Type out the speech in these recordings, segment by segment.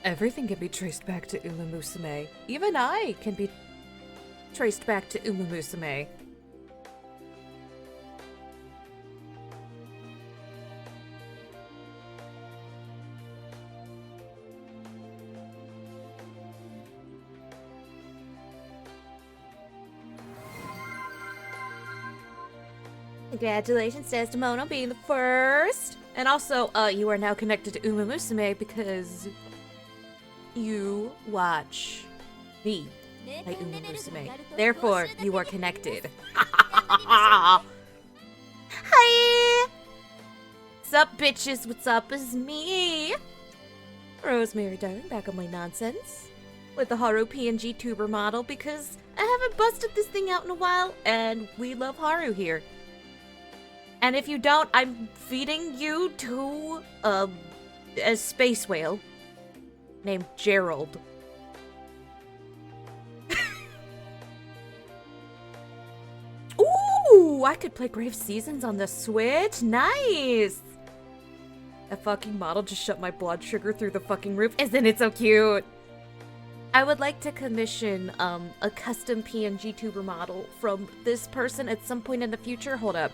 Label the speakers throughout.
Speaker 1: Everything can be traced back to umamusume. Even I can be traced back to umamusume. Congratulations, Desdemona, being the first. And also, you are now connected to umamusume because you watch me play umamusume. Therefore, you are connected. Hi! What's up, bitches? What's up? Is me, Rosemary Darling, back on my nonsense with the Haru PNG tuber model because I haven't busted this thing out in a while, and we love Haru here. And if you don't, I'm feeding you to a space whale named Gerald. Ooh, I could play Grave Seasons on the Switch. Nice. That fucking model just shut my blood sugar through the fucking roof. Isn't it so cute? I would like to commission a custom PNG tuber model from this person at some point in the future. Hold up.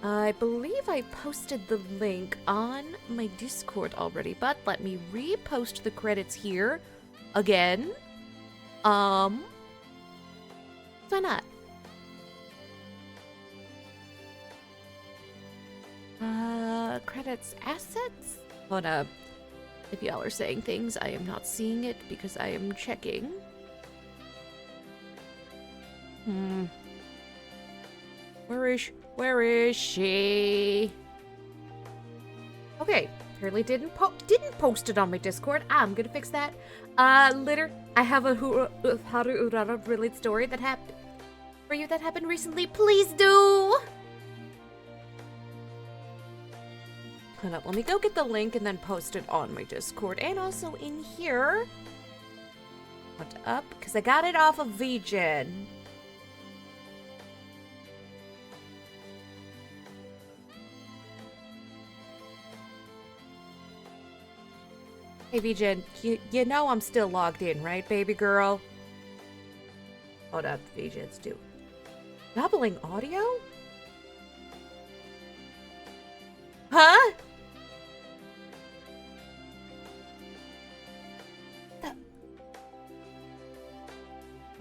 Speaker 1: I believe I posted the link on my Discord already, but let me repost the credits here again. Why not? Credits assets? Hold up. If y'all are saying things, I am not seeing it because I am checking. Where is she? Okay, apparently didn't post it on my Discord. I'm gonna fix that. Later, I have a Haru Urara related story that happened for you that happened recently. Please do. Hold up, let me go get the link and then post it on my Discord and also in here. What up? Because I got it off of VGen. Hey, VGen, you know I'm still logged in, right, baby girl? Hold up, VGen's too. Doubling audio? Huh? The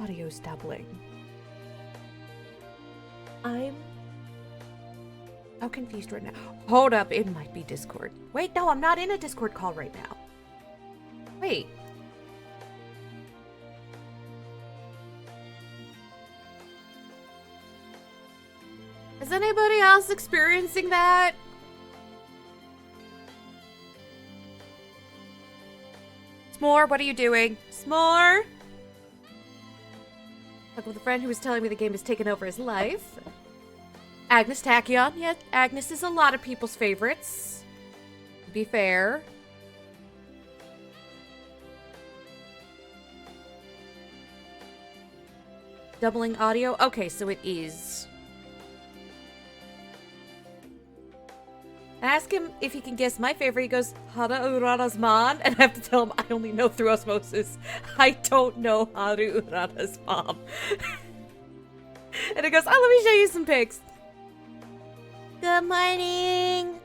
Speaker 1: audio's doubling. I'm so confused right now. Hold up, it might be Discord. Wait, no, I'm not in a Discord call right now. Wait. Is anybody else experiencing that? S'more, what are you doing? S'more? Talking with a friend who was telling me the game has taken over his life. Agnes Tachyon. Yeah, Agnes is a lot of people's favorites. To be fair. Doubling audio? Okay, so it is. I ask him if he can guess my favorite. He goes, Haru Urara's mom. And I have to tell him I only know through osmosis. I don't know Haru Urara's mom. And he goes, oh, let me show you some pics. Good morning.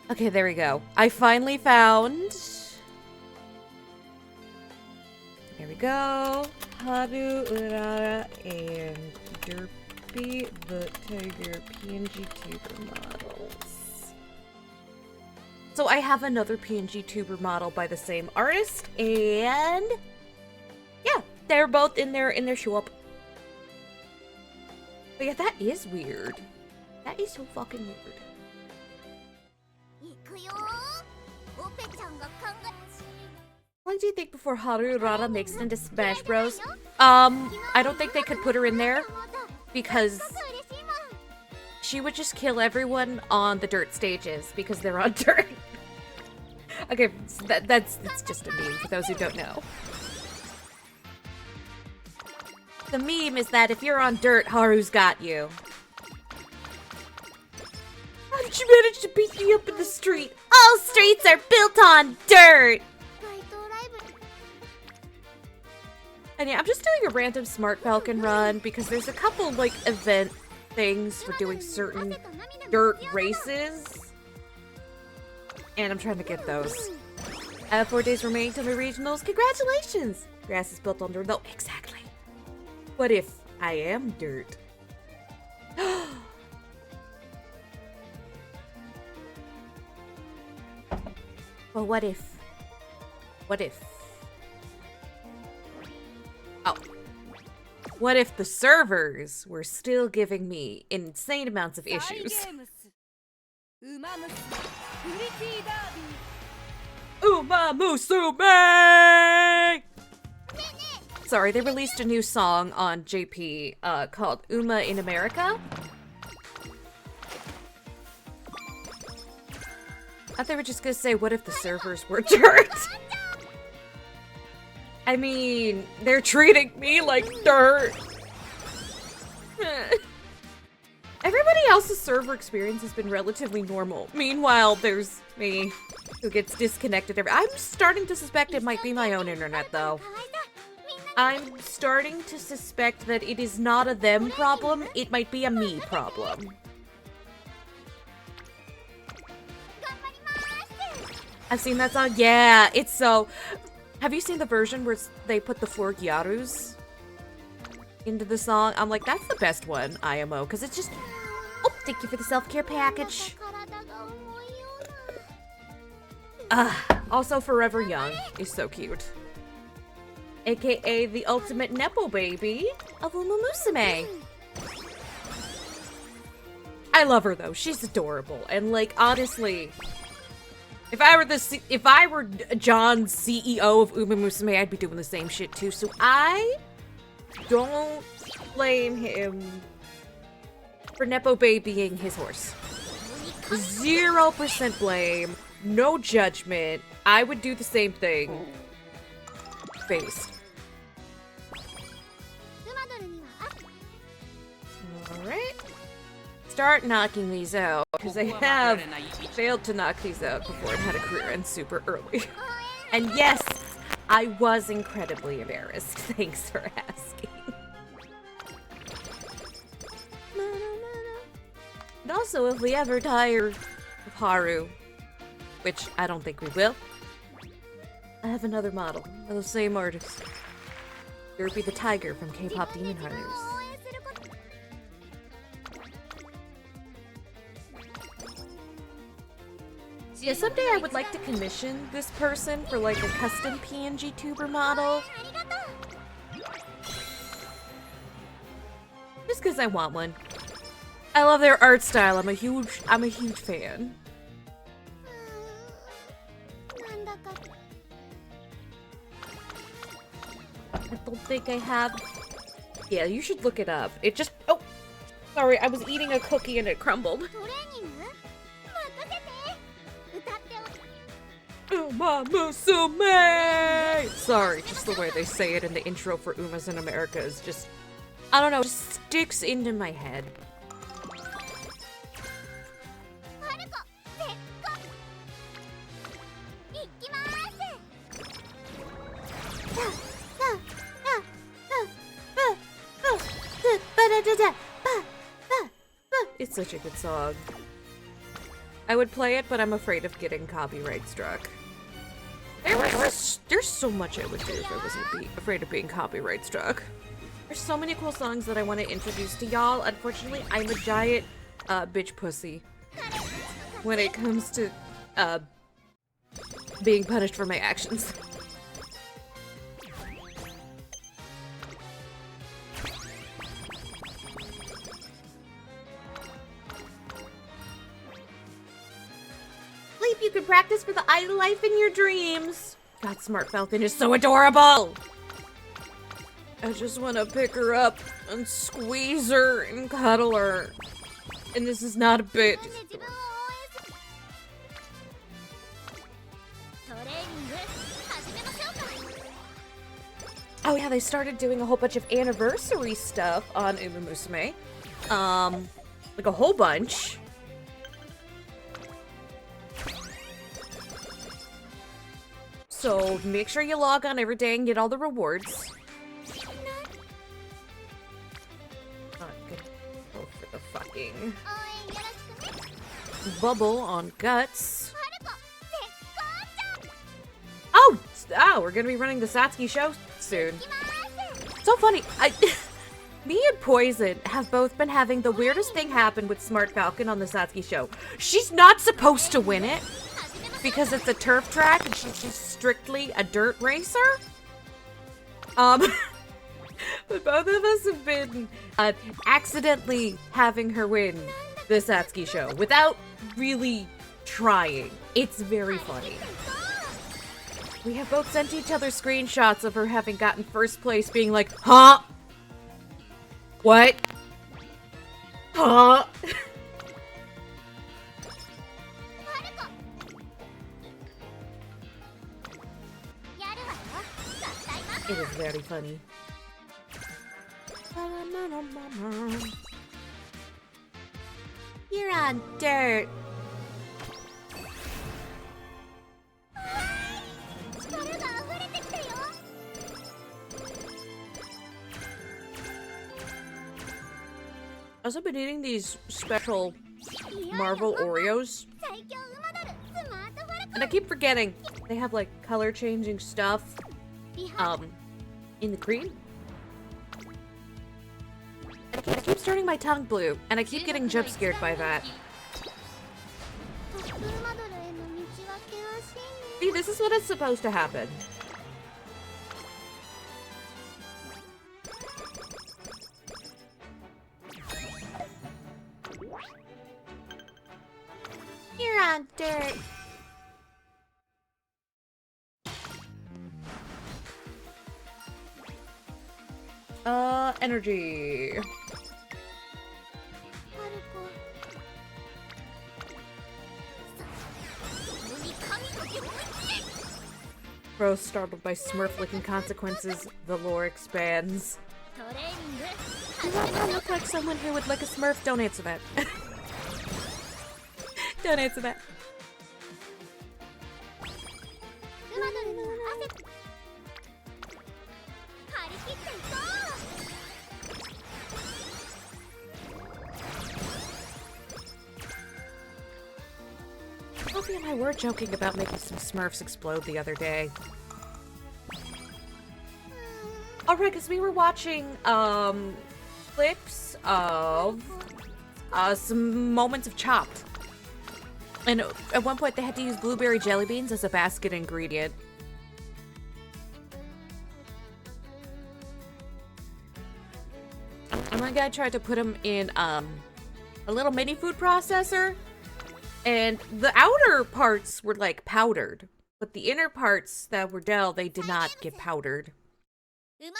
Speaker 1: Okay, there we go. I finally found... There we go. Haru Urara and Derpy the Tiger PNG tuber models. So I have another PNG tuber model by the same artist, and yeah, they're both in their show up. But yeah, that is weird. That is so fucking weird. How long do you think before Haru Urara makes it into Smash Bros? I don't think they could put her in there because she would just kill everyone on the dirt stages because they're on dirt. Okay, so that's just a meme for those who don't know. The meme is that if you're on dirt, Haru's got you. I'm She managed to beat me up in the street. All streets are built on dirt. And yeah, I'm just doing a random Smart Falcon run because there's a couple, like, event things for doing certain dirt races. And I'm trying to get those. I have 4 days remaining to the regionals. Congratulations! Grass is built on dirt, though. Exactly. What if I am dirt? Well, what if? What if? Oh. What if the servers were still giving me insane amounts of issues? Umamusume! Sorry, they released a new song on JP called Uma in America. I thought they were just gonna say, what if the servers were dirt? I mean, they're treating me like dirt. Everybody else's server experience has been relatively normal. Meanwhile, there's me who gets disconnected. I'm starting to suspect it might be my own internet, though. I'm starting to suspect that it is not a them problem, it might be a me problem. I've seen that song. Yeah, it's so... Have you seen the version where they put the 4 gyarus into the song? I'm like, that's the best one, IMO, because it's just... Oh, thank you for the self-care package. Also, Forever Young is so cute. AKA the ultimate Nepo baby of umamusume. I love her, though. She's adorable. And, like, honestly... If I were John's CEO of umamusume, I'd be doing the same shit too. So I don't blame him for Nepo babying his horse. 0% blame, no judgment. I would do the same thing. Based. Alright. Start knocking these out, because I have failed to knock these out before and had a career end super early. And yes, I was incredibly embarrassed. Thanks for asking. And also, if we ever tire of Haru, which I don't think we will, I have another model of the same artist. It would be the tiger from K-pop Demon Hunters. Yeah, someday I would like to commission this person for like a custom PNG tuber model. Just because I want one. I love their art style. I'm a huge fan. I don't think I have. Yeah, you should look it up. It just. Oh! Sorry, I was eating a cookie and it crumbled. Umamusume! Sorry, just the way they say it in the intro for Umas in America is just. I don't know, just sticks into my head. It's such a good song. I would play it, but I'm afraid of getting copyright struck. There's so much I would do if I wasn't afraid of being copyright struck. There's so many cool songs that I want to introduce to y'all. Unfortunately, I'm a giant bitch pussy when it comes to being punished for my actions. You can practice for the idle life in your dreams. God, Smart Falcon is so adorable. I just want to pick her up and squeeze her and cuddle her. And this is not a bit. Oh yeah, they started doing a whole bunch of anniversary stuff on umamusume. Like a whole bunch. So make sure you log on every day and get all the rewards. I'm gonna go for the fucking bubble on guts. Oh, we're gonna be running the Satsuki show soon. So funny. Me and Poison have both been having the weirdest thing happen with Smart Falcon on the Satsuki show. She's not supposed to win it because it's a turf track and she's strictly a dirt racer. But both of us have been accidentally having her win the Satsuki show without really trying. It's very funny. We have both sent each other screenshots of her having gotten first place, being like, huh? What? Huh? It is very funny. You're on dirt. I've also been eating these special Marvel Oreos. And I keep forgetting they have like color changing stuff in the cream. It keeps turning my tongue blue, and I keep getting jump scared by that. See, this is what is supposed to happen. You're on dirt. Energy. Bro, startled by Smurf-looking consequences, the lore expands. Do I look like someone who would lick a Smurf? Don't answer that. Don't answer that. Sophie and I were joking about making some Smurfs explode the other day. Alright, because we were watching, clips of, some moments of Chopped. And at one point they had to use blueberry jelly beans as a basket ingredient. And one guy tried to put them in, a little mini food processor. And the outer parts were, like, powdered. But the inner parts that were Dell, they did not get powdered. I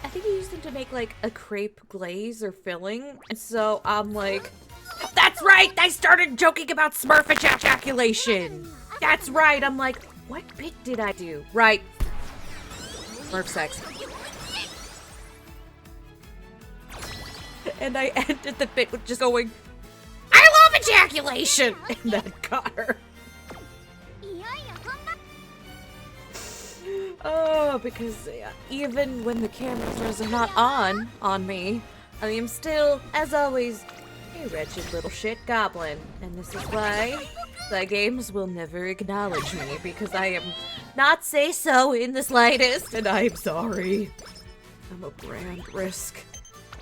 Speaker 1: think he used them to make, like, a crepe glaze or filling. And so I'm like, that's right! I started joking about Smurf ejaculation! That's right! I'm like, what bit did I do? Right. Smurf sex. And I ended the bit with just going, I love ejaculation! And that got her. Oh, because even when the cameras are not on me, I am still, as always, a wretched little shit goblin. And this is why the games will never acknowledge me, because I am not say-so in the slightest, and I am sorry. I'm a brand risk.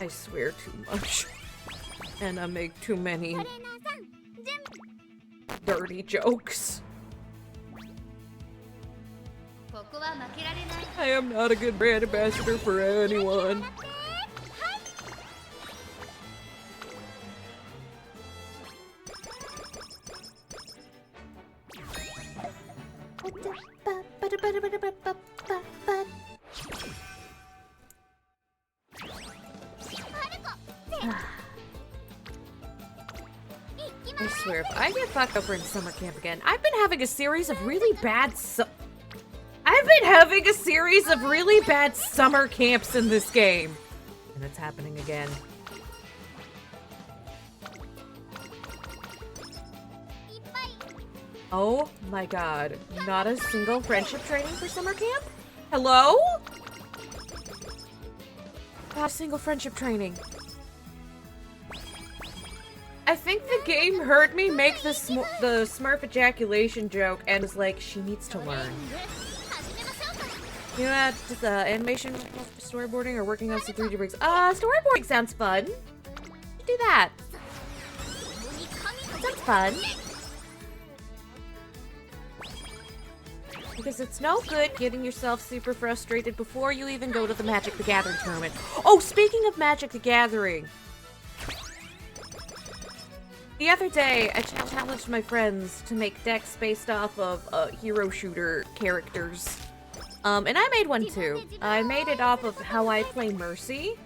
Speaker 1: I swear too much. And I make too many dirty jokes. I am not a good brand ambassador for anyone. I swear, if I get fucked over in summer camp again, I've been having a series of really bad summer camps in this game. And it's happening again. Oh my god. Not a single friendship training for summer camp? Hello? Not a single friendship training. I think the game heard me make the Smurf ejaculation joke and was like, she needs to learn. You know, just animation, storyboarding, or working on some 3D rigs. Storyboarding sounds fun. Do that. That sounds fun. Because it's no good getting yourself super frustrated before you even go to the Magic the Gathering tournament. Oh, speaking of Magic the Gathering. The other day, I challenged my friends to make decks based off of hero shooter characters. And I made one too. I made it off of how I play Mercy.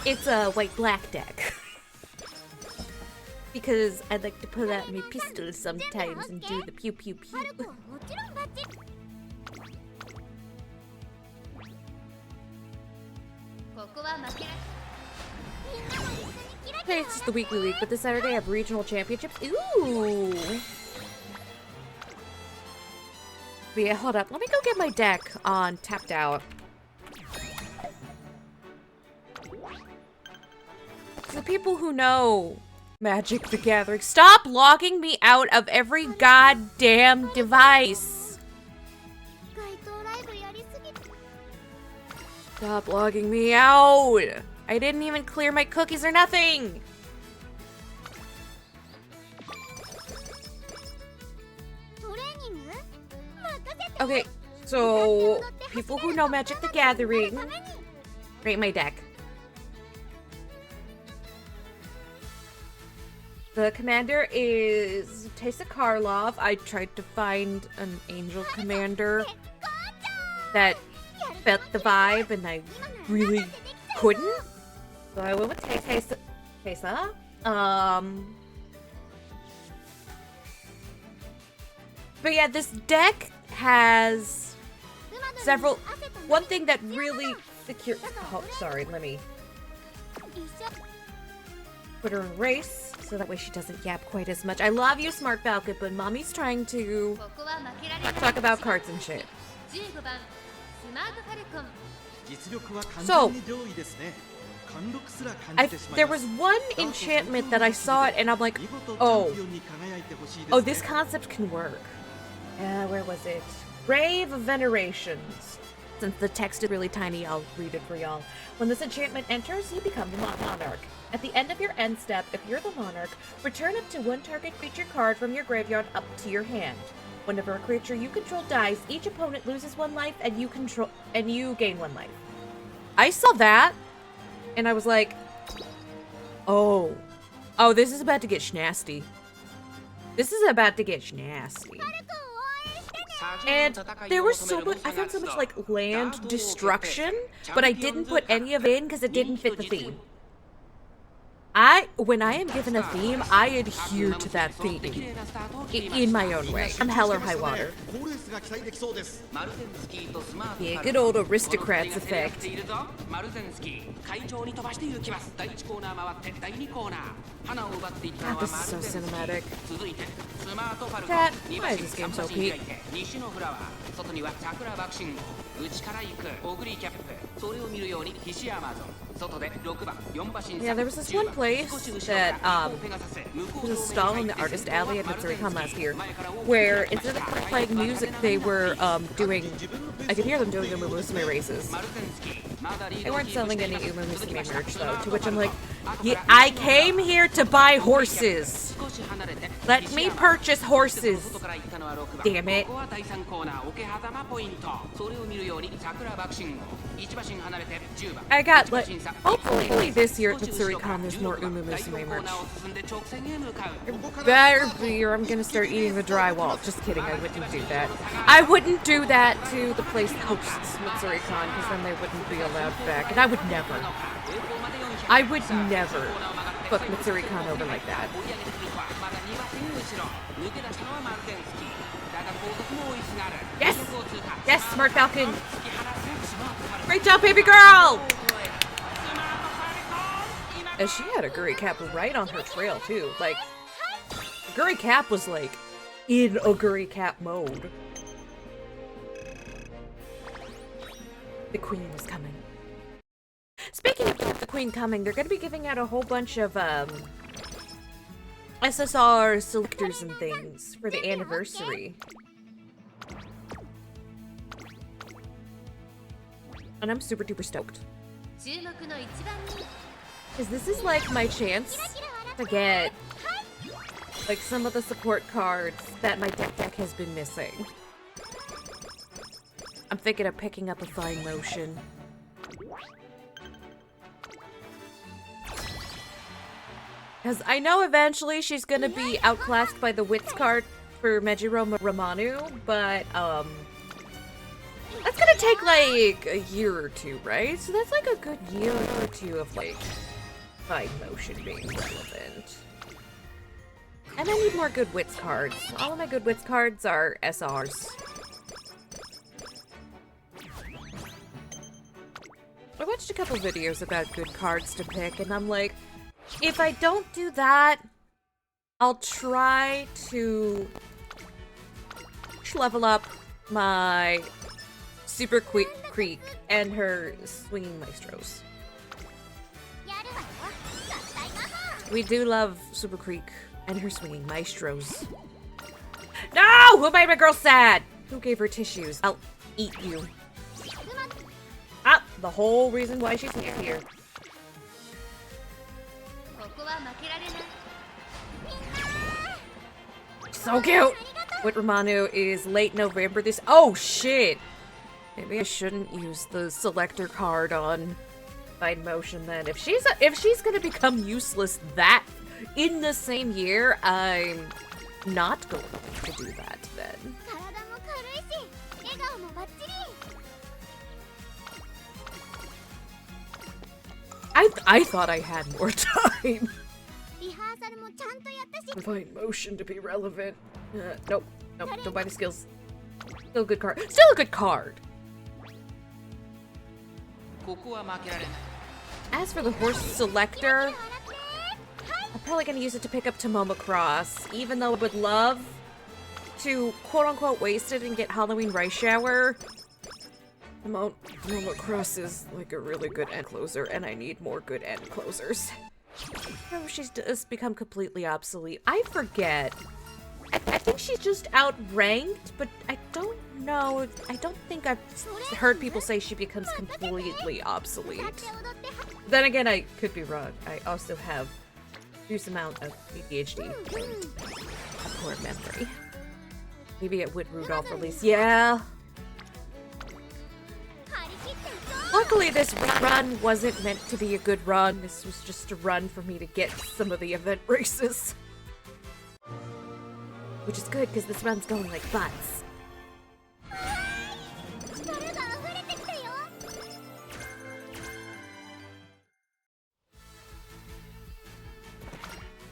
Speaker 1: It's a white-black deck. Because I like to pull out my pistols sometimes and do the pew-pew-pew. Today it's just the weekly league, but this Saturday I have regional championships. Ooh! But yeah, hold up. Let me go get my deck on Tapped Out. The people who know Magic the Gathering, stop logging me out of every goddamn device! Stop logging me out! I didn't even clear my cookies or nothing! Okay, so people who know Magic the Gathering, rate my deck. The commander is Teysa Karlov. I tried to find an angel commander that fit the vibe, and I really couldn't. So I went with Teysa. But yeah, this deck has several. One thing that really secure. Oh, sorry. Let me put her in race so that way she doesn't yap quite as much. I love you, Smart Falcon, but mommy's trying to talk about cards and shit. So, there was one enchantment that I saw it and I'm like, oh, this concept can work. Where was it? Grave of Venerations. Since the text is really tiny, I'll read it for y'all. When this enchantment enters, you become the monarch. At the end of your end step, if you're the monarch, return up to one target creature card from your graveyard up to your hand. Whenever a creature you control dies, each opponent loses 1 life and you gain 1 life. I saw that and I was like, oh, this is about to get schnasty. This is about to get schnasty. And there was so much, I found so much like land destruction, but I didn't put any of it in because it didn't fit the theme. When I am given a theme, I adhere to that theme in my own way. I'm hell or high water. Yeah, good old aristocrats effect. God, this is so cinematic. Cat, why is this game so peak? Yeah, there was this one place that was a stall in the Artist Alley at Mitsuri-con last year, where instead of playing music, they were doing. I could hear them doing umamusume races. They weren't selling any umamusume merch though. To which I'm like, yeah, I came here to buy horses. Let me purchase horses. Damn it. I got, like, hopefully this year at Mitsuri-con there's more umamusume merch. It better be or I'm gonna start eating the drywall. Just kidding, I wouldn't do that. I wouldn't do that to the place that hosts Mitsuri-con because then they wouldn't be allowed back. And I would never fuck Mitsuri-con over like that. Yes! Yes, Smart Falcon! Great job, baby girl! And she had a Guri Cap right on her trail, too. Like, Guri Cap was, like, in a Guri Cap mode. The queen was coming. Speaking of the queen coming, they're gonna be giving out a whole bunch of, SSR selectors and things for the anniversary. And I'm super duper stoked. Because this is like my chance to get like some of the support cards that my deck has been missing. I'm thinking of picking up a Fine Motion. Because I know eventually she's gonna be outclassed by the Wits card for Mejiro Ramanu, but that's gonna take like a year or two, right? So that's like a good year or two of like Fine Motion being relevant. And I need more good Wits cards. All of my good Wits cards are SRs. I watched a couple videos about good cards to pick, and I'm like, if I don't do that, I'll try to level up my Super Creek and her Swinging Maestros. We do love Super Creek and her Swinging Maestros. No! Who made my girl sad? Who gave her tissues? I'll eat you. Ah, the whole reason why she's here. So cute! What Ramanu is late November this— oh shit! Maybe I shouldn't use the selector card on Fine Motion then. If she's gonna become useless that in the same year, I'm not going to do that then. I thought I had more time for Fine Motion to be relevant. Nope, don't buy the skills. Still a good card. Still a good card. As for the horse selector, I'm probably gonna use it to pick up Tomomo Cross, even though I would love to quote-unquote waste it and get Halloween Rice Shower. Tomomo Cross is like a really good end closer, and I need more good end closers. Oh, she's just become completely obsolete. I forget. I think she's just outranked, but I don't know. I don't think I've heard people say she becomes completely obsolete. Then again, I could be wrong. I also have a huge amount of ADHD and a poor memory. Maybe it would Rudolph release. Yeah. Luckily, this run wasn't meant to be a good run. This was just a run for me to get some of the event races. Which is good, because this run's going like butts.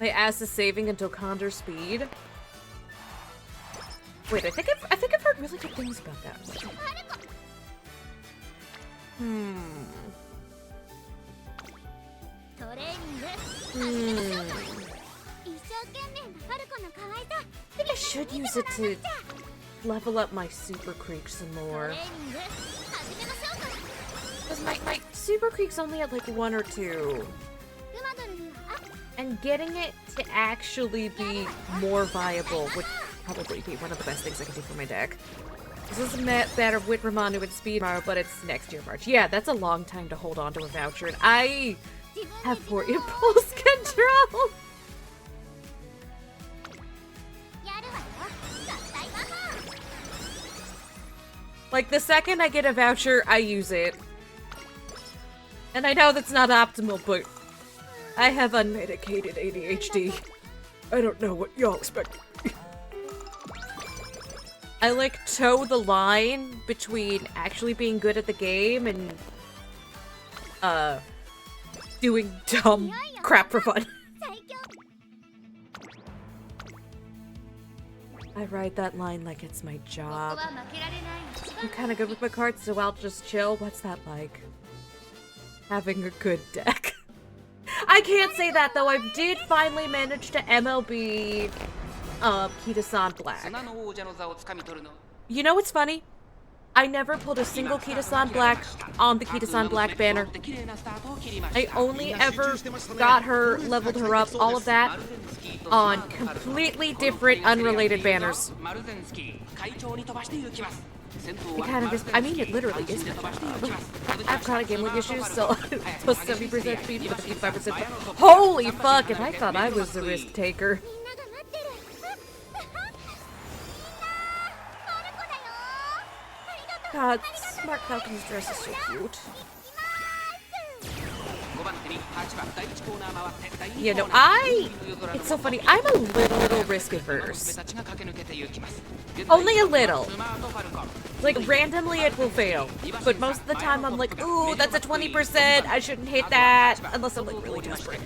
Speaker 1: My ass is saving until Condor speed. Wait, I think I've heard really good things about that. I think I should use it to level up my Super Creek some more. Because my Super Creek's only at like 1 or 2. And getting it to actually be more viable would probably be one of the best things I can do for my deck. This is a matter of Wit Ramanu and Speed tomorrow, but it's next year March. Yeah, that's a long time to hold on to a voucher, and I have poor impulse control. Like, the second I get a voucher, I use it. And I know that's not optimal, but I have unmedicated ADHD. I don't know what y'all expect. I like toe the line between actually being good at the game and doing dumb crap for fun. I ride that line like it's my job. I'm kind of good with my cards, so I'll just chill. What's that like? Having a good deck. I I can't say that though. I did finally manage to MLB Kita-san Black. You know what's funny? I never pulled a single Kita-san Black on the Kita-san Black banner. I only ever got her, leveled her up, all of that, on completely different, unrelated banners. It kind of is, I mean, it literally is my job. I have chronic gambling issues, so plus 70% speed with a 55%. Holy fuck, and I thought I was the risk taker. God, Smart Falcon's dress is so cute. You know, it's so funny, I'm a little risk averse. Only a little. Like, randomly it will fail. But most of the time I'm like, ooh, that's a 20%, I shouldn't hit that. Unless I'm like really desperate.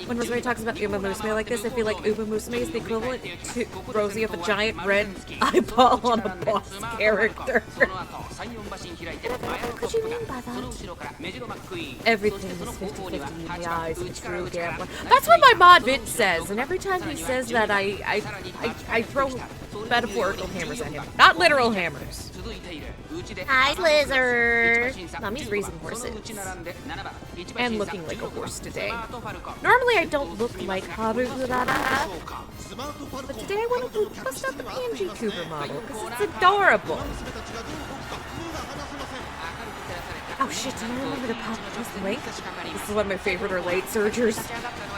Speaker 1: When Rosemary talks about umamusume like this, I feel like umamusume is the equivalent to Rosie of a giant red eyeball on a boss character. What do you mean by that? Everything is 50-50 in the eyes of a true gambler. That's what my mod Vince says, and every time he says that, I throw metaphorical hammers at him. Not literal hammers. Hi, Lizard! Mommy's raising horses. And looking like a horse today. Normally I don't look like Harurara, but today I wanted to bust out the PNG Cooper model, because it's adorable. Oh shit, did I remember to pop this link? This is one of my favorite or late surgers.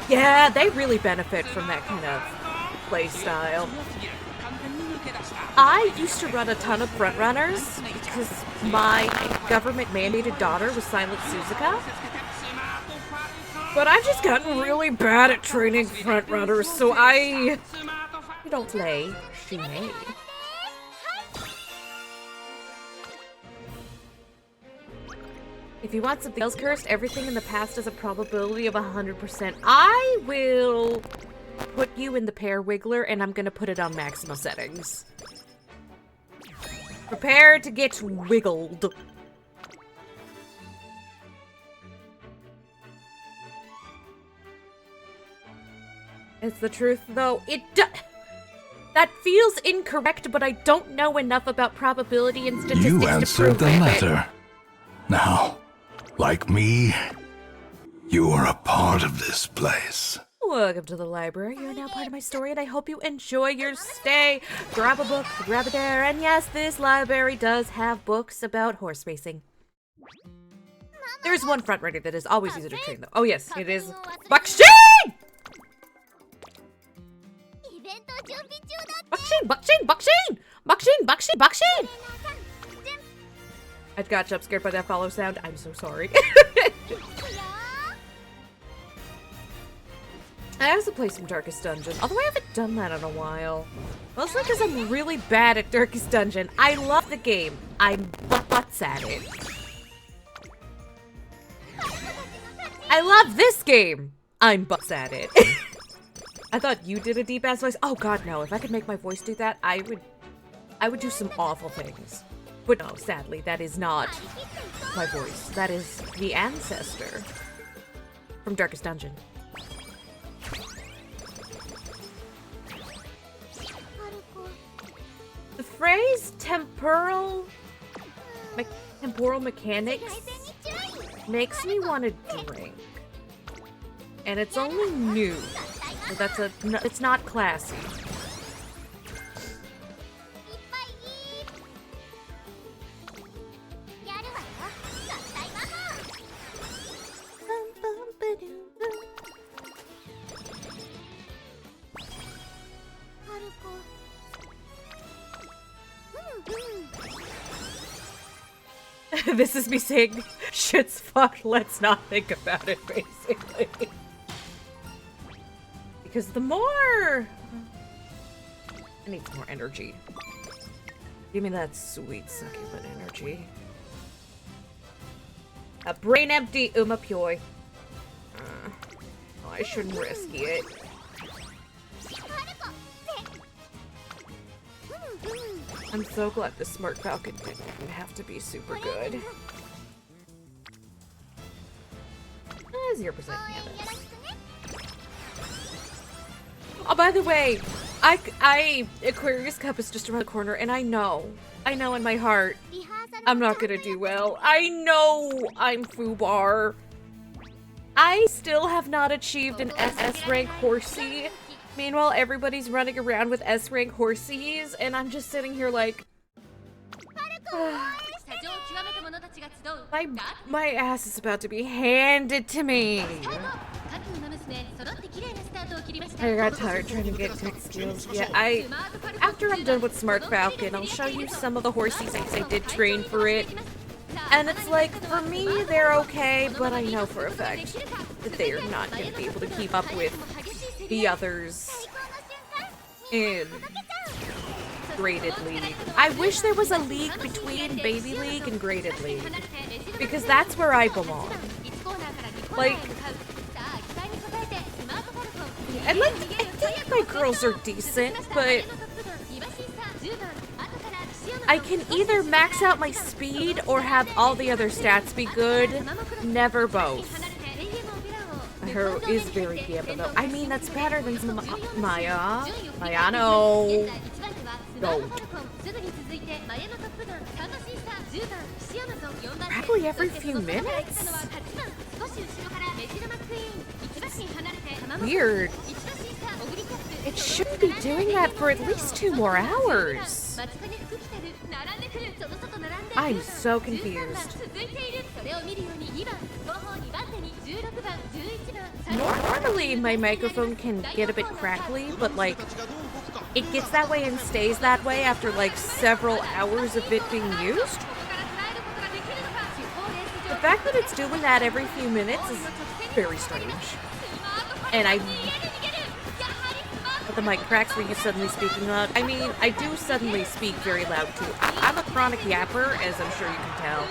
Speaker 1: Yeah, they really benefit from that kind of play style. I used to run a ton of frontrunners because my government-mandated daughter was Silent Suzuka. But I've just gotten really bad at training frontrunners, so I don't play Shimei. If you want something else cursed, everything in the past has a probability of 100%. I will put you in the pair wiggler, and I'm gonna put it on maximum settings. Prepare to get wiggled. It's the truth, though. That feels incorrect, but I don't know enough about probability and statistics
Speaker 2: You
Speaker 1: to
Speaker 2: answered
Speaker 1: prove
Speaker 2: the
Speaker 1: it.
Speaker 2: letter. Now, like me, you are a part of this place.
Speaker 1: Welcome to the library. You're now part of my story, and I hope you enjoy your stay. Grab a book, grab a dare, and yes, this library does have books about horse racing. There's one front runner that is always easy to train, though. Oh yes, it is Bakshin! Bakshin! I got jump scared by that follow sound. I'm so sorry. I also play some Darkest Dungeon, although I haven't done that in a while. Mostly because I'm really bad at Darkest Dungeon. I love the game. I'm butts at it. I love this game. I'm butts at it. I thought you did a deep ass voice. Oh god, no. If I could make my voice do that, I would do some awful things. But no, sadly, that is not my voice. That is the ancestor from Darkest Dungeon. The phrase temporal mechanics makes me want to drink. And it's only new. So it's not classy. This is me saying, shit's fucked, let's not think about it, basically. Because the more... I need some more energy. Give me that sweet succulent energy. A brain empty umapyoi. Oh, I shouldn't risk it. I'm so glad the Smart Falcon didn't have to be super good. a 0% canvas. Oh, by the way, Aquarius Cup is just around the corner, and I know in my heart, I'm not gonna do well. I know I'm FUBAR. I still have not achieved an SS rank horsey. Meanwhile, everybody's running around with S rank horsies, and I'm just sitting here like, my ass is about to be handed to me. I got tired trying to get tech skills. Yeah, after I'm done with Smart Falcon, I'll show you some of the horsies I did train for it. And it's like, for me, they're okay, but I know for a fact that they are not going to be able to keep up with the others in Graded League. I wish there was a league between Baby League and Graded League, because that's where I belong. Like, and like, I think my girls are decent, but I can either max out my speed or have all the other stats be good. Never both. Her is very Gamba though. I mean, that's better than Maya. Mayano. Gold. Probably every few minutes? Weird. It shouldn't be doing that for at least 2 more hours. I'm so confused. Normally my microphone can get a bit crackly, but like, it gets that way and stays that way after like several hours of it being used. The fact that it's doing that every few minutes is very strange. And the mic cracks when you suddenly speaking loud. I mean, I do suddenly speak very loud too. I'm a chronic yapper, as I'm sure you can tell.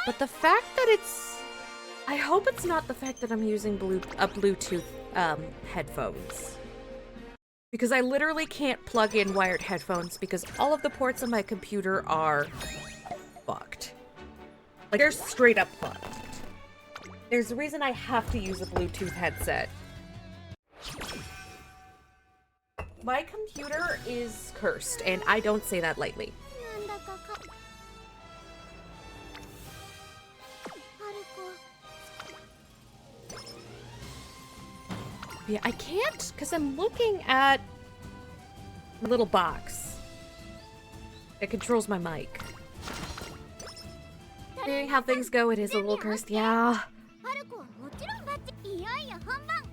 Speaker 1: But the fact that it's... I hope it's not the fact that I'm using Bluetooth headphones. Because I literally can't plug in wired headphones because all of the ports on my computer are fucked. Like, they're straight up fucked. There's a reason I have to use a Bluetooth headset. My computer is cursed, and I don't say that lightly. Yeah, I can't, because I'm looking at a little box. It controls my mic. Seeing how things go, it is a little cursed, yeah.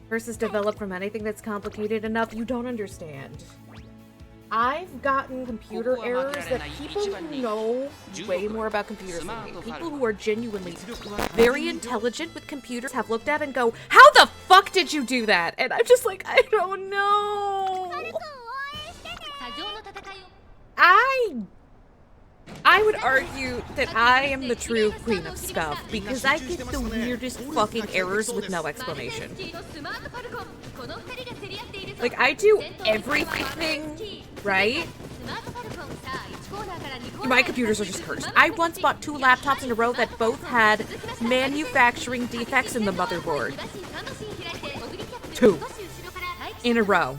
Speaker 1: Versus developed from anything that's complicated enough, you don't understand. I've gotten computer errors that people who know way more about computers than me, people who are genuinely very intelligent with computers have looked at and go, how the fuck did you do that? And I'm just like, I don't know. I would argue that I am the true queen of scuff because I get the weirdest fucking errors with no explanation. Like, I do everything right. My computers are just cursed. I once bought 2 laptops in a row that both had manufacturing defects in the motherboard. 2 in a row.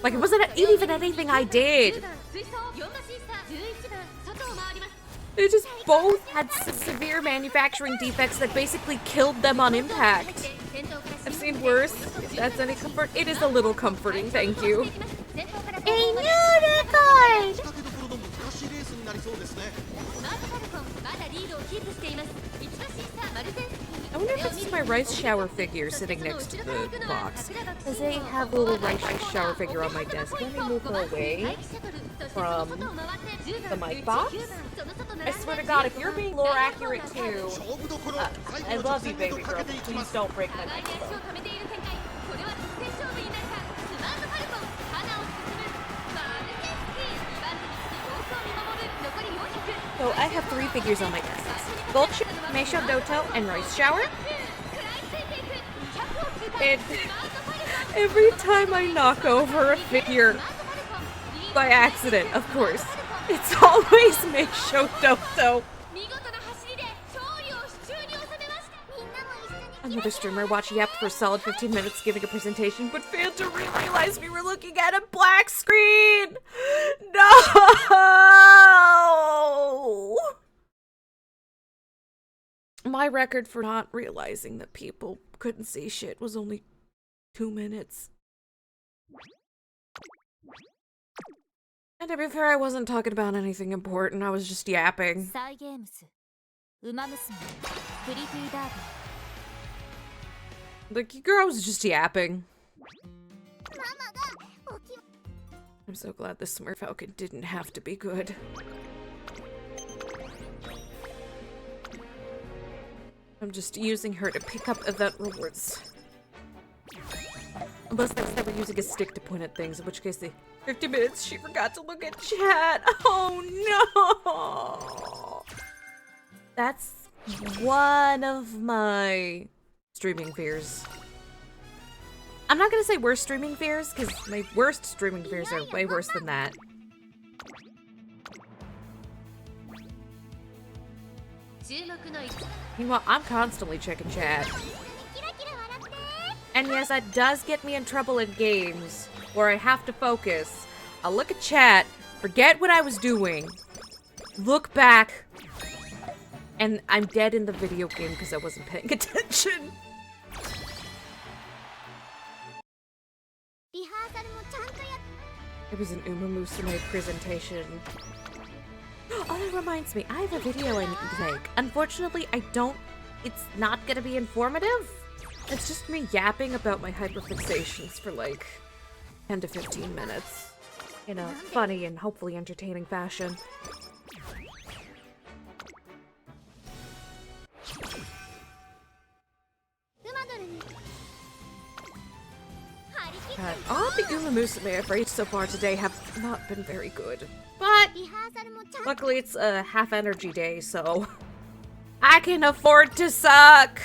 Speaker 1: Like, it wasn't even anything I did. They just both had severe manufacturing defects that basically killed them on impact. I've seen worse. If that's any comfort, it is a little comforting, thank you. A unicorn! I wonder if this is my rice shower figure sitting next to the box. Because they have a little rice shower figure on my desk. Let me move her away from the mic box. I swear to God, if you're being lore accurate too, I love you, baby girl. Please don't break my microphone. So I have 3 figures on my desk. Gold Shoe, Meisho Doto, and Rice Shower. And every time I knock over a figure, by accident, of course, it's always Meisho Doto. Another streamer watched yapped for a solid 15 minutes giving a presentation, but failed to realize we were looking at a black screen! No! My record for not realizing that people couldn't see shit was only 2 minutes. And to be fair, I wasn't talking about anything important, I was just yapping. Like, your girl was just yapping. I'm so glad the Smurf Falcon didn't have to be good. I'm just using her to pick up event rewards. Unless they were using a stick to point at things, in which case the 50 minutes she forgot to look at chat. Oh no! That's one of my streaming fears. I'm not gonna say worst streaming fears, because my worst streaming fears are way worse than that. Meanwhile, I'm constantly checking chat. And yes, that does get me in trouble in games, where I have to focus. I'll look at chat, forget what I was doing, look back, and I'm dead in the video game because I wasn't paying attention. It was an umamusume presentation. Oh, that reminds me, I have a video I need to make. Unfortunately, it's not gonna be informative. It's just me yapping about my hyperfixations for like 10 to 15 minutes. In a funny and hopefully entertaining fashion. All the umamusume I've raised so far today have not been very good. But luckily it's a half energy day, so I can afford to suck.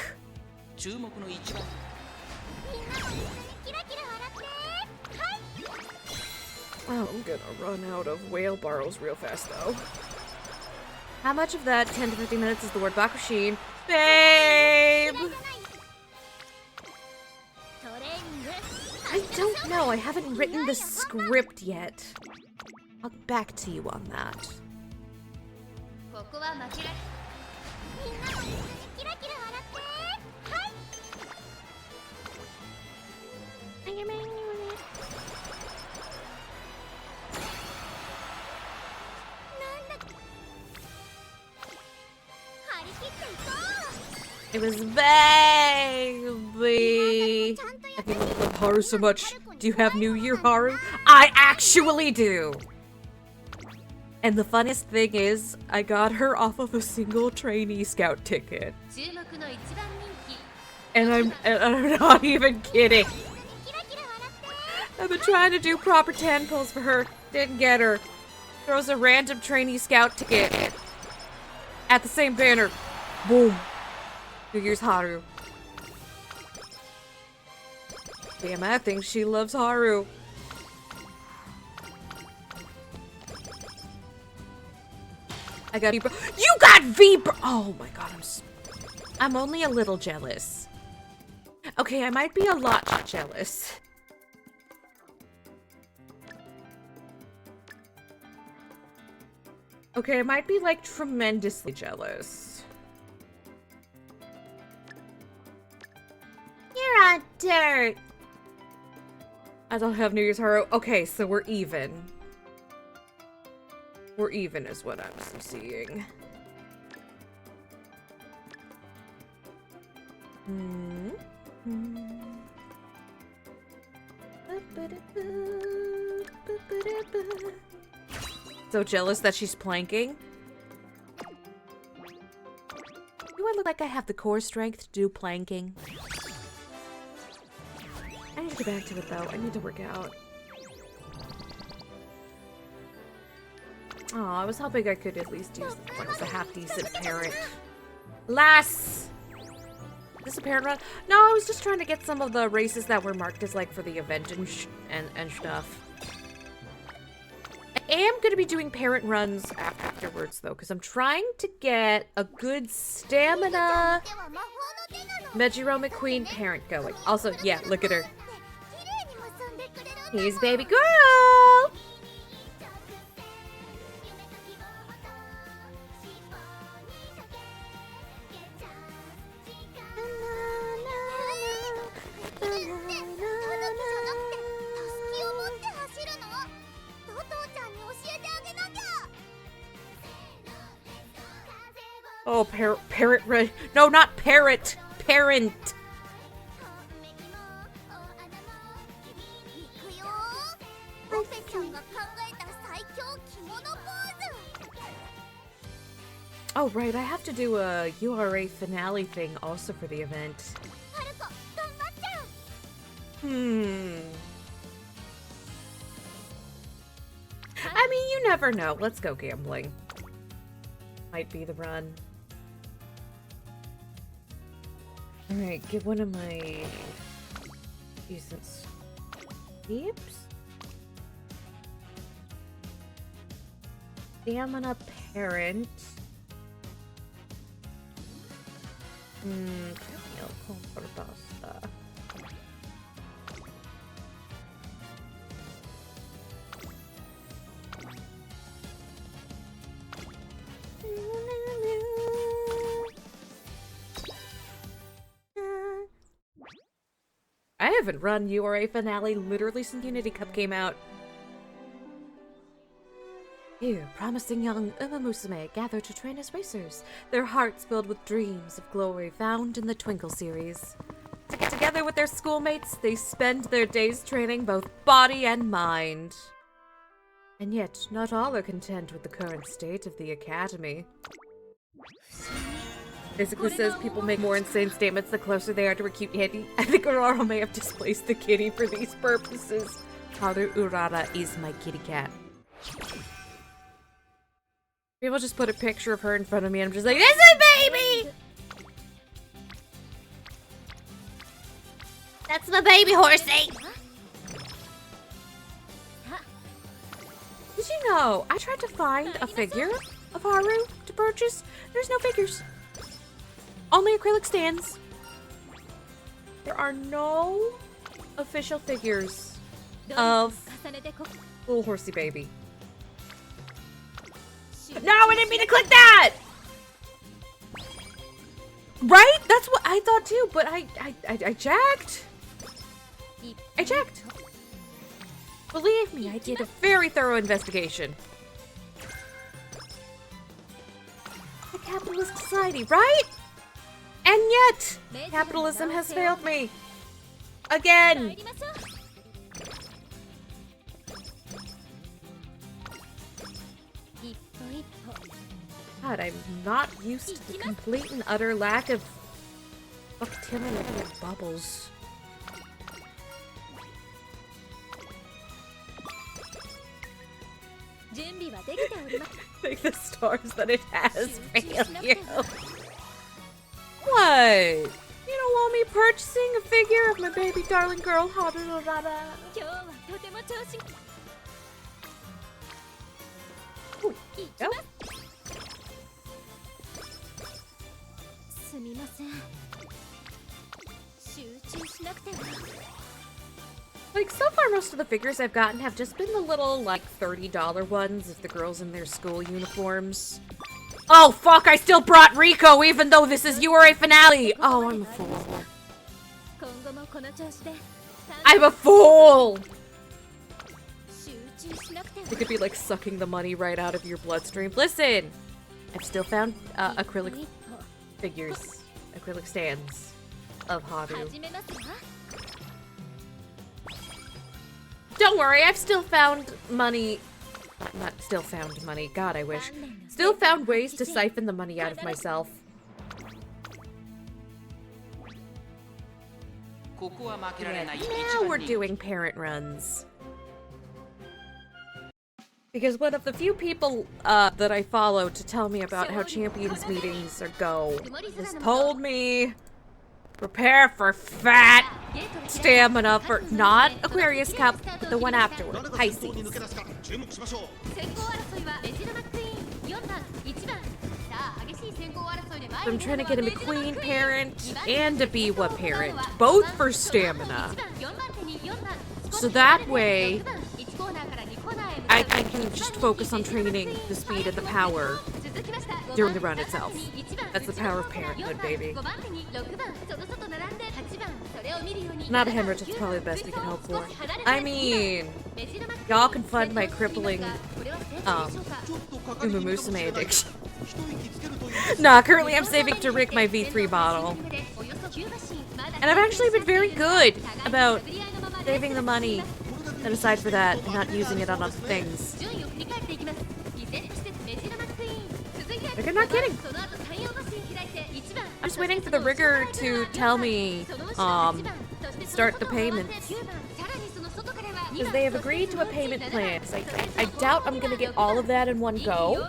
Speaker 1: Oh, I'm gonna run out of whale borrows real fast though. How much of that 10 to 15 minutes is the word bakushin? Babe! I don't know, I haven't written the script yet. I'll get back to you on that. It was baby. If you love Haru so much, do you have New Year Haru? I actually do. And the funniest thing is, I got her off of a single trainee scout ticket. And I'm not even kidding. I've been trying to do proper 10 pulls for her. Didn't get her. Throws a random trainee scout ticket at the same banner. Boom. New Year's Haru. Damn, I think she loves Haru. I got Vibra. You got Vibra! Oh my god, I'm only a little jealous. Okay, I might be a lot jealous. Okay, I might be like tremendously jealous. You're on dirt. I don't have New Year's Haru. Okay, so we're even. We're even is what I'm seeing. So jealous that she's planking. Do I look like I have the core strength to do planking? I need to get back to it though. I need to work out. Oh, I was hoping I could at least use one as a half-decent parent. Lass! Is this a parent run? No, I was just trying to get some of the races that were marked as like for the event and stuff. am going to be doing parent runs afterwards, though, because I'm trying to get a good stamina Mejiro McQueen parent going. Also, yeah, look at her. Here's baby girl! Oh, parrot, no, not parrot, parent. Oh, right, I have to do a URA finale thing also for the event. I mean, you never know. Let's go gambling. Might be the run. Alright, give one of my decent sweeps. Stamina parent. Cameo con pasta. I haven't run URA finale literally since Unity Cup came out. Here, promising young umamusume gather to train as racers, their hearts filled with dreams of glory found in the Twinkle series. Together with their schoolmates, they spend their days training both body and mind. And yet, not all are content with the current state of the academy. Basically says people make more insane statements the closer they are to a cute kitty. I think Aurora may have displaced the kitty for these purposes. Haru Urara is my kitty cat. People just put a picture of her in front of me and I'm just like, this is a baby! That's my baby horsey! Did you know, I tried to find a figure of Haru to purchase. There's no figures. Only acrylic stands. There are no official figures of little horsey baby. No, I didn't mean to click that! Right? That's what I thought too, but I checked. I checked. Believe me, I did a very thorough investigation. A capitalist society, right? And yet, capitalism has failed me. Again. God, I'm not used to the complete and utter lack of bacterial bubbles. Thank the stars that it has failed you. What? You don't want me purchasing a figure of my baby darling girl, Harurara? Ooh, go. Like, so far most of the figures I've gotten have just been the little, like, $30 ones of the girls in their school uniforms. Oh, fuck, I still brought Rico even though this is URA finale! Oh, I'm a fool. I'm a fool! It could be, like, sucking the money right out of your bloodstream. Listen! I've still found acrylic figures. Acrylic stands of Haru. Don't worry, I've still found money. Not still found money. God, I wish. Still found ways to siphon the money out of myself. Yeah, now we're doing parent runs. Because one of the few people that I follow to tell me about how champions meetings go has told me, prepare for fat stamina for not Aquarius Cup, but the one afterward, Pisces. I'm trying to get him a queen parent and a Biwa parent, both for stamina. So that way, I can just focus on training the speed and the power during the run itself. That's the power of parenthood, baby. Not a hemorrhage, that's probably the best we can hope for. I mean, y'all can fund my crippling, umamusume addiction. Nah, currently I'm saving to rig my V3 bottle. And I've actually been very good about saving the money set aside for that and not using it on other things. Like, I'm not kidding. I'm just waiting for the rigger to tell me, start the payments. Because they have agreed to a payment plan. So I doubt I'm gonna get all of that in one go.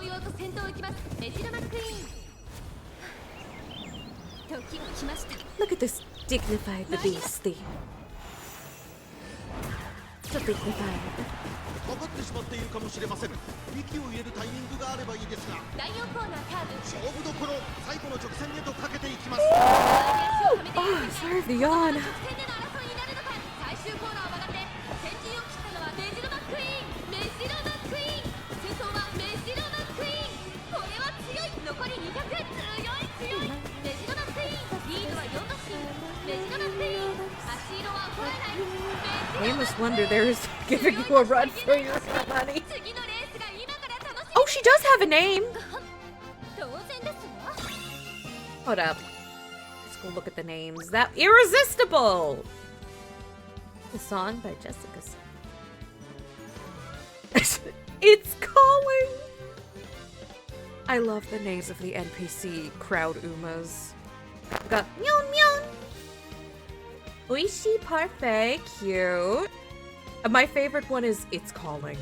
Speaker 1: Look at this dignified beastie. So dignified.
Speaker 3: 分かってしまっているかもしれません。息を入れるタイミングがあればいいですが。第4コーナーカーブ。勝負どころ、最後の直線へとかけていきます。
Speaker 1: Oh, sorry for the yawn.
Speaker 4: 最終コーナーを曲がって先陣を切ったのはメジロマックイーン。メジロマックイーン。先頭はメジロマックイーン。これは強い。残り200。強い。メジロマックイーン。リードは4馬身。メジロマックイーン。足色は怒らない。
Speaker 1: Famous wonder there's giving you a run for your money. Oh, she does have a name. Hold up. Let's go look at the names. That Irresistible. The song by Jessica. It's calling. I love the names of the NPC crowd Umas. We've got Myon Myon. Oishi Parfait, cute. And my favorite one is It's Calling.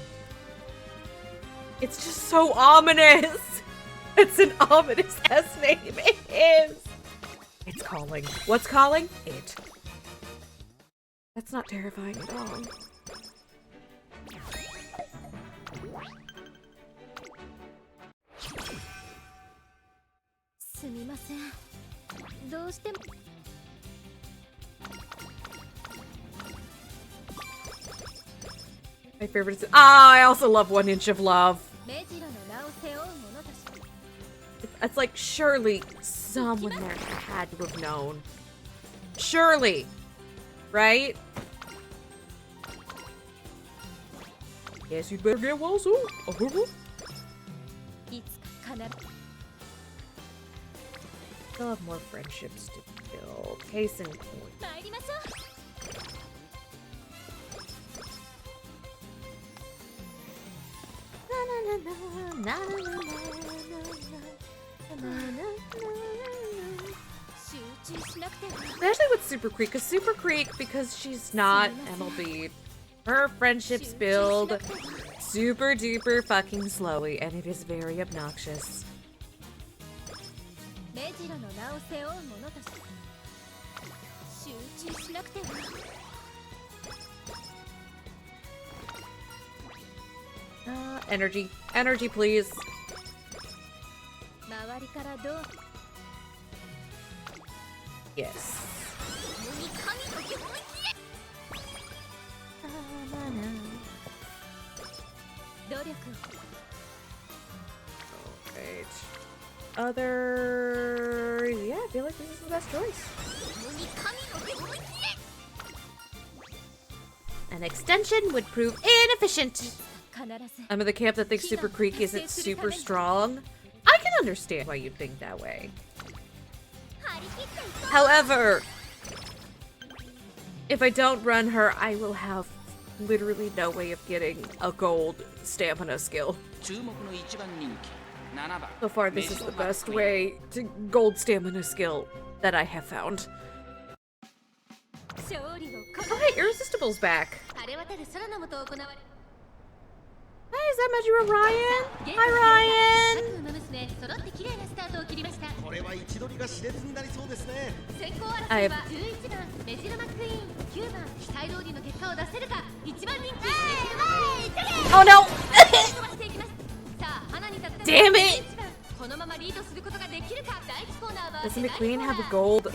Speaker 1: It's just so ominous. It's an ominous ass name. It is. It's calling. What's calling? It. That's not terrifying at all. My favorite is I also love 1 Inch of Love. It's like surely someone there had to have known. Surely. Right? Yes, you'd better get well soon. Still have more friendships to build. Case in point. Especially with Super Creek, because Super Creek, because she's not MLB, her friendships build super duper fucking slowly, and it is very obnoxious. Energy. Energy, please. Yes. Alright. Other... Yeah, I feel like this is the best choice. An extension would prove inefficient. I'm in the camp that thinks Super Creek isn't super strong. I can understand why you'd think that way. However, if I don't run her, I will have literally no way of getting a gold stamina skill. So far, this is the best way to gold stamina skill that I have found. Oh, hey, Irresistible's back. Hey, is that Majura Ryan? Hi, Ryan! I have... Oh no! damn it!
Speaker 4: このままリードすることができるか。第1コーナーは
Speaker 1: Does McQueen have a gold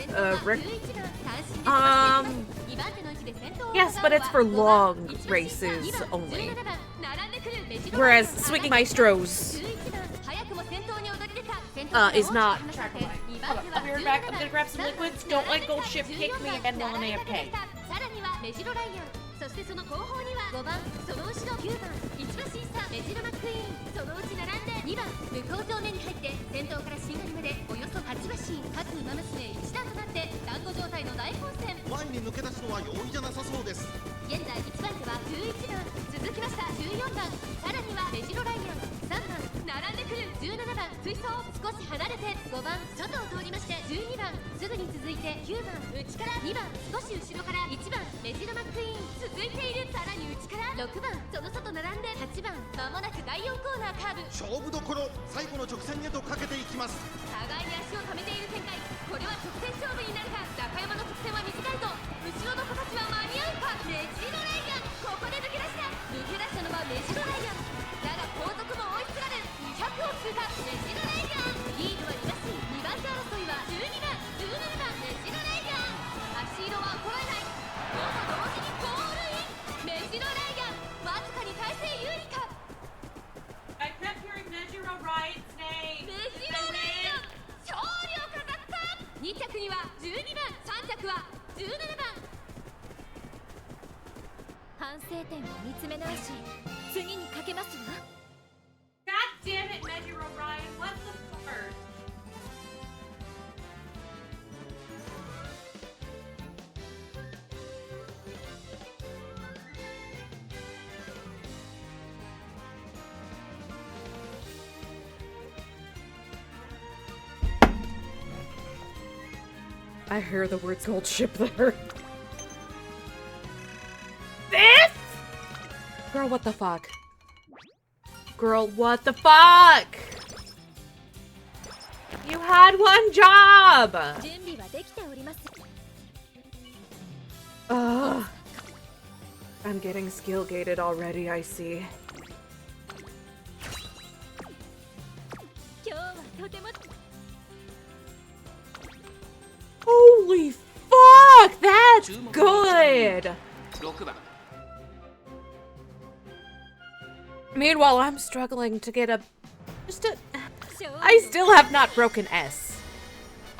Speaker 1: Yes, but it's for long races only. Whereas Swinging Maestros is not. Hold on, I'll be right back. I'm gonna grab some liquids. Don't let Gold Ship kick me again while I'm AFK.
Speaker 4: さらにはメジロライアン、そしてその後方には5番、その後ろ9番、一馬審査メジロマックイーン、そのうち並んで2番、向こう正面に入って先頭から新狩りまでおよそ8馬身、各馬娘一段となって団子状態の大混戦。
Speaker 3: 前に抜け出すのは容易じゃなさそうです。
Speaker 4: 現在1番手は11番、続きました14番、さらにはメジロライアン、3番、並んでくる17番、追走、少し離れて5番、外を通りまして12番、すぐに続いて9番、内から2番、少し後ろから1番、メジロマックイーン、続いている、さらに内から6番、その外並んで8番、まもなく第4コーナーカーブ、
Speaker 3: 勝負どころ、最後の直線へとかけていきます。
Speaker 4: 互いに足を溜めている展開。これは直線勝負になるか。中山の直線は短いと後ろの子たちは間に合うか。メジロライアン、ここで抜け出した。抜け出したのはメジロライアンだが後続も追いすがる。200を通過、メジロライアンリードは2馬身。2番手争いは12番17番メジロライアン。足色は衰えない。両者同時にゴールイン。メジロライアンわずかに体勢有利か。
Speaker 1: I kept hearing Nejiro Riot's name.
Speaker 4: メジロライアン勝利を飾った。2着には12番、3着は17番。反省点を見つめ直し、次にかけますわ。
Speaker 1: God damn it, Nejiro Riot. What's the first? I hear the words gold ship there. This? Girl, what the fuck? Girl, what the fuck? You had one job!
Speaker 4: 準備はできております。
Speaker 1: Ugh. I'm getting skill gated already, I see.
Speaker 4: 今日はとても
Speaker 1: Holy fuck! That's good!
Speaker 5: 6番
Speaker 1: Meanwhile, I'm struggling to get I still have not broken S.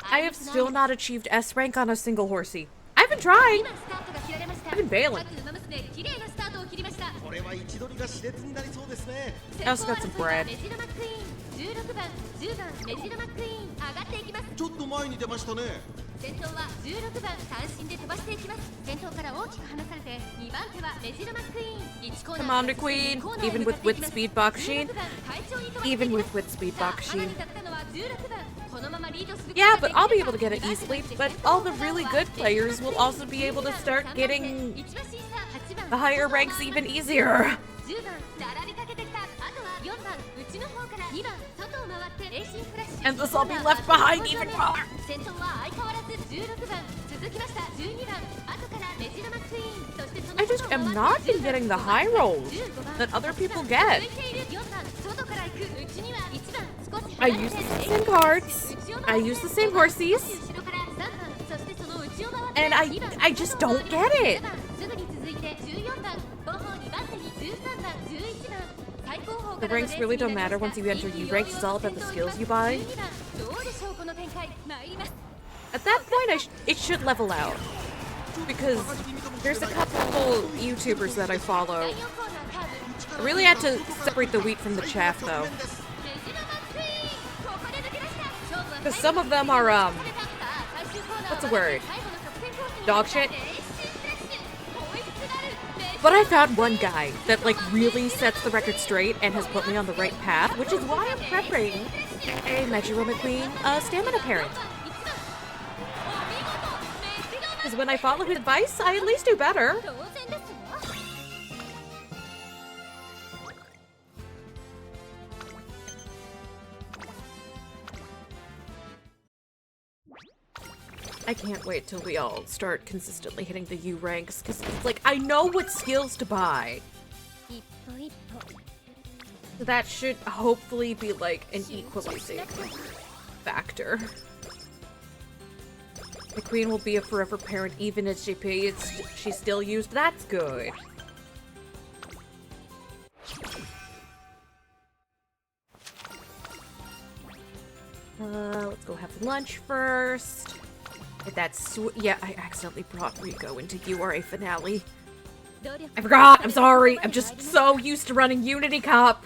Speaker 1: I have still not achieved S rank on a single horsey. I've been trying.
Speaker 4: 今スタートが切られました。
Speaker 1: I've been bailing.
Speaker 4: 各馬娘綺麗なスタートを切りました。
Speaker 3: これは位置取りが熾烈になりそうですね。
Speaker 1: I also got some bread.
Speaker 4: メジロマックイーン、16番、10番、メジロマックイーン、上がっていきます。
Speaker 3: ちょっと前に出ましたね。
Speaker 4: 先頭は16番、単身で飛ばしていきます。先頭から大きく離されて、2番手はメジロマックイーン、1コーナー
Speaker 1: Come on, McQueen. Even with wit speed boxing. Even with wit speed boxing. Yeah, but I'll be able to get it easily. But all the really good players will also be able to start getting the higher ranks even easier. And thus I'll be left behind even more. I just am not been getting the high rolls that other people get. I use the same cards, I use the same horsies, and I just don't get it. The ranks really don't matter once you enter U ranks, it's all about the skills you buy. At that point, it should level out. Because there's a couple YouTubers that I follow. I really had to separate the wheat from the chaff, though. Because some of them are, what's the word? Dog shit? But I found one guy that, like, really sets the record straight and has put me on the right path, which is why I'm prepping a Megiro McQueen stamina parent. Because when I follow his advice, I at least do better. I can't wait till we all start consistently hitting the U ranks, because it's like, I know what skills to buy. So that should hopefully be like an equalizing factor. The queen will be a forever parent even as she's still used. That's good. Let's go have lunch first. Get that yeah, I accidentally brought Rico into URA finale. I forgot! I'm sorry! I'm just so used to running Unity Cup!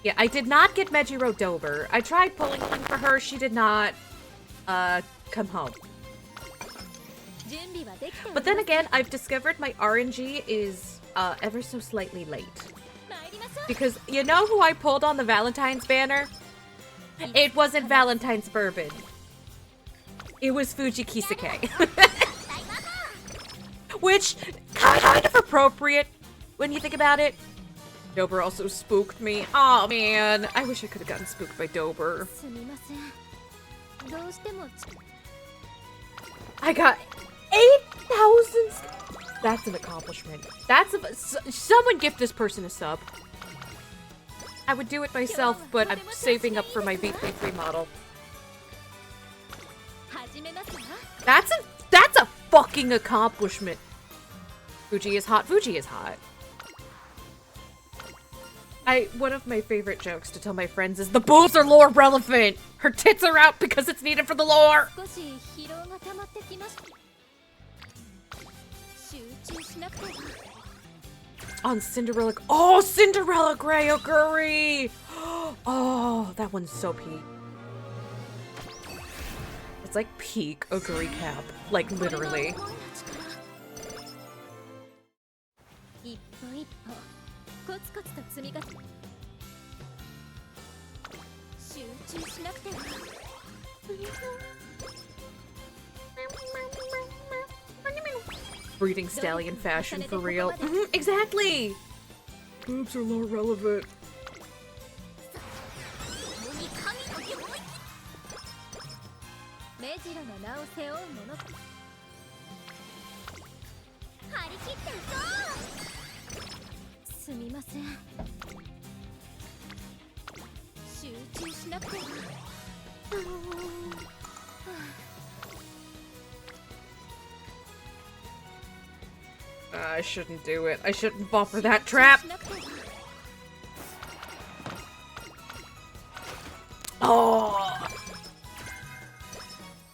Speaker 1: Yeah, I did not get Mejiro Dober. I tried pulling one for her, she did not, come home. But then again, I've discovered my RNG is, ever so slightly late. Because, you know who I pulled on the Valentine's banner? It wasn't Valentine's Bourbon. It was Fuji Kisuke. Which, kind of appropriate when you think about it. Dober also spooked me. Oh man, I wish I could have gotten spooked by Dober. I got 8,000. That's an accomplishment. Someone gift this person a sub. I would do it myself, but I'm saving up for my V3 model. That's a fucking accomplishment. Fuji is hot. Fuji is hot. One of my favorite jokes to tell my friends is the boobs are lore relevant. Her tits are out because it's needed for the lore. On Cinderella. Oh, Cinderella Grey Oguri. Oh, that one's so peak. It's like peak Oguri cap. Like, literally. Breeding stallion fashion for real. Exactly! Boobs are lore relevant. I shouldn't do it. I shouldn't fall for that trap. Oh!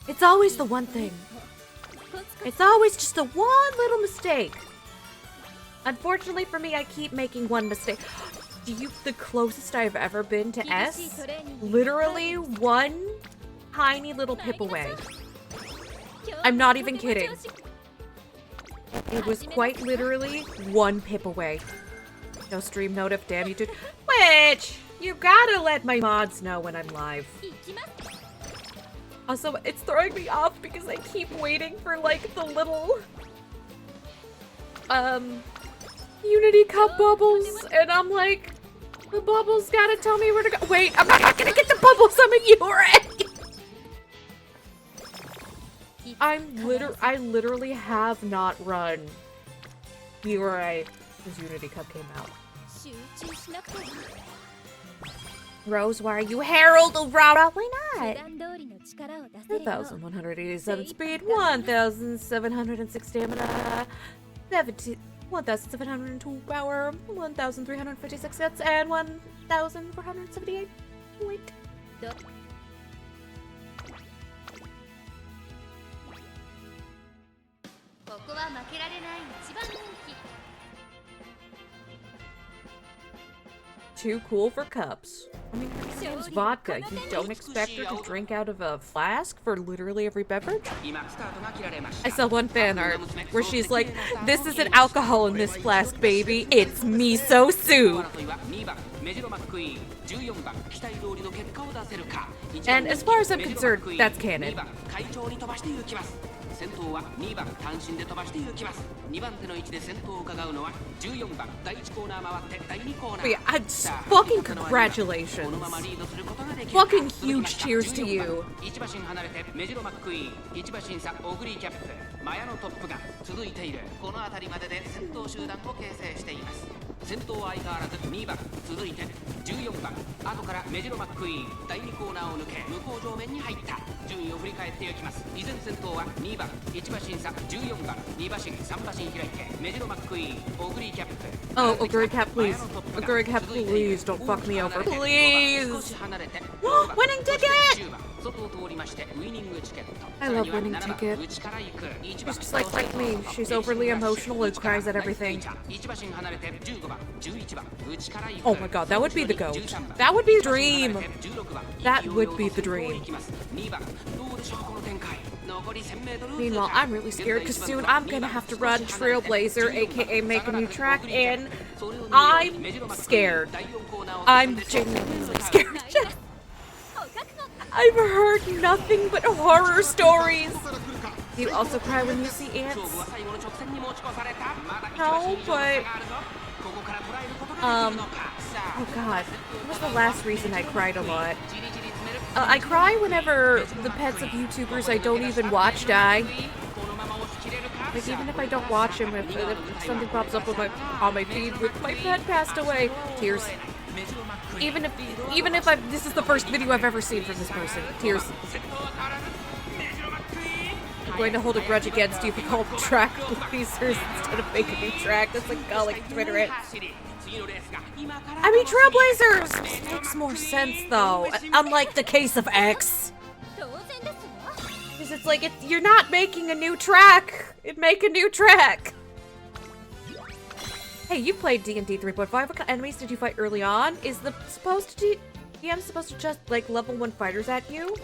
Speaker 1: It's always the one thing. It's always just the one little mistake. Unfortunately for me, I keep making one mistake. The closest I've ever been to S? Literally one tiny little pip away. I'm not even kidding. It was quite literally one pip away. No stream notif, damn you dude. Which, you gotta let my mods know when I'm live. Also, it's throwing me off because I keep waiting for, like, the little, Unity Cup bubbles, and I'm like, the bubbles gotta tell me where to go. Wait, I'm not gonna get the bubbles, I'm a URA! I literally have not run URA since Unity Cup came out. Rose, why are you Harold Aurora? Why not? 2,187 speed, 1,706 stamina, 1,702 power, 1,356 hits, and 1,478 weight. Too cool for cups. I mean, her name's vodka. You don't expect her to drink out of a flask for literally every beverage? I saw one fan art where she's like, this isn't alcohol in this flask, baby. It's miso soup. And as far as I'm concerned, that's canon.
Speaker 5: 先頭は2番単身で飛ばしていきます。2番手の位置で先頭を伺うのは14番第1コーナー回って第2コーナー。
Speaker 1: But yeah, fucking congratulations.
Speaker 5: このままリードすることができる。
Speaker 1: Fucking huge cheers to you.
Speaker 5: 1馬身離れてメジロマックイーン、1馬身差オグリーキャップ、マヤのトップが続いている。この辺りまでで先頭集団を形成しています。先頭は相変わらず2番、続いて14番、後からメジロマックイーン、第2コーナーを抜け向こう上面に入った。順位を振り返っていきます。依然先頭は2番、1馬身差14番、2馬身3馬身開いてメジロマックイーン、オグリーキャップ。
Speaker 1: Oh, Oguri Cap, please. Oguri Cap, please don't fuck me over. Please! Winning ticket! I love winning tickets. She's just like me. She's overly emotional and cries at everything. Oh my god, that would be the goat. That would be the dream. That would be the dream. Meanwhile, I'm really scared because soon I'm gonna have to run Trailblazer, aka make a new track, and I'm scared. I'm genuinely scared. I've heard nothing but horror stories. Do you also cry when you see ants? No, but oh god, what was the last reason I cried a lot? I cry whenever the pets of YouTubers I don't even watch die. Like, even if I don't watch him, if something pops up on my feed with my pet passed away, tears. Even if this is the first video I've ever seen from this person, tears. I'm going to hold a grudge against you if you call them track blazers instead of make a new track. That's like like Twitter it. I mean, Trailblazers makes more sense though, unlike the case of X. Because it's like, you're not making a new track. Make a new track. Hey, you played D&D 3.5. What kind of enemies did you fight early on? Is the DM supposed to just like level 1 fighters at you?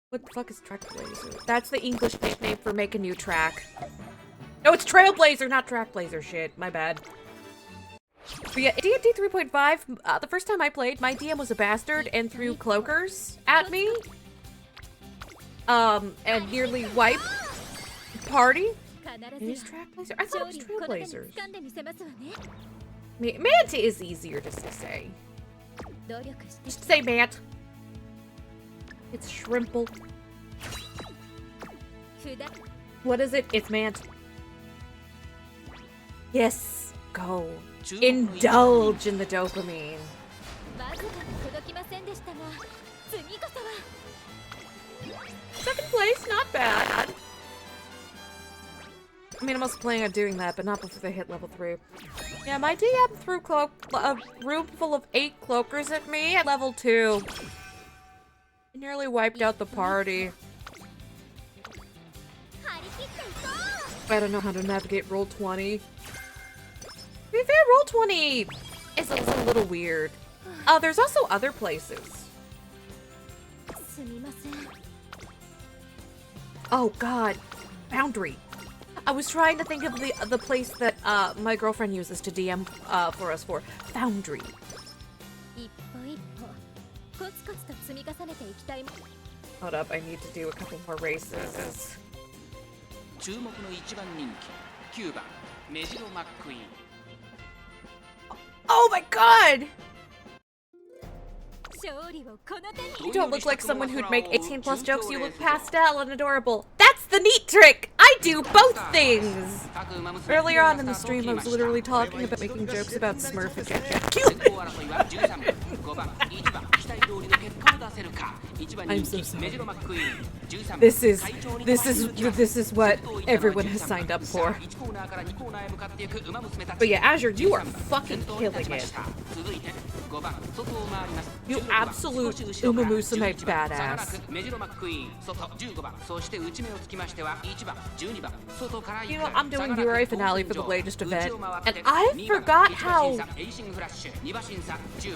Speaker 1: What the fuck is Trackblazer? That's the English nickname for make a new track. No, it's Trailblazer, not Trackblazer. Shit, my bad. But yeah, D&D 3.5, the first time I played, my DM was a bastard and threw cloakers at me. And nearly wiped the party. Is Trackblazer? I thought it was Trailblazers. Mant is easier just to say. Just say Mant. It's Shrimple. What is it? It's Mant. Yes, go. Indulge in the dopamine. Second place, not bad. I mean, I'm also planning on doing that, but not before they hit level 3. Yeah, my DM threw a room full of 8 cloakers at me at level 2. It nearly wiped out the party. I don't know how to navigate Roll20. To be fair, Roll20 is a little weird. There's also other places. Oh god, Foundry. I was trying to think of the place that my girlfriend uses to DM for us for. Foundry. Hold up, I need to do a couple more races. Oh my god! You don't look like someone who'd make 18+ jokes, you look pastel and adorable. That's the neat trick! I do both things! Earlier on in the stream, I was literally talking about making jokes about Smurf and I'm so sorry. This is what everyone has signed up for. But yeah, Azure, you are fucking killing it. You absolute umamusume badass. You know, I'm doing URA finale for the latest event, and I forgot how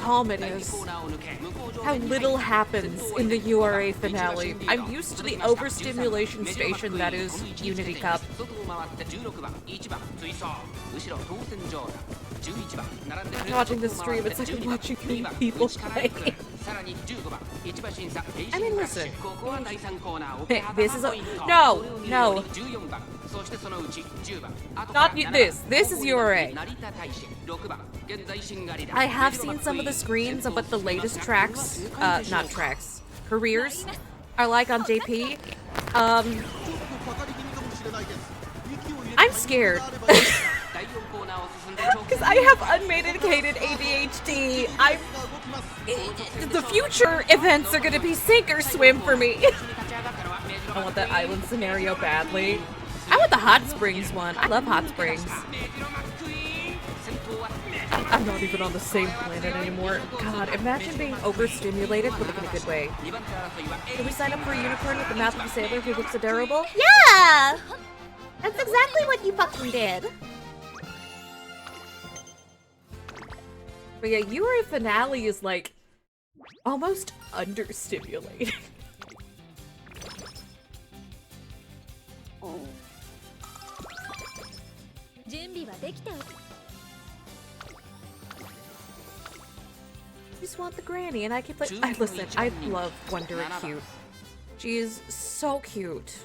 Speaker 1: calm it is. How little happens in the URA finale. I'm used to the overstimulation station that is Unity Cup. After watching this stream, it's like I'm watching 3 people play. I mean, listen. This is a no. Not this. This is URA. I have seen some of the screens of what the latest tracks, not tracks, careers are like on JP. I'm scared. Because I have unmedicated ADHD. The future events are gonna be sink or swim for me. I want that island scenario badly. I want the hot springs one. I love hot springs. I'm not even on the same planet anymore. God, imagine being overstimulated, but in a good way. Can we sign up for a unicorn with the mouth of a sailor who looks adorable?
Speaker 6: Yeah! That's exactly what you fucking did.
Speaker 1: But yeah, URA finale is like almost understimulated. Just want the granny, and I keep like, listen, I love Wonder Cute. She is so cute.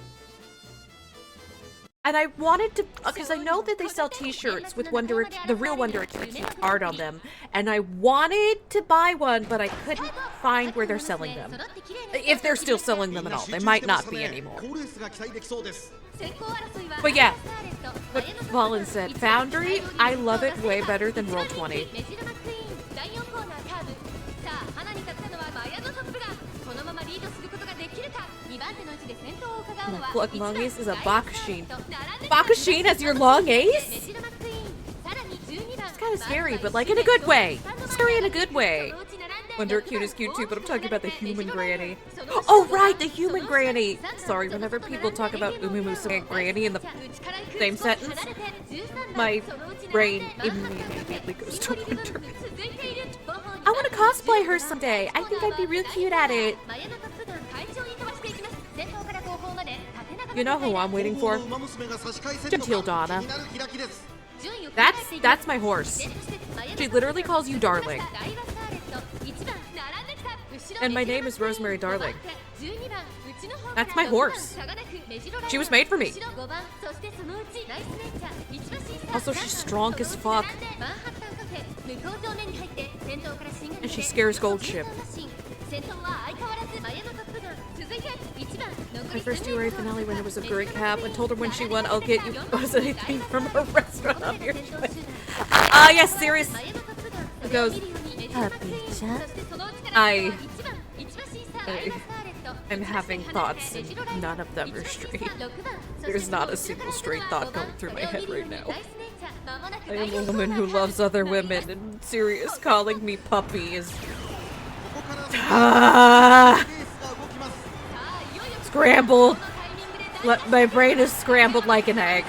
Speaker 1: And I wanted to, because I know that they sell t-shirts with the real Wonder Cute art on them, and I wanted to buy one, but I couldn't find where they're selling them. If they're still selling them at all. They might not be anymore. But yeah, what Valen said, Foundry, I love it way better than Roll20. Look, long ace is a Bakushin. Bakushin as your long ace? It's kind of scary, but like in a good way. Scary in a good way. Wonder Cute is cute too, but I'm talking about the human granny. Oh right, the human granny! Sorry, whenever people talk about umamusume and granny in the same sentence, my brain immediately goes to Wonder. I want to cosplay her someday. I think I'd be real cute at it. You know who I'm waiting for? Gentile Donna. That's my horse. She literally calls you darling. And my name is Rosemary Darling. That's my horse. She was made for me. Also, she's strong as fuck. And she scares Goldship. My first URA finale when it was a great cap. I told her when she won, I'll get you anything from a restaurant on your choice. Yes, serious. It goes, I'm having thoughts and none of them are straight. There's not a single straight thought going through my head right now. I am a woman who loves other women, and Sirius calling me puppy is... Scrambled. My brain is scrambled like an egg.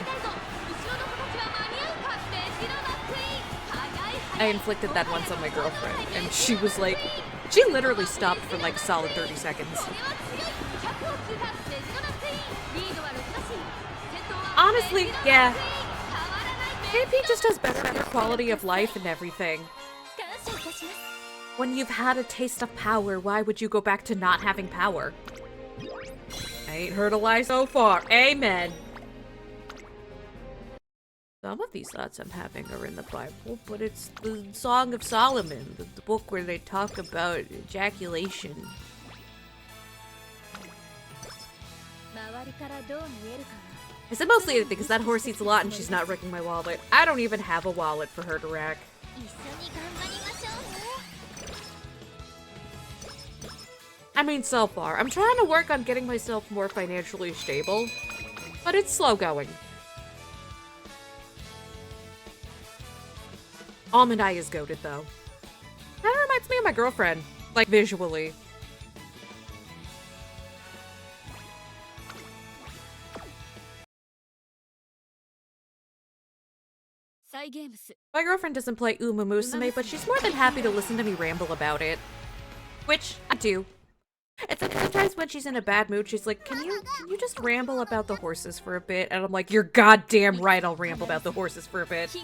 Speaker 1: I inflicted that once on my girlfriend, and she was like... She literally stopped for like a solid 30 seconds. Honestly, yeah. JP just has better quality of life and everything. When you've had a taste of power, why would you go back to not having power? I ain't heard a lie so far. Amen. Some of these thoughts I'm having are in the Bible, but it's the Song of Solomon, the book where they talk about ejaculation. I said mostly anything because that horse eats a lot and she's not wrecking my wallet. I don't even have a wallet for her to wreck. I mean, so far. I'm trying to work on getting myself more financially stable, but it's slow going. Almond Eye is goated, though. Kinda reminds me of my girlfriend, like, visually. My girlfriend doesn't play umamusume, but she's more than happy to listen to me ramble about it. Which, I do. It's like sometimes when she's in a bad mood, she's like, can you just ramble about the horses for a bit? And I'm like, you're goddamn right, I'll ramble about the horses for a bit.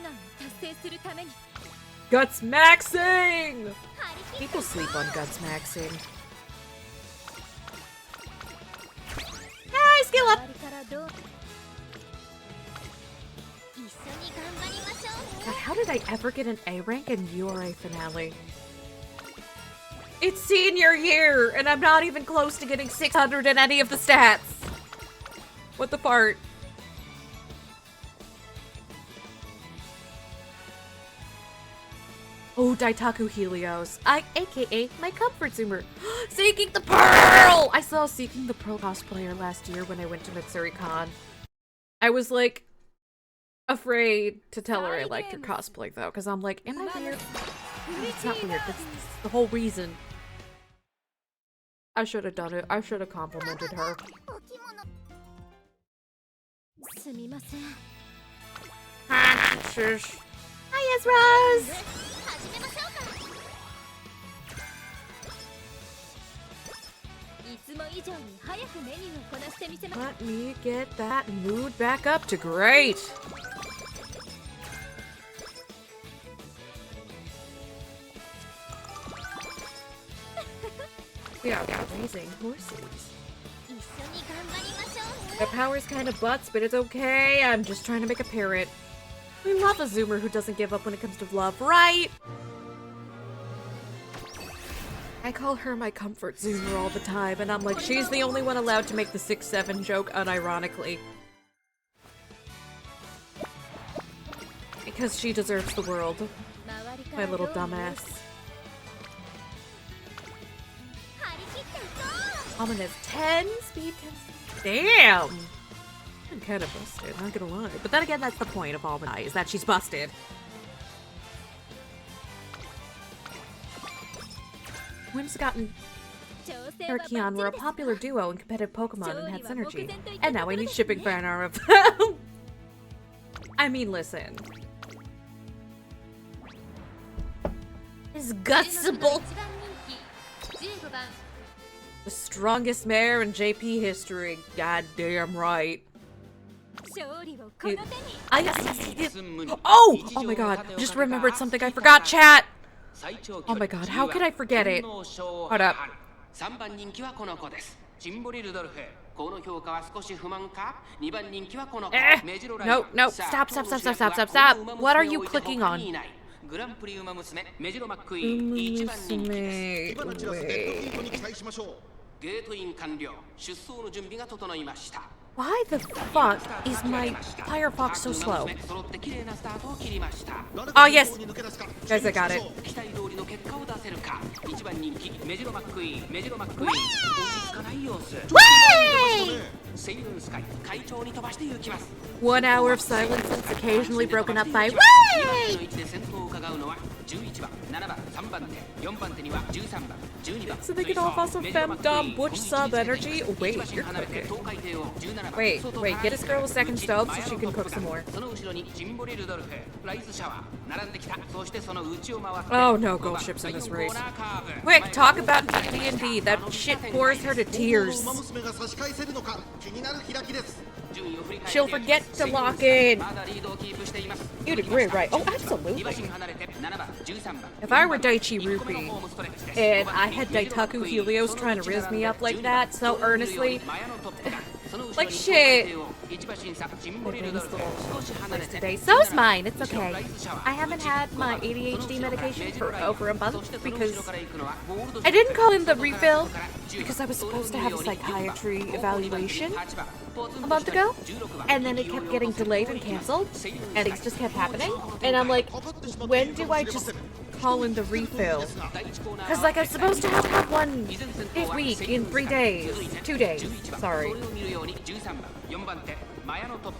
Speaker 1: Guts maxing! People sleep on guts maxing. Hi, skill up! God, how did I ever get an A rank in URA finale? It's senior year, and I'm not even close to getting 600 in any of the stats. What the fart? Oh, Daitaku Helios. AKA my comfort zoomer. Seeking the Pearl! I saw Seeking the Pearl cosplayer last year when I went to MitsuriCon. I was like afraid to tell her I liked her cosplay though, because I'm like, am I weird? It's not weird. That's the whole reason. I should have done it. I should have complimented her. Hi, Rose. Let me get that mood back up to great. Yeah, raising horses. The power's kind of butts, but it's okay. I'm just trying to make a parrot. We love a zoomer who doesn't give up when it comes to love, right? I call her my comfort zoomer all the time, and I'm like, she's the only one allowed to make the 6'7" joke unironically. Because she deserves the world. My little dumbass. Ominous 10, speed 10. Damn! I'm kind of busted, not gonna lie. But then again, that's the point of Almanac, is that she's busted. Whimsicott and Archeon were a popular duo in competitive Pokemon and had synergy. And now I need shipping fan art of them. I mean, listen. It's gutsable. The strongest mare in JP history. Goddamn right. Oh my god. Just remembered something I forgot, chat. Oh my god, how could I forget it? Hold up. No, stop. What are you clicking on? Why the fuck is my Firefox so slow? Oh yes! Guys, I got it. Way! 1 hour of silence is occasionally broken up by way! So they can all also femdom butch sub energy? Oh, wait, you're cooking. Wait, get this girl a second stove so she can cook some more. Oh no, gold ships in this race. Quick, talk about D&D. That shit bores her to tears. She'll forget to lock in. You'd agree, right? Oh, absolutely. If I were Daichi Rupee and I had Daitaku Helios trying to riz me up like that so earnestly, like shit. Today. So's mine. It's okay. I haven't had my ADHD medication for over a month because I didn't call in the refill because I was supposed to have a psychiatry evaluation a month ago, and then it kept getting delayed and canceled, and it just kept happening. And I'm like, when do I just call in the refill? Because like I'm supposed to have one this week in 3 days, 2 days. Sorry.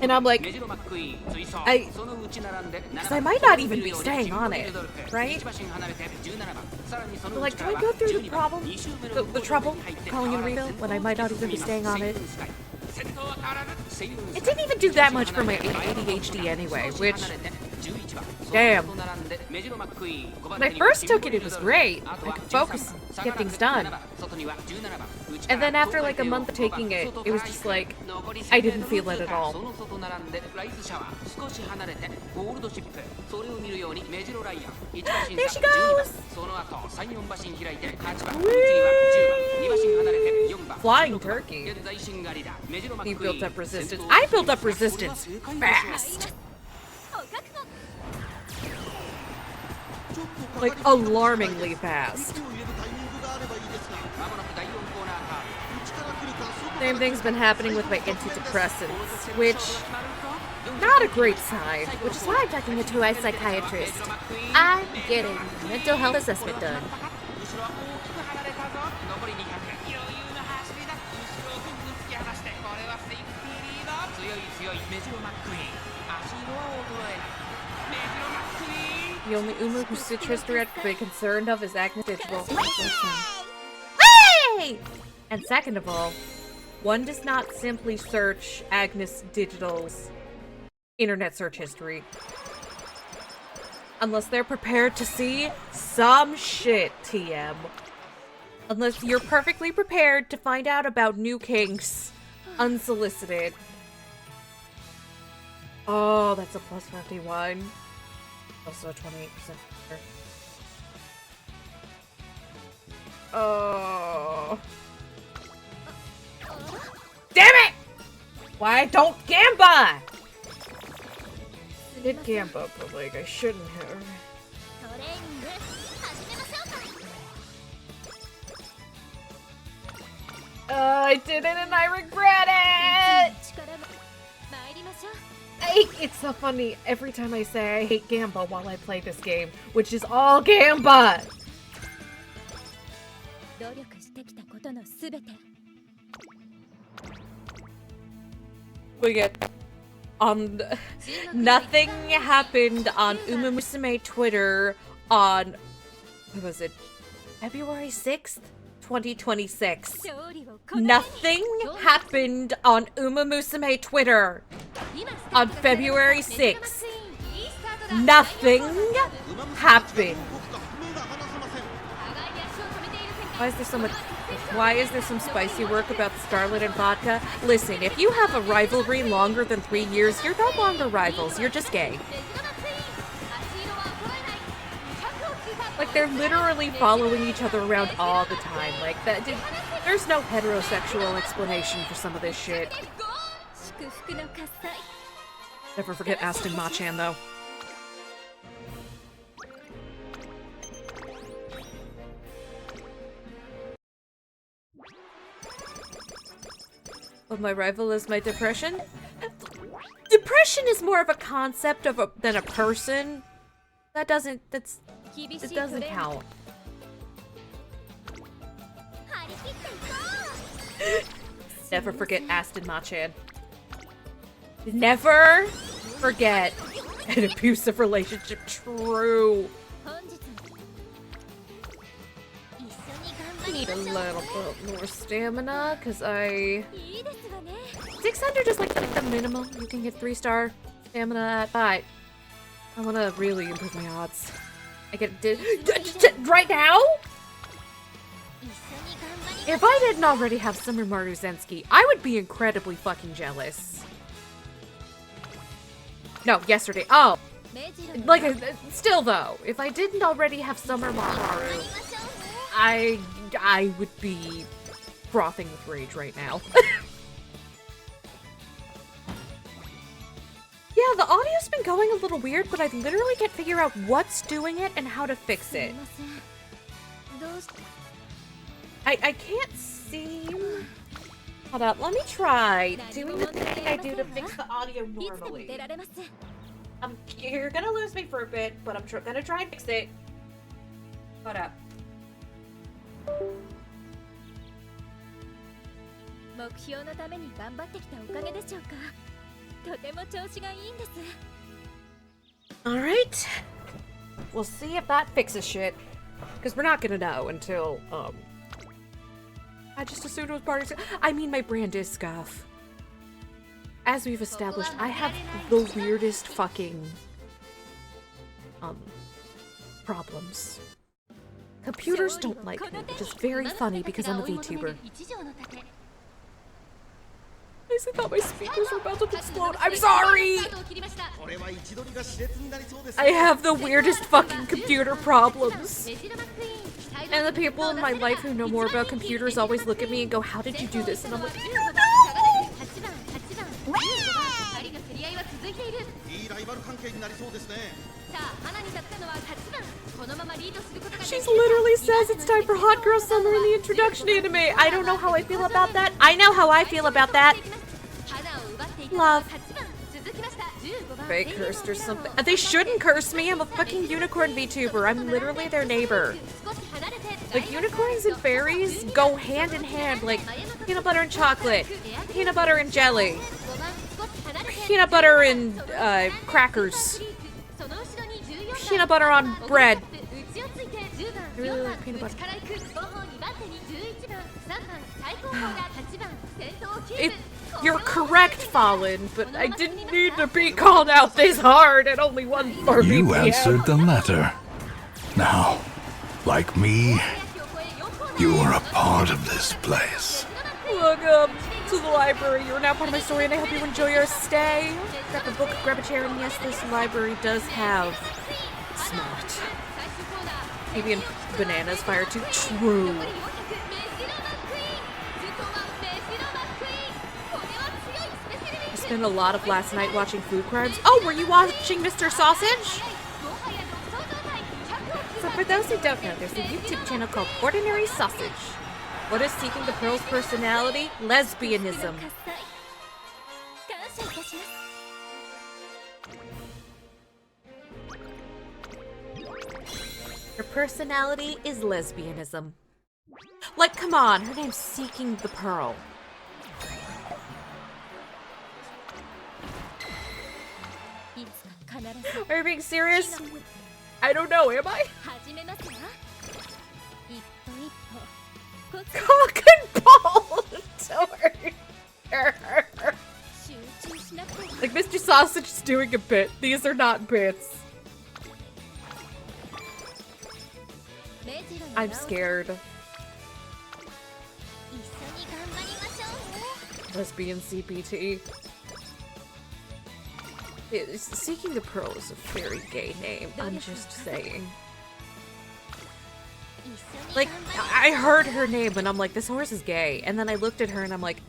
Speaker 1: And I'm like, because I might not even be staying on it, right? But like, do I go through the problem, the trouble calling in refill when I might not even be staying on it? It didn't even do that much for my ADHD anyway, which Damn. When I first took it, it was great. I could focus, get things done. And then after like a month of taking it, it was just like, I didn't feel it at all. There she goes! Flying turkey. You built up resistance. I built up resistance fast. Like, alarmingly fast. Same thing's been happening with my antidepressants, which, not a great sign, which is why I'm talking to a psychiatrist. I'm getting a mental health assessment done. The only umamusume history I'd be concerned of is Agnes Digital. Hey! And second of all, one does not simply search Agnes Digital's internet search history unless they're prepared to see some shit, TM. Unless you're perfectly prepared to find out about new kinks unsolicited. Oh, that's a plus 51. Also 28%. Oh. Damn it! Why don't Gamba? I did Gamba, but like I shouldn't have. I did it and I regret it! It's so funny every time I say I hate Gamba while I play this game, which is all Gamba! We get on nothing happened on umamusume Twitter on what was it? February 6th, 2026. Nothing happened on umamusume Twitter on February 6th. Nothing happened. Why is there some spicy work about Scarlet and Vodka? Listen, if you have a rivalry longer than 3 years, you're no longer rivals, you're just gay. Like, they're literally following each other around all the time. Like, there's no heterosexual explanation for some of this shit. Never forget Aston Machan, though. But my rival is my depression? Depression is more of a concept than a person. It doesn't count. Never forget Aston Machan. Never forget an abusive relationship. True. I need a little bit more stamina, because 600 is like the minimum you can get 3-star stamina at, but I want to really improve my odds. I get right now? If I didn't already have Summer Maruzensky, I would be incredibly fucking jealous. No, yesterday. Oh. Like, still though, if I didn't already have Summer Maru, I would be frothing with rage right now. Yeah, the audio's been going a little weird, but I literally can't figure out what's doing it and how to fix it. I can't seem... Hold up, let me try doing the thing I do to fix the audio normally. You're gonna lose me for a bit, but I'm gonna try and fix it. Hold up. Alright. We'll see if that fixes shit. Because we're not gonna know until, I just assumed it was part of... I mean, my brand is Scuff. As we've established, I have the weirdest fucking problems. Computers don't like me, which is very funny because I'm a VTuber. I thought my speakers were about to explode. I'm sorry! I have the weirdest fucking computer problems. And the people in my life who know more about computers always look at me and go, how did you do this? And I'm like, I don't know! She's literally says it's time for Hot Girl Summer in the introduction anime. I don't know how I feel about that. I know how I feel about that. Love. They cursed or something. They shouldn't curse me. I'm a fucking unicorn VTuber. I'm literally their neighbor. Like, unicorns and fairies go hand in hand, like peanut butter and chocolate, peanut butter and jelly, peanut butter and crackers, peanut butter on bread. I really like peanut butter. You're correct, Fallen, but I didn't need to be called out this hard at only 1
Speaker 2: You answered the letter. Now, like me, you are a part of this place.
Speaker 1: Welcome to the library. You're now part of my story, and I hope you enjoy your stay. Grab a book, grab a chair, and yes, this library does have smart. Maybe in Bananas Fire too. True. I spent a lot of last night watching Food Crimes. Oh, were you watching Mr. Sausage? So for those who don't know, there's a YouTube channel called Ordinary Sausage. What is Seeking the Pearl's personality? Lesbianism. Her personality is lesbianism. Like, come on, her name's Seeking the Pearl. Are you being serious? I don't know, am I? Cock and ball torture. Like, Mr. Sausage is doing a bit. These are not bits. I'm scared. Lesbian CPT. Seeking the Pearl is a very gay name. I'm just saying. Like, I heard her name and I'm like, this horse is gay. And then I looked at her and I'm like,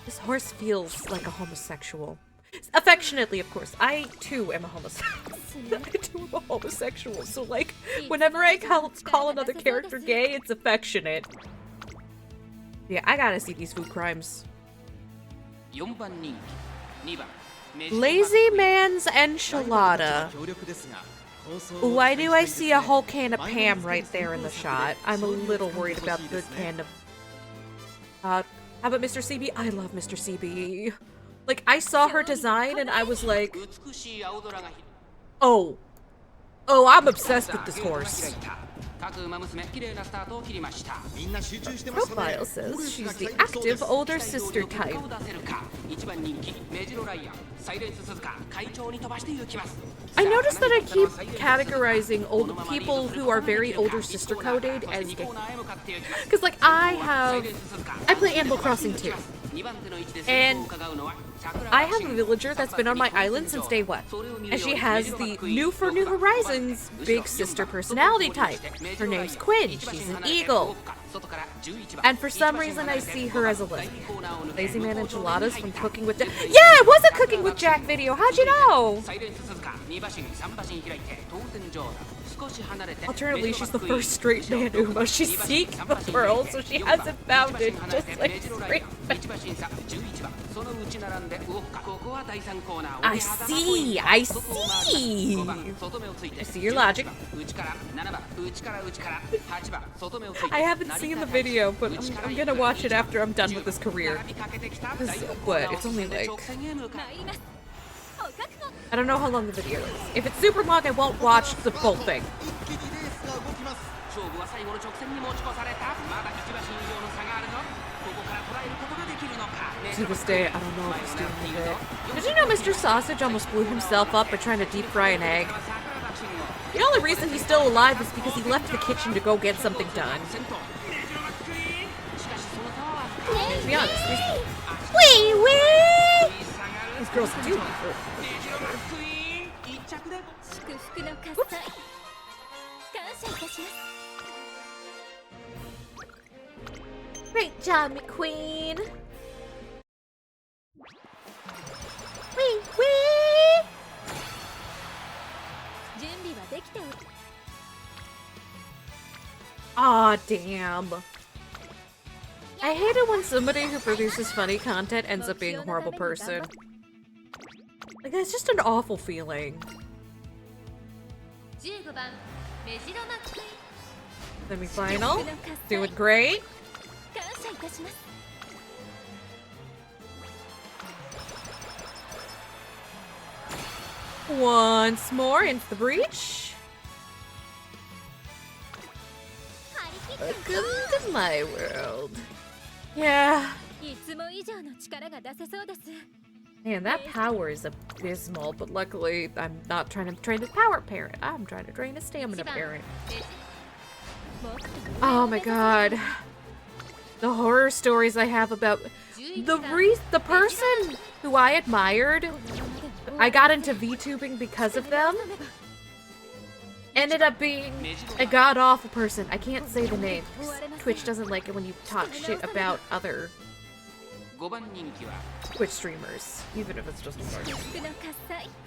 Speaker 1: this horse feels like a homosexual. Affectionately, of course. I, too, am a homosexual. I, too, am a homosexual. So, like, whenever I call another character gay, it's affectionate. Yeah, I gotta see these Food Crimes. Lazy Man's Enchilada. Why do I see a whole can of Pam right there in the shot? I'm a little worried about the can of... how about Mr. CB? I love Mr. CB. Like, I saw her design and I was like... Oh. Oh, I'm obsessed with this horse. Profile says she's the active older sister type. I noticed that I keep categorizing old people who are very older sister coded as gay. Because, like, I play Animal Crossing too. And I have a villager that's been on my island since day one. And she has the New Horizons big sister personality type. Her name's Quinn. She's an eagle. And for some reason I see her as a lesbian. Lazy Man Enchiladas from Cooking with Jack. Yeah, it was a Cooking with Jack video. How'd you know? Alternatively, she's the first straight man Uma. She seeks the pearl, so she hasn't found it, just like straight men. I see! I see! I see your logic. I haven't seen the video, but I'm gonna watch it after I'm done with this career. What? It's only like... I don't know how long the video is. If it's super long, I won't watch the full thing. to this day, I don't know if he's doing it. Did you know Mr. Sausage almost blew himself up by trying to deep fry an egg? The only reason he's still alive is because he left the kitchen to go get something done. To be honest, these girls do hurt each other. Whoops. Great job, McQueen. Wee! Aw, damn. I hate it when somebody who produces funny content ends up being a horrible person. Like, that's just an awful feeling. Semi-final. Doing great. Once more into the breach. Welcome to my world. Yeah. Man, that power is abysmal, but luckily I'm not trying to train a power parent. I'm trying to train a stamina parent. Oh my god. The horror stories I have about the person who I admired, I got into VTubing because of them, ended up being a god-awful person. I can't say the name. Twitch doesn't like it when you talk shit about other Twitch streamers, even if it's just one.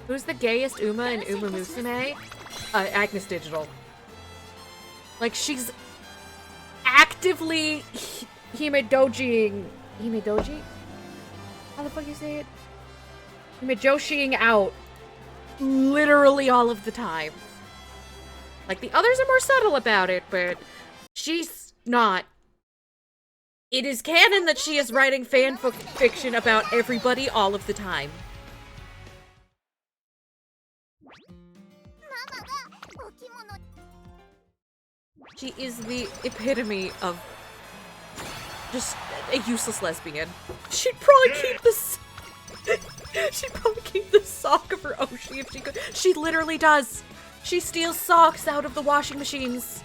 Speaker 1: Who's the gayest Uma in umamusume? Agnes Digital. Like, she's actively himedojiing. Himedoji? How the fuck you say it? Himejoshiing out literally all of the time. Like, the others are more subtle about it, but she's not. It is canon that she is writing fan fiction about everybody all of the time. She is the epitome of just a useless lesbian. She'd probably keep this. She'd probably keep the sock of her Oshi if she could. She literally does. She steals socks out of the washing machines.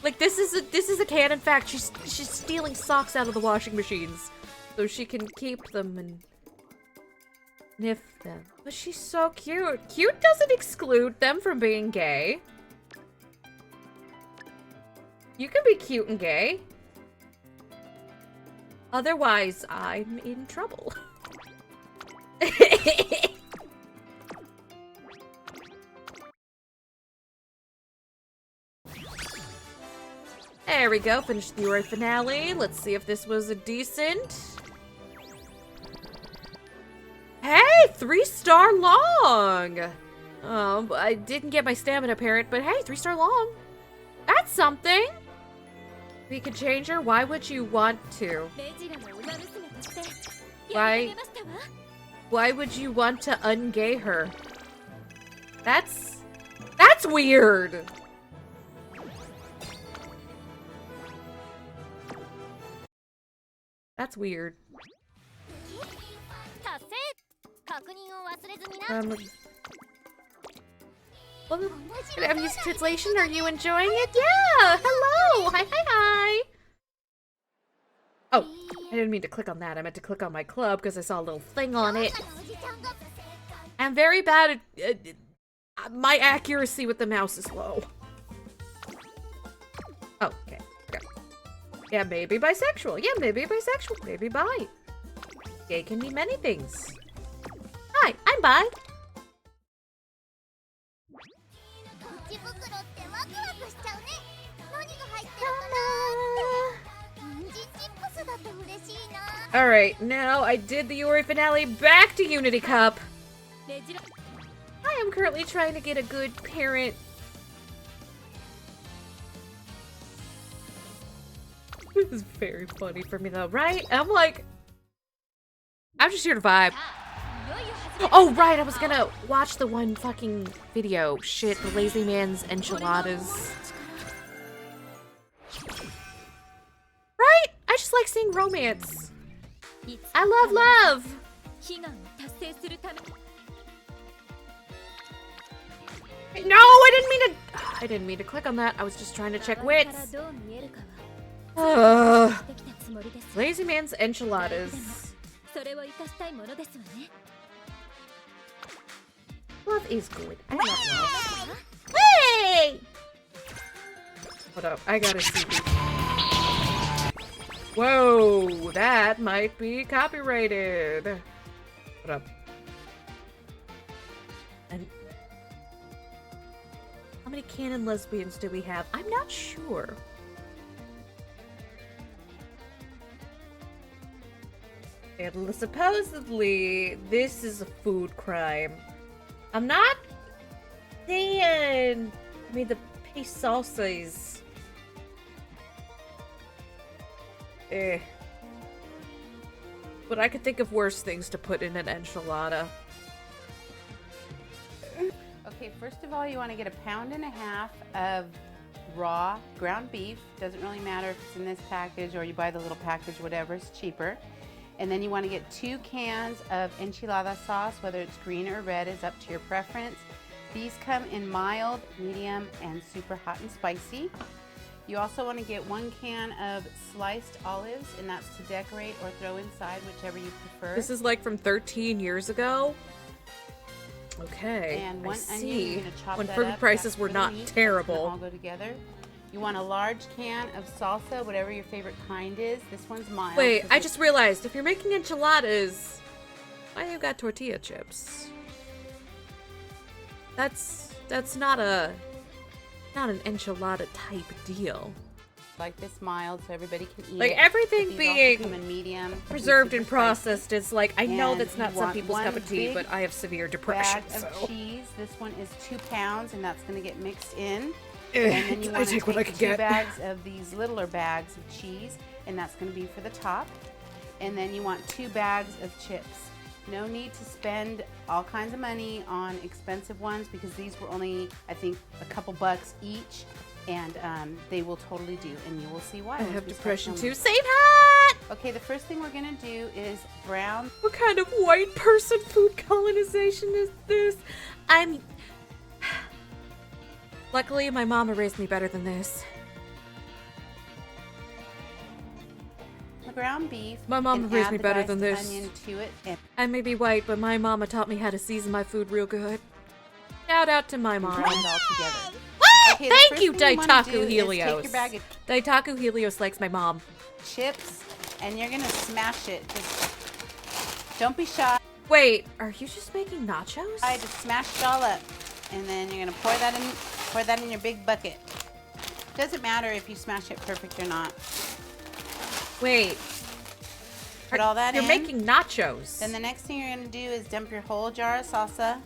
Speaker 1: Like, this is a canon fact. She's stealing socks out of the washing machines so she can keep them and sniff them. But she's so cute. Cute doesn't exclude them from being gay. You can be cute and gay. Otherwise, I'm in trouble. There we go, finished the Uri finale. Let's see if this was a decent. Hey, 3-star long! I didn't get my stamina parent, but hey, 3-star long. That's something! We could change her? Why would you want to? Why would you want to ungay her? That's weird! That's weird. Well, have you used translation? Are you enjoying it? Yeah! Hello! Hi! Oh, I didn't mean to click on that. I meant to click on my club because I saw a little thing on it. I'm very bad at... my accuracy with the mouse is low. Oh, okay. Yeah, maybe bisexual. Yeah, maybe bisexual. Maybe bi. Gay can mean many things. Hi, I'm bi. Alright, now I did the Uri finale. Back to Unity Cup. I am currently trying to get a good parent. This is very funny for me though, right? I'm like, I'm just here to vibe. Oh, right, I was gonna watch the one fucking video. Shit, the Lazy Man's enchiladas. Right? fucking romance. I love love.
Speaker 4: 悲願を達成するため
Speaker 1: No, I didn't mean to click on that. I was just trying to check
Speaker 4: から
Speaker 1: wits.
Speaker 4: どう見えるかは
Speaker 1: Ugh.
Speaker 4: できたつもりです
Speaker 1: Lazy man's enchiladas.
Speaker 4: それを生かしたいものですわね
Speaker 1: Love is good. I love love.
Speaker 6: Hey!
Speaker 1: Hold up, I gotta see. Whoa, that might be copyrighted. Hold up. And how many canon lesbians do we have? I'm not sure. And supposedly, this is a food crime. I'm not saying. I mean, the paste salsa is. But I could think of worse things to put in an enchilada.
Speaker 7: Okay, first of all, you want to get 1.5 pounds of raw ground beef. Doesn't really matter if it's in this package or you buy the little package, whatever, it's cheaper. And then you want to get 2 cans of enchilada sauce, whether it's green or red is up to your preference. These come in mild, medium, and super hot and spicy. You also want to get 1 can of sliced olives, and that's to decorate or throw inside, whichever you prefer.
Speaker 1: This is like from 13 years ago. Okay,
Speaker 7: And
Speaker 1: I
Speaker 7: 1
Speaker 1: see.
Speaker 7: onion, you're going to chop
Speaker 1: When
Speaker 7: that
Speaker 1: food
Speaker 7: up.
Speaker 1: prices
Speaker 7: That's
Speaker 1: were
Speaker 7: for the
Speaker 1: not
Speaker 7: meat. That's
Speaker 1: terrible.
Speaker 7: gonna all go together. You want a large can of salsa, whatever your favorite kind is. This one's mild.
Speaker 1: Wait,
Speaker 7: 'cause
Speaker 1: I
Speaker 7: it's-
Speaker 1: just realized if you're making enchiladas, why you got tortilla chips? That's not an enchilada type deal.
Speaker 7: like this mild, so everybody can eat
Speaker 1: Like
Speaker 7: it.
Speaker 1: everything
Speaker 7: These also
Speaker 1: being
Speaker 7: come in medium,
Speaker 1: preserved
Speaker 7: super
Speaker 1: and
Speaker 7: spicy.
Speaker 1: processed is like, I know
Speaker 7: And
Speaker 1: that's not
Speaker 7: you
Speaker 1: some
Speaker 7: want
Speaker 1: people's
Speaker 7: one
Speaker 1: cup of tea,
Speaker 7: big
Speaker 1: but I have severe depression,
Speaker 7: Bag of
Speaker 1: so.
Speaker 7: cheese. This one is 2 pounds, and that's going to get mixed in.
Speaker 1: Eh,
Speaker 7: And then you
Speaker 1: I
Speaker 7: want to
Speaker 1: take what I
Speaker 7: take
Speaker 1: can
Speaker 7: 2
Speaker 1: get.
Speaker 7: bags of these littler bags of cheese, and that's going to be for the top. And then you want 2 bags of chips. No need to spend all kinds of money on expensive ones because these were only, I think, a couple bucks each, and they will totally do, and you will see why.
Speaker 1: I
Speaker 7: once
Speaker 1: have
Speaker 7: we start
Speaker 1: depression
Speaker 7: filming.
Speaker 1: too. Same hat!
Speaker 7: Okay, the first thing we're gonna do is brown.
Speaker 1: What kind of white person food colonization is this? Luckily, my mama raised me better than this.
Speaker 7: The ground beef.
Speaker 1: My mama
Speaker 7: and
Speaker 1: raised
Speaker 7: add
Speaker 1: me
Speaker 7: the
Speaker 1: better
Speaker 7: diced
Speaker 1: than this.
Speaker 7: Onion to it. And
Speaker 1: I may be white, but my mama taught me how to season my food real good. Shout out to my mom.
Speaker 7: blend it all together. Okay, the
Speaker 1: Thank
Speaker 7: first
Speaker 1: you,
Speaker 7: thing wanna do
Speaker 1: Daitaku
Speaker 7: is
Speaker 1: Helios.
Speaker 7: Take your bag of
Speaker 1: Daitaku Helios likes my mom.
Speaker 7: chips, and you're gonna smash it. Just don't be shy.
Speaker 1: Wait, are you just making nachos?
Speaker 7: Just smash it all up, and then you're gonna pour that in your big bucket. Doesn't matter if you smash it perfect or not.
Speaker 1: Wait.
Speaker 7: Put all that
Speaker 1: You're
Speaker 7: in.
Speaker 1: making nachos.
Speaker 7: Then the next thing you're gonna do is dump your whole jar of salsa.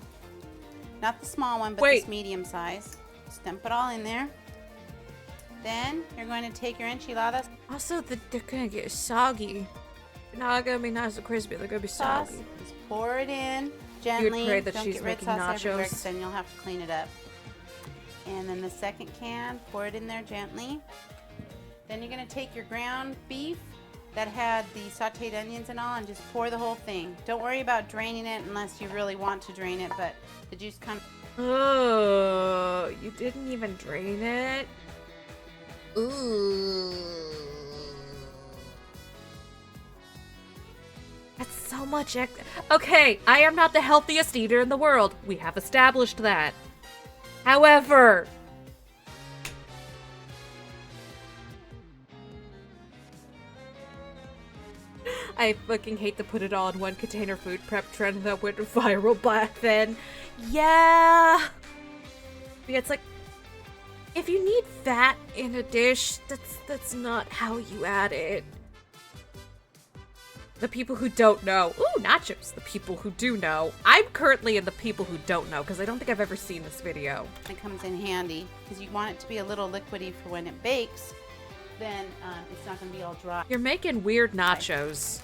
Speaker 7: Not the small one, but
Speaker 1: Wait.
Speaker 7: this medium size. Just dump it all in there. Then you're going to take your enchiladas
Speaker 1: Also, they're gonna get soggy. They're not gonna be nice and crispy. They're gonna be
Speaker 7: sauce.
Speaker 1: soggy.
Speaker 7: Just pour it in gently.
Speaker 1: pray that
Speaker 7: Don't
Speaker 1: she's
Speaker 7: get red
Speaker 1: making
Speaker 7: sauce everywhere,
Speaker 1: nachos.
Speaker 7: 'cause then you'll have to clean it up. And then the second can, pour it in there gently. Then you're gonna take your ground beef that had the sauteed onions and all, and just pour the whole thing. Don't worry about draining it unless you really want to drain it, but the juice kind of.
Speaker 1: Oh, you didn't even drain it? Ooh. That's so much Okay, I am not the healthiest eater in the world. We have established that. However, I fucking hate to put it all in one container food prep trend that went viral back then. Yeah. Yeah, it's like, if you need fat in a dish, that's not how you add it. The people who don't know. Ooh, nachos. The people who do know. I'm currently in the people who don't know, because I don't think I've ever seen this video.
Speaker 7: It comes in handy because you want it to be a little liquidy for when it bakes. Then it's not going to be all dry.
Speaker 1: You're making weird nachos.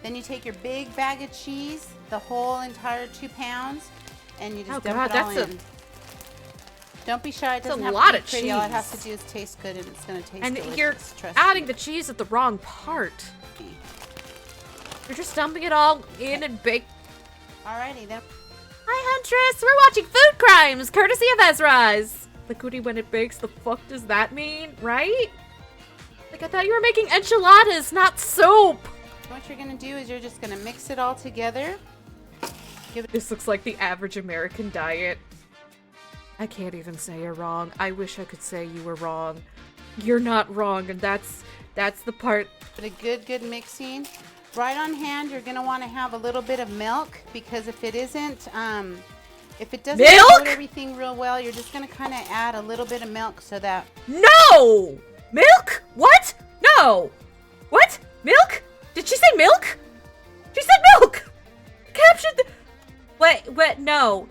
Speaker 7: Then you take your big bag of cheese, the whole entire 2 pounds, and you just
Speaker 1: Oh
Speaker 7: dump
Speaker 1: god,
Speaker 7: it all
Speaker 1: that's
Speaker 7: in. Don't be shy. It
Speaker 1: It's a
Speaker 7: doesn't have
Speaker 1: lot
Speaker 7: to be
Speaker 1: of
Speaker 7: pretty. All it has
Speaker 1: cheese.
Speaker 7: to do is taste good, and it's gonna taste
Speaker 1: And
Speaker 7: delicious.
Speaker 1: you're
Speaker 7: Trust
Speaker 1: adding
Speaker 7: me.
Speaker 1: the cheese at the wrong part. You're just dumping it all in and bake.
Speaker 7: Alrighty then.
Speaker 1: Hi, Huntress. We're watching Food Crimes, courtesy of Ezra's. Liquidy when it bakes. The fuck does that mean, right? Like, I thought you were making enchiladas, not soup.
Speaker 7: What you're gonna do is you're just gonna mix it all together.
Speaker 1: This looks like the average American diet. I can't even say you're wrong. I wish I could say you were wrong. You're not wrong, and that's the part.
Speaker 7: But a good mixing. Right on hand, you're gonna want to have a little bit of milk, because if it isn't, if it doesn't
Speaker 1: Milk?
Speaker 7: coat everything real well, you're just gonna kind of add a little bit of milk so that.
Speaker 1: No! Milk? What? No! What? Milk? Did she say milk? She said milk! Captured the... Wait, no,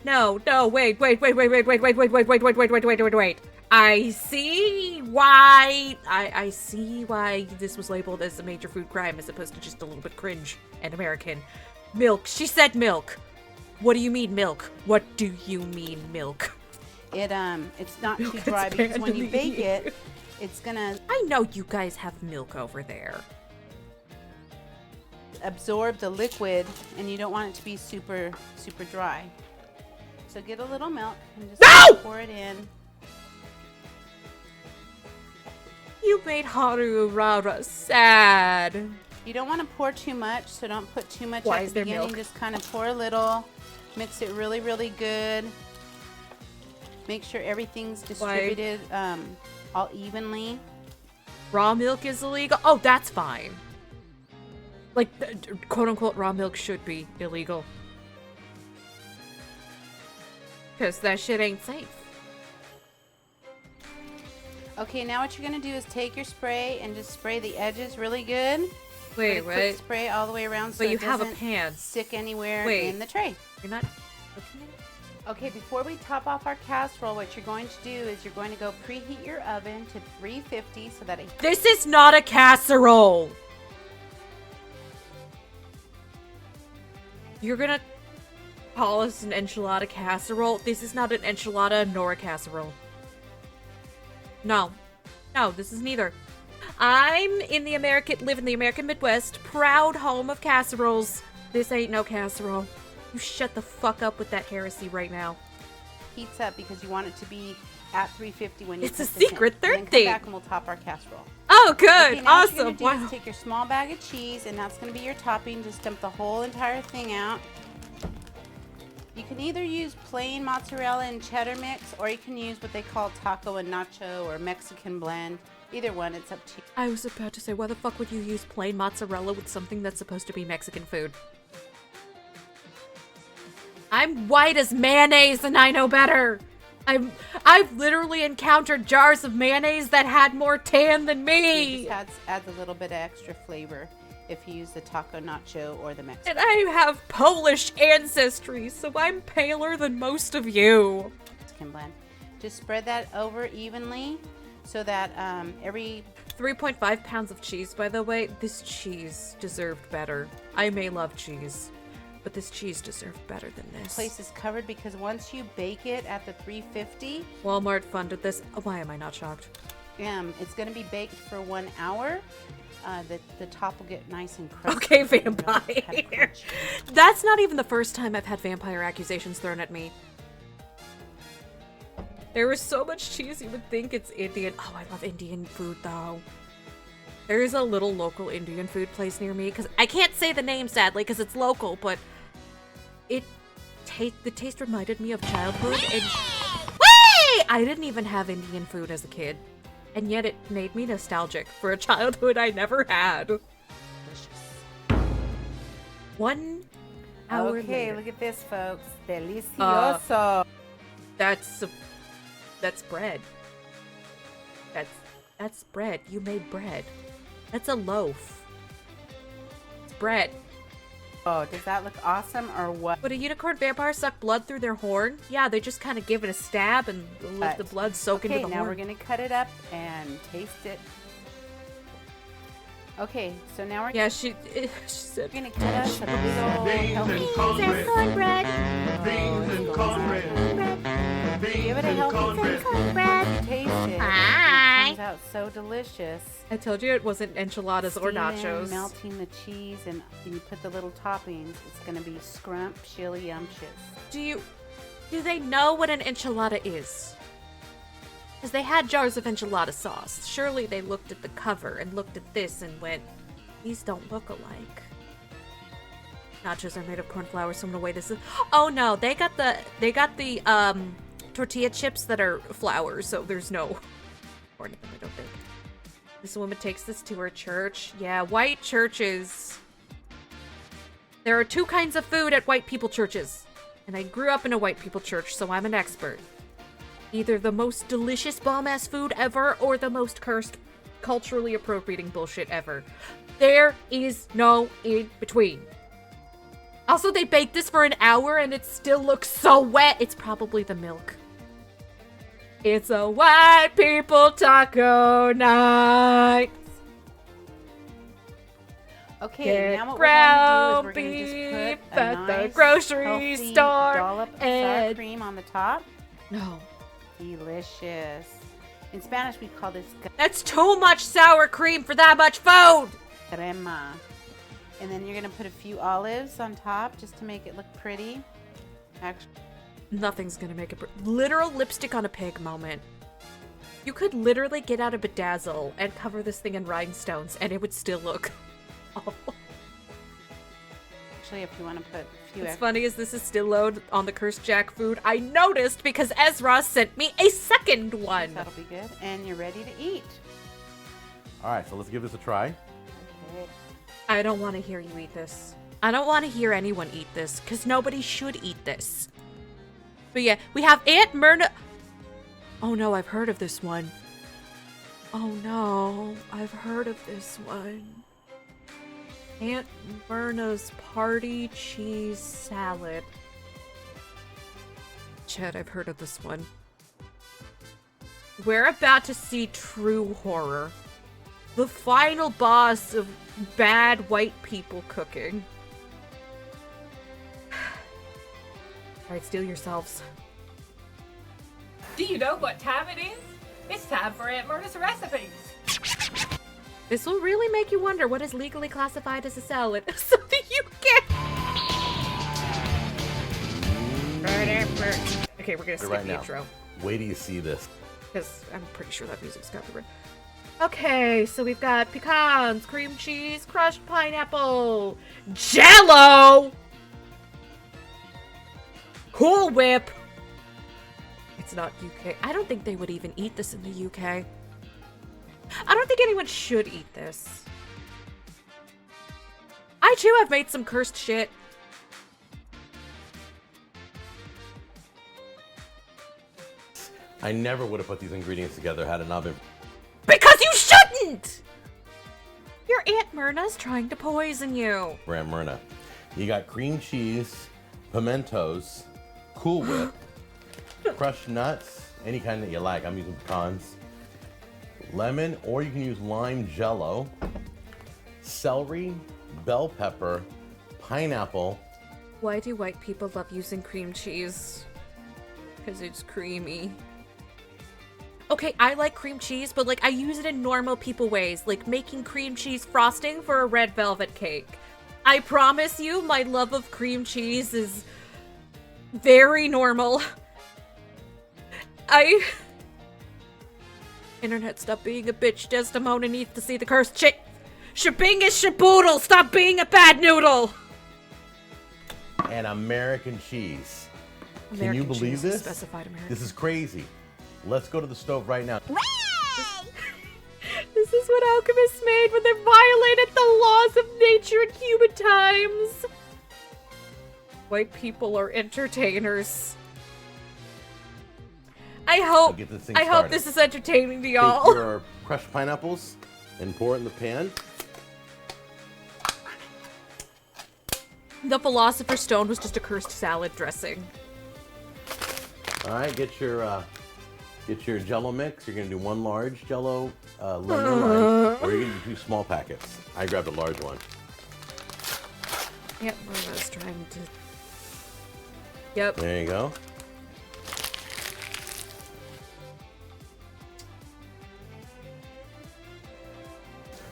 Speaker 1: wait. I see why, I see why this was labeled as a major food crime as opposed to just a little bit cringe and American. Milk. She said milk. What do you mean milk? What do you mean milk?
Speaker 7: It's not
Speaker 1: Milk
Speaker 7: too
Speaker 1: gets
Speaker 7: dry, because
Speaker 1: banned
Speaker 7: when
Speaker 1: in
Speaker 7: you
Speaker 1: the
Speaker 7: bake
Speaker 1: EU.
Speaker 7: it, it's gonna
Speaker 1: I know you guys have milk over there.
Speaker 7: absorb the liquid, and you don't want it to be super dry. So get a little milk and just
Speaker 1: No!
Speaker 7: pour it in.
Speaker 1: You made Haru Rara sad.
Speaker 7: You don't want to pour too much, so don't put too much
Speaker 1: Why
Speaker 7: at
Speaker 1: is
Speaker 7: the
Speaker 1: there
Speaker 7: beginning.
Speaker 1: milk?
Speaker 7: Just kind of pour a little. Mix it really good. Make sure everything's distributed all evenly.
Speaker 1: Raw milk is illegal? Oh, that's fine. Like, quote-unquote raw milk should be illegal. Because that shit ain't safe.
Speaker 7: Okay, now what you're going to do is take your spray and just spray the edges really good.
Speaker 1: Wait,
Speaker 7: Put a quick
Speaker 1: wait.
Speaker 7: spray all the way around so
Speaker 1: But you
Speaker 7: it
Speaker 1: have a
Speaker 7: doesn't
Speaker 1: pan.
Speaker 7: stick anywhere
Speaker 1: Wait.
Speaker 7: in the tray.
Speaker 1: You're not looking at it?
Speaker 7: Okay, before we top off our casserole, what you're going to do is you're going to go preheat your oven to 350 so that it...
Speaker 1: This is not a casserole! You're gonna call us an enchilada casserole? This is not an enchilada nor a casserole. No. No, this is neither. I'm in the live in the American Midwest, proud home of casseroles. This ain't no casserole. You shut the fuck up with that heresy right now.
Speaker 7: heats up because you want it to be at 350 when you
Speaker 1: It's
Speaker 7: put
Speaker 1: a
Speaker 7: this in.
Speaker 1: secret
Speaker 7: And
Speaker 1: third
Speaker 7: then come
Speaker 1: thing.
Speaker 7: back and we'll top our casserole.
Speaker 1: Oh, good.
Speaker 7: Okay, now what you're
Speaker 1: Awesome.
Speaker 7: gonna do
Speaker 1: Wow.
Speaker 7: is take your small bag of cheese, and that's going to be your topping. Just dump the whole entire thing out. You can either use plain mozzarella and cheddar mix, or you can use what they call taco and nacho or Mexican blend. Either one, it's up to you.
Speaker 1: I was about to say, why the fuck would you use plain mozzarella with something that's supposed to be Mexican food? I'm white as mayonnaise and I know better. I've literally encountered jars of mayonnaise that had more tan than
Speaker 7: It
Speaker 1: me.
Speaker 7: just adds a little bit of extra flavor if you use the taco nacho or the Mexican.
Speaker 1: And I have Polish ancestry, so I'm paler than most of you.
Speaker 7: Blend. Just spread that over evenly so that every
Speaker 1: 3.5 pounds of cheese, by the way. This cheese deserved better. I may love cheese, but this cheese deserved better than this.
Speaker 7: place is covered, because once you bake it at the 350,
Speaker 1: Walmart funded this. Oh, why am I not shocked?
Speaker 7: it's going to be baked for 1 hour. The top will get nice and crunchy.
Speaker 1: Okay,
Speaker 7: Really have
Speaker 1: vampire.
Speaker 7: crunch.
Speaker 1: That's not even the first time I've had vampire accusations thrown at me. There was so much cheese you would think it's Indian. Oh, I love Indian food though. There is a little local Indian food place near me, because I can't say the name sadly because it's local, but the taste reminded me of childhood. And wait, I didn't even have Indian food as a kid, and yet it made me nostalgic for a childhood I never had. 1 hour
Speaker 7: Okay,
Speaker 1: later.
Speaker 7: look at this, folks. Delicioso.
Speaker 1: That's bread. That's bread. You made bread. That's a loaf. It's bread.
Speaker 7: Oh, does that look awesome or what?
Speaker 1: Would a unicorn vampire suck blood through their horn? Yeah, they just kind of give it a stab and let the blood soak into the
Speaker 7: now
Speaker 1: horn.
Speaker 7: we're going to cut it up and taste it. Okay, so now we're
Speaker 1: Yeah, she said.
Speaker 7: going to cut us a big old
Speaker 2: Beans and
Speaker 7: healthy
Speaker 2: cornbread.
Speaker 6: cornbread.
Speaker 2: Beans and cornbread.
Speaker 6: Cornbread.
Speaker 7: Give it a healthy
Speaker 6: Cornbread.
Speaker 7: taste. It
Speaker 6: Hi.
Speaker 7: comes out so delicious.
Speaker 1: I told you it wasn't enchiladas or
Speaker 7: Steaming,
Speaker 1: nachos.
Speaker 7: melting the cheese, and you put the little toppings. It's gonna be scrumptious.
Speaker 1: Do they know what an enchilada is? Because they had jars of enchilada sauce. Surely they looked at the cover and looked at this and went, these don't look alike. Nachos are made of corn flour, so I'm gonna weigh this. Oh no, they got the tortilla chips that are flour, so there's no corn in them, I don't think. This woman takes this to her church. Yeah, white churches. There are two kinds of food at white people churches. And I grew up in a white people church, so I'm an expert. Either the most delicious bomb-ass food ever, or the most cursed, culturally appropriating bullshit ever. There is no in between. Also, they baked this for an hour and it still looks so wet. It's probably the milk. It's a white people taco night.
Speaker 7: Okay, now what
Speaker 1: ground
Speaker 7: we're going to do is we're going to just
Speaker 1: beef
Speaker 7: put a
Speaker 1: at the
Speaker 7: nice,
Speaker 1: grocery
Speaker 7: healthy
Speaker 1: store
Speaker 7: dollop of sour
Speaker 1: and-
Speaker 7: cream on the top.
Speaker 1: No.
Speaker 7: Delicious. In Spanish, we call this
Speaker 1: That's too much sour cream for that much food!
Speaker 7: crema. And then you're going to put a few olives on top just to make it look pretty. Actually,
Speaker 1: Nothing's gonna make it. Literal lipstick on a pig moment. You could literally get out a bedazzle and cover this thing in rhinestones and it would still look awful.
Speaker 7: if you want to put a few
Speaker 1: What's
Speaker 7: extra.
Speaker 1: funny is this is still low on the Cursed Jack food. I noticed because Ezra sent me a second one.
Speaker 7: That'll be good. And you're ready to eat.
Speaker 8: All right, so let's give this a try.
Speaker 7: Okay.
Speaker 1: I don't want to hear you eat this. I don't want to hear anyone eat this because nobody should eat this. But yeah, we have Aunt Myrna. Oh no, I've heard of this one. Oh no, I've heard of this one. Aunt Myrna's Party Cheese Salad. Chad, I've heard of this one. We're about to see true horror. The final boss of bad white people cooking. Alright, steel yourselves.
Speaker 9: Do you know what time it is? It's time for Aunt Myrna's recipes.
Speaker 1: This will really make you wonder what is legally classified as a salad. So that you can. Okay, we're gonna skip
Speaker 8: Right
Speaker 1: the
Speaker 8: now.
Speaker 1: intro.
Speaker 8: Wait till you see this.
Speaker 1: Because I'm pretty sure that music's copyrighted. Okay, so we've got pecans, cream cheese, crushed pineapple, Jello, Cool Whip. It's not UK. I don't think they would even eat this in the UK. I don't think anyone should eat this. I too have made some cursed shit.
Speaker 8: I never would have put these ingredients together had it not been.
Speaker 1: Because you shouldn't! Your Aunt Myrna's trying to poison you.
Speaker 8: for Aunt Myrna. You got cream cheese, pimentos, Cool Whip, crushed nuts, any kind that you like. I'm using pecans. Lemon, or you can use lime jello, celery, bell pepper, pineapple.
Speaker 1: Why do white people love using cream cheese? Because it's creamy. Okay, I like cream cheese, but like I use it in normal people ways, like making cream cheese frosting for a red velvet cake. I promise you, my love of cream cheese is very normal. Internet, stop being a bitch. Desdemona needs to see the cursed chick. Shabing is shaboodle. Stop being a bad noodle.
Speaker 8: And American cheese. Can you
Speaker 1: American
Speaker 8: believe
Speaker 1: cheese is
Speaker 8: this?
Speaker 1: specified American.
Speaker 8: This is crazy. Let's go to the stove right now.
Speaker 1: This is what alchemists made when they violated the laws of nature in human times. White people are entertainers. I hope
Speaker 8: get this thing
Speaker 1: I hope
Speaker 8: started.
Speaker 1: this is entertaining to
Speaker 8: Take
Speaker 1: y'all.
Speaker 8: your crushed pineapples and pour it in the pan.
Speaker 1: The Philosopher's Stone was just a cursed salad dressing.
Speaker 8: All right, get your Jello mix. You're gonna do one large Jello lemon lime, or you're gonna do 2 small packets. I grabbed a large one.
Speaker 1: Yep, Myrna's trying to. Yep.
Speaker 8: There you go.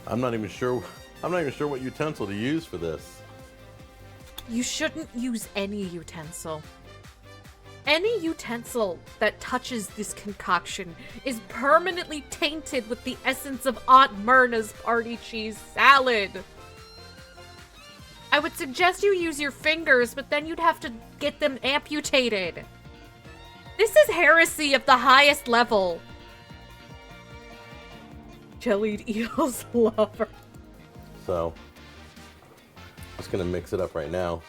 Speaker 8: I'm not even sure what utensil to use for this.
Speaker 1: You shouldn't use any utensil. Any utensil that touches this concoction is permanently tainted with the essence of Aunt Myrna's party cheese salad. I would suggest you use your fingers, but then you'd have to get them amputated. This is heresy of the highest level. Jellied eels lover.
Speaker 8: So, just gonna mix it up right now.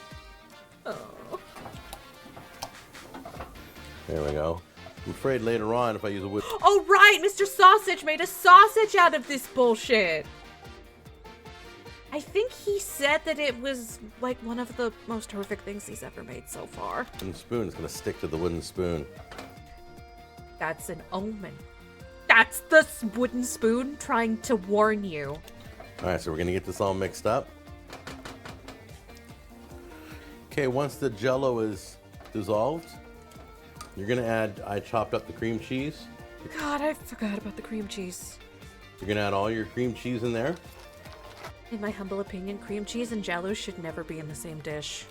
Speaker 1: Oh.
Speaker 8: There we go. I'm afraid later on, if I use a whip.
Speaker 1: Oh, right! Mr. Sausage made a sausage out of this bullshit! I think he said that it was, like, one of the most horrific things he's ever made so far.
Speaker 8: And spoon is gonna stick to the wooden spoon.
Speaker 1: That's an omen. That's the wooden spoon trying to warn you.
Speaker 8: Alright, so we're gonna get this all mixed up. Okay, once the jello is dissolved, you're gonna add, I chopped up the cream cheese.
Speaker 1: God, I forgot about the cream cheese.
Speaker 8: You're gonna add all your cream cheese in there.
Speaker 1: In my humble opinion, cream cheese and jello should never be in the same dish.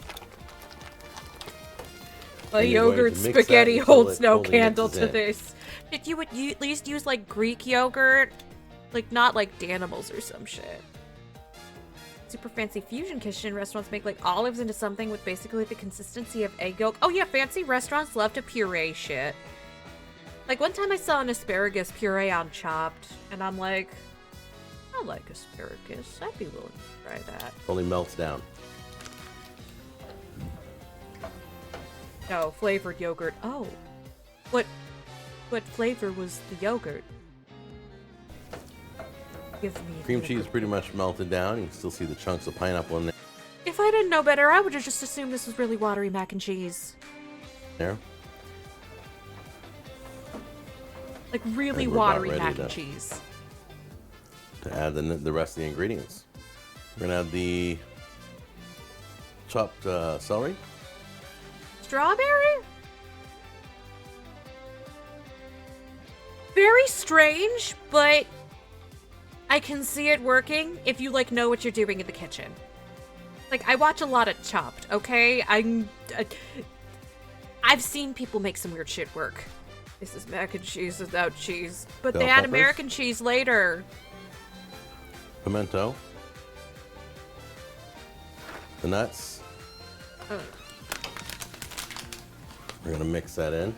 Speaker 1: A
Speaker 8: And you're going
Speaker 1: yogurt
Speaker 8: to mix that
Speaker 1: spaghetti
Speaker 8: until
Speaker 1: holds
Speaker 8: it
Speaker 1: no
Speaker 8: fully
Speaker 1: candle
Speaker 8: mixes
Speaker 1: to
Speaker 8: in.
Speaker 1: this. Did you at least use like Greek yogurt? Like not like Danimals or some shit. Super fancy fusion kitchen restaurants make like olives into something with basically the consistency of egg yolk. Oh yeah, fancy restaurants love to puree shit. Like one time I saw an asparagus puree on Chopped, and I'm like, I like asparagus. I'd be willing to try that.
Speaker 8: Only melts down.
Speaker 1: No, flavored yogurt. Oh. What flavor was the yogurt? Give me
Speaker 8: Cream
Speaker 1: yogurt.
Speaker 8: cheese pretty much melted down. You can still see the chunks of pineapple in
Speaker 1: If I didn't know better, I would have just assumed this was really watery mac and cheese.
Speaker 8: there.
Speaker 1: Like really
Speaker 8: And we're about
Speaker 1: watery
Speaker 8: ready
Speaker 1: mac
Speaker 8: to-
Speaker 1: and cheese.
Speaker 8: To add the rest of the ingredients. We're gonna add the chopped celery.
Speaker 1: Strawberry? Very strange, but I can see it working if you like know what you're doing in the kitchen. Like I watch a lot of Chopped, okay? I've seen people make some weird shit work. This is mac and cheese without cheese, but
Speaker 8: Bell
Speaker 1: they add
Speaker 8: peppers.
Speaker 1: American cheese later.
Speaker 8: Pimento. The nuts. We're gonna mix that in.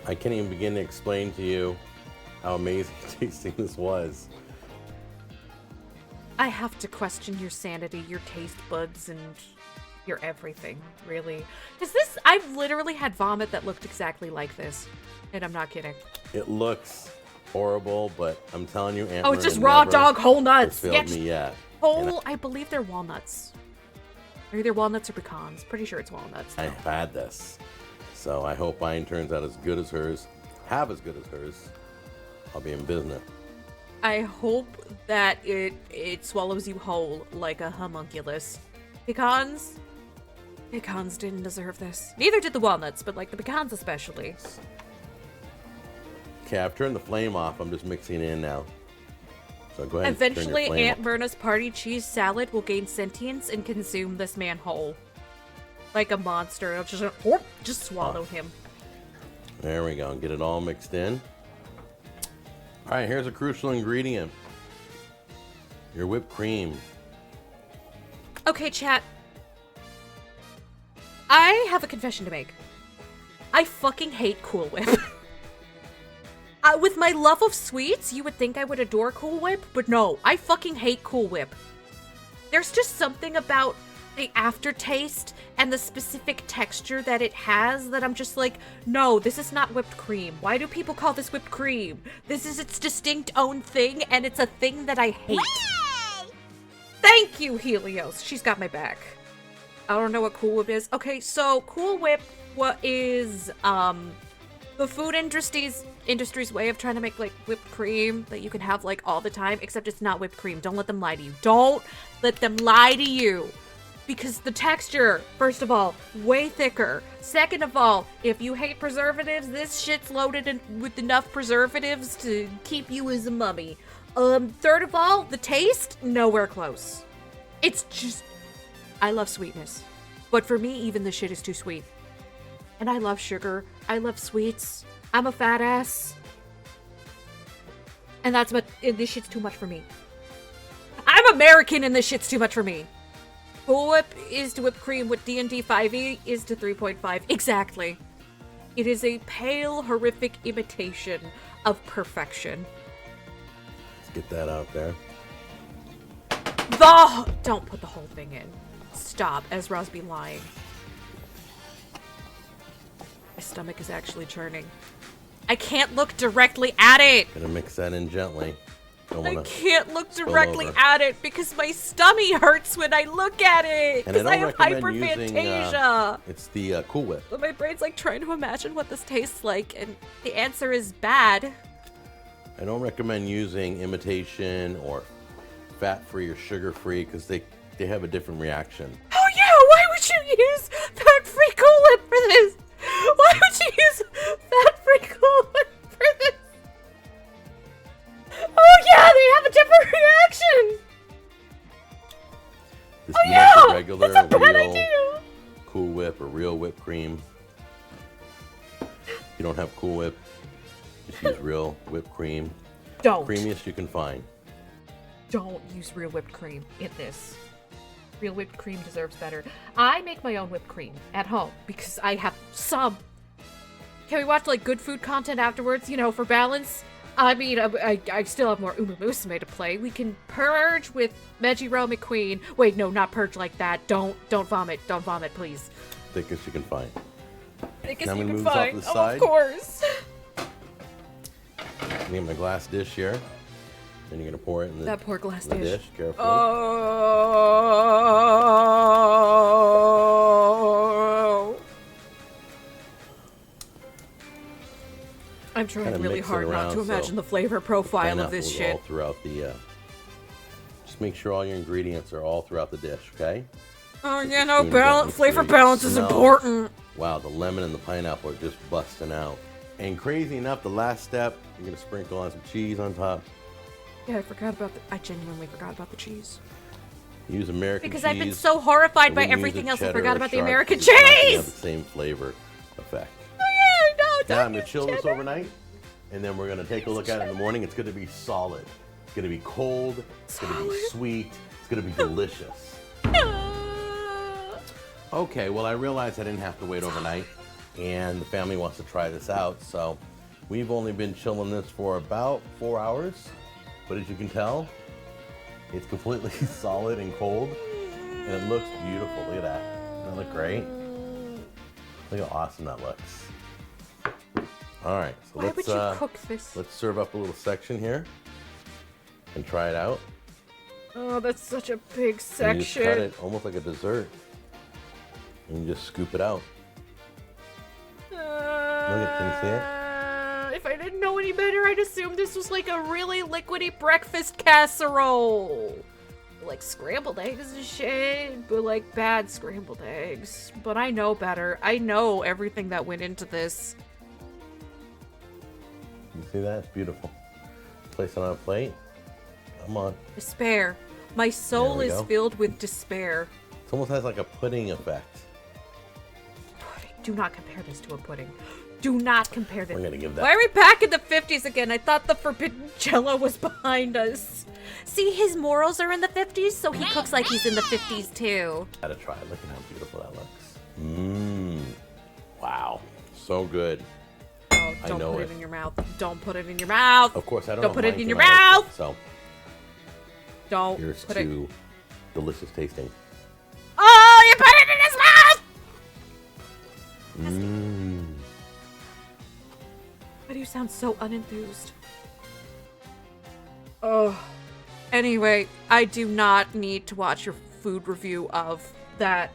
Speaker 8: I can't even begin to explain to you how amazing tasting this was.
Speaker 1: I have to question your sanity, your taste buds, and your everything, really. Because this, I've literally had vomit that looked exactly like this. And I'm not kidding.
Speaker 8: It looks horrible, but I'm telling you, Aunt
Speaker 1: Oh, it's just
Speaker 8: Myrna
Speaker 1: raw
Speaker 8: never
Speaker 1: dog whole
Speaker 8: has
Speaker 1: nuts.
Speaker 8: failed
Speaker 1: Yes.
Speaker 8: me yet.
Speaker 1: Whole, I believe they're walnuts. They're either walnuts or pecans. Pretty sure it's walnuts.
Speaker 8: I've had this. So I hope mine turns out as good as hers. Have as good as hers. I'll be in business.
Speaker 1: I hope that it swallows you whole like a homunculus. Pecans didn't deserve this. Neither did the walnuts, but like the pecans especially.
Speaker 8: Okay, I've turned the flame off. I'm just mixing it in now. So go ahead and turn
Speaker 1: Eventually,
Speaker 8: your flame
Speaker 1: Aunt
Speaker 8: off.
Speaker 1: Myrna's party cheese salad will gain sentience and consume this man whole. Like a monster. It'll just swallow him.
Speaker 8: There we go. Get it all mixed in. All right, here's a crucial ingredient. Your whipped cream.
Speaker 1: Okay, chat. I have a confession to make. I fucking hate Cool Whip. With my love of sweets, you would think I would adore Cool Whip, but no, I fucking hate Cool Whip. There's just something about the aftertaste and the specific texture that it has that I'm just like, no, this is not whipped cream. Why do people call this whipped cream? This is its distinct own thing, and it's a thing that I hate. Thank you, Helios. She's got my back. I don't know what Cool Whip is. Okay, so Cool Whip is the food industry's way of trying to make like whipped cream that you can have like all the time, except it's not whipped cream. Don't let them lie to you. Don't let them lie to you. Because the texture, first of all, way thicker. Second of all, if you hate preservatives, this shit's loaded with enough preservatives to keep you as a mummy. Third of all, the taste, nowhere close. It's just, I love sweetness. But for me, even the shit is too sweet. And I love sugar. I love sweets. I'm a fat ass. And this shit's too much for me. I'm American and this shit's too much for me. Cool Whip is to whipped cream what D&D 5e is to 3.5. Exactly. It is a pale, horrific imitation of perfection.
Speaker 8: Let's get that out there.
Speaker 1: Don't put the whole thing in. Stop. Ezra's be lying. My stomach is actually churning. I can't look directly at it.
Speaker 8: Gonna mix that in gently.
Speaker 1: I can't look directly at it because my stomach hurts when I look at it. Because I have hyperphantasia.
Speaker 8: It's the Cool Whip.
Speaker 1: But my brain's like trying to imagine what this tastes like, and the answer is bad.
Speaker 8: I don't recommend using imitation or fat-free or sugar-free because they have a different reaction.
Speaker 1: Oh yeah, why would you use fat-free Cool Whip for this? Why would you use fat-free Cool Whip for this? Oh yeah, they have a different reaction!
Speaker 8: This
Speaker 1: oh yeah!
Speaker 8: Regular,
Speaker 1: that's a bad
Speaker 8: real
Speaker 1: idea!
Speaker 8: Cool Whip or real whipped cream. If you don't have Cool Whip, just use real whipped cream.
Speaker 1: Don't.
Speaker 8: Creamiest you can find.
Speaker 1: Don't use real whipped cream in this. Real whipped cream deserves better. I make my own whipped cream at home because I have some. Can we watch like good food content afterwards, you know, for balance? I mean, I still have more umamusume to play. We can purge with Mejiro McQueen. Wait, no, not purge like that. Don't vomit. Don't vomit, please.
Speaker 8: Thickest you can find.
Speaker 1: Thickest
Speaker 8: now
Speaker 1: you
Speaker 8: I'm
Speaker 1: can
Speaker 8: move
Speaker 1: find.
Speaker 8: Off the side.
Speaker 1: Of course.
Speaker 8: I need my glass dish here. Then you're gonna pour it in
Speaker 1: that poor glass
Speaker 8: dish. Carefully.
Speaker 1: Oh. I'm trying really hard not to imagine the flavor profile of this shit.
Speaker 8: All throughout the. Just make sure all your ingredients are all throughout the dish, okay?
Speaker 1: Oh yeah, no balance. Flavor balance is important.
Speaker 8: Wow, the lemon and the pineapple are just busting out. And crazy enough, the last step, you're gonna sprinkle on some cheese on top.
Speaker 1: Yeah, I genuinely forgot about the cheese.
Speaker 8: Use American
Speaker 1: because
Speaker 8: cheese.
Speaker 1: I've been so horrified by everything else, I forgot about the American cheese!
Speaker 8: Have the same flavor effect.
Speaker 1: Oh yeah, no,
Speaker 8: now I'm gonna chill this overnight, and then we're gonna take a look at it in the morning. It's gonna be solid. It's gonna be cold. It's gonna be sweet. It's gonna be delicious. Okay, well I realized I didn't have to wait overnight, and the family wants to try this out, so we've only been chilling this for about 4 hours. But as you can tell, it's completely solid and cold, and it looks beautiful. Look at that. Doesn't that look great? Look how awesome that looks. All right, so
Speaker 1: Why would you cook this?
Speaker 8: Let's serve up a little section here and try it out.
Speaker 1: Oh, that's such a big section.
Speaker 8: And you just cut it almost like a dessert, and you just scoop it out. Look at, can you see it?
Speaker 1: If I didn't know any better, I'd assume this was like a really liquidy breakfast casserole. Like scrambled eggs and shit, but like bad scrambled eggs. But I know better. I know everything that went into this.
Speaker 8: You see that? It's beautiful. Place it on a plate. Come on.
Speaker 1: Despair. My soul is filled with despair.
Speaker 8: It almost has like a pudding effect.
Speaker 1: Pudding. Do not compare this to a pudding. Do not compare this.
Speaker 8: We're gonna give that.
Speaker 1: Why are we back in the 50s again? I thought the forbidden jello was behind us. See, his morals are in the 50s, so he cooks like he's in the 50s too.
Speaker 8: Gotta try it. Look at how beautiful that looks. Mmm. Wow. So good.
Speaker 1: Oh, don't put it in your mouth. Don't put it in your mouth.
Speaker 8: Of course, I don't.
Speaker 1: Don't put it in your mouth.
Speaker 8: So.
Speaker 1: Don't.
Speaker 8: Here's to delicious tasting.
Speaker 1: Oh, you put it in his mouth.
Speaker 8: Mmm.
Speaker 1: Why do you sound so unenthused? Oh. Anyway, I do not need to watch your food review of that.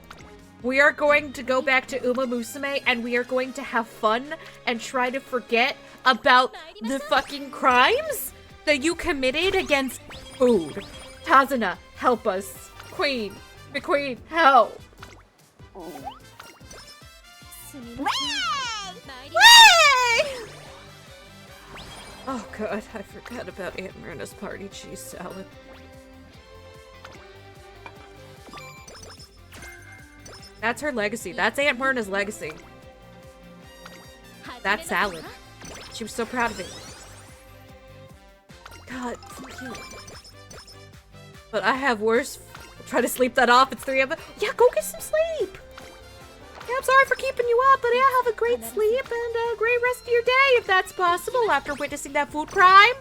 Speaker 1: We are going to go back to Umamusume and we are going to have fun and try to forget about the fucking crimes that you committed against food. Tazuna, help us. Queen, McQueen, help! Oh god, I forgot about Aunt Myrna's party cheese salad. That's her legacy. That's Aunt Myrna's legacy. That salad. She was so proud of it. God, so cute. But I have worse. I'll try to sleep that off. It's 3 of us. Yeah, go get some sleep. Yeah, I'm sorry for keeping you up, but yeah, have a great sleep and a great rest of your day if that's possible after witnessing that food crime.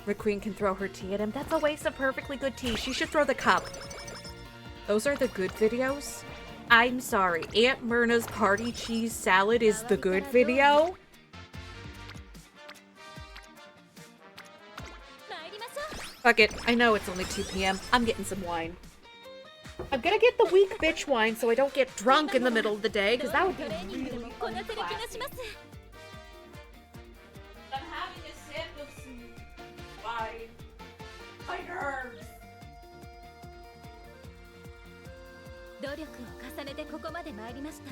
Speaker 1: McQueen can throw her tea at him. That's a waste of perfectly good tea. She should throw the cup. Those are the good videos. I'm sorry. Aunt Myrna's party cheese salad is the good video. Fuck it. I know it's only 2 p.m. I'm getting some wine. I'm gonna get the weak bitch wine so I don't get drunk in the middle of the day, because that would be really classy. I'm having a sip of some wine. My nerves.
Speaker 4: 努力を重ねてここまで参りました。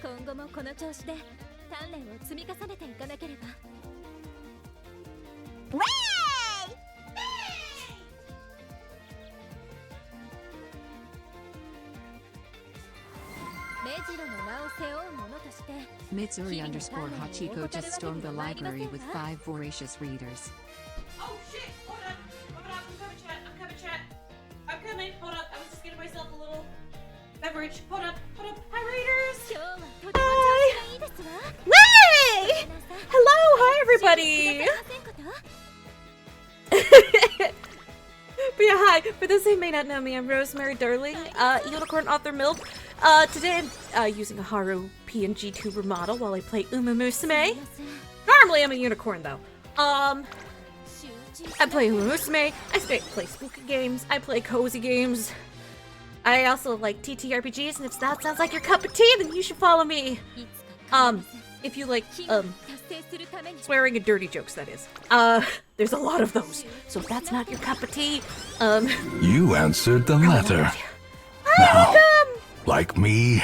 Speaker 4: 今後もこの調子で鍛錬を積み重ねていかなければ。
Speaker 10: Mitsuri underscore Hachiko just stormed the library with 5 voracious readers.
Speaker 1: Oh shit! Hold on! I'm coming, chat. I'm coming. Hold up. I was just getting myself a little beverage. Hold up. Hi, readers! Hi! Way! Hello! Hi, everybody! But yeah, hi. For those who may not know me, I'm Rosemary Darling, Unicorn Author Milk. Today I'm using a Haru PNG tuber model while I play umamusume. Normally I'm a unicorn though. I play umamusume, I play spooky games, I play cozy games. I also like TTRPGs, and if that sounds like your cup of tea, then you should follow me. If you like, swearing and dirty jokes, that is. There's a lot of those. So if that's not your cup of tea,
Speaker 2: You answered the letter. Now, like me,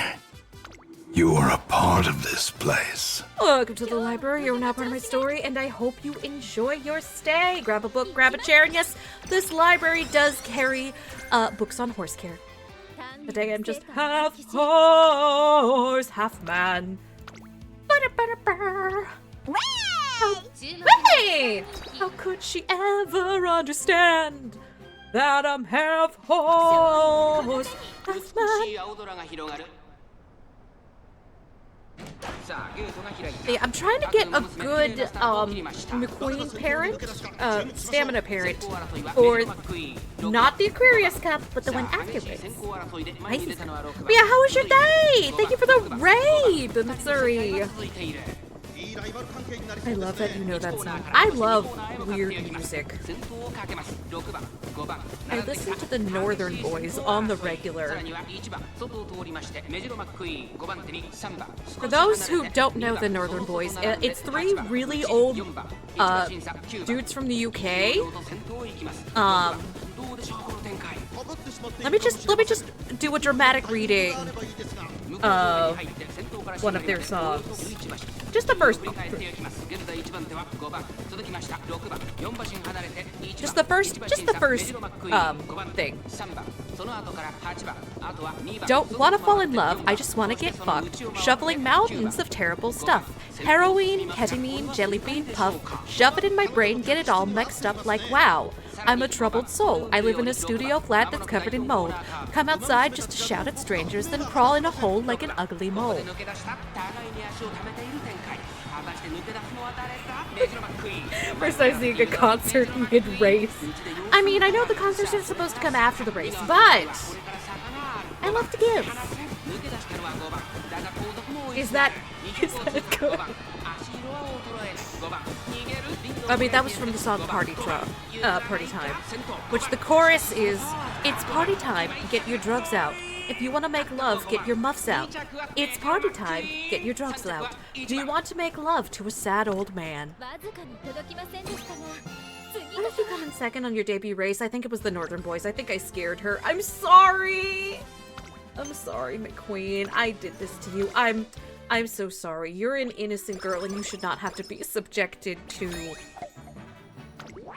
Speaker 2: you are a part of this place.
Speaker 1: welcome to the library. You're now part of my story, and I hope you enjoy your stay. Grab a book, grab a chair, and yes, this library does carry books on horse care. Today I'm just half horse, half man. Hey! How could she ever understand that I'm half horse, half man? Yeah, I'm trying to get a good McQueen parent, stamina parent, for not the Aquarius Cup, but the one afterwards. Nice. But yeah, how was your day? Thank you for the raid, Missouri. I love that you know that song. I love weird music. I listen to the Northern Boys on the regular. For those who don't know the Northern Boys, it's 3 really old dudes from the UK. Let me just do a dramatic reading of one of their songs. Just the first one. Just the first thing. Don't want to fall in love, I just want to get fucked. Shoveling mountains of terrible stuff. Heroin, ketamine, jelly bean puff. Shove it in my brain, get it all mixed up like wow. I'm a troubled soul. I live in a studio flat that's covered in mold. Come outside just to shout at strangers, then crawl in a hole like an ugly mole. First time seeing a concert mid-race. I mean, I know the concerts are supposed to come after the race, but I love to give. Is that good? I mean, that was from the song Party Time, which the chorus is, it's party time, get your drugs out. If you want to make love, get your muffs out. It's party time, get your drugs out. Do you want to make love to a sad old man? I did you come in second on your debut race? I think it was the Northern Boys. I think I scared her. I'm sorry! I'm sorry, McQueen. I did this to you. I'm so sorry. You're an innocent girl and you should not have to be subjected to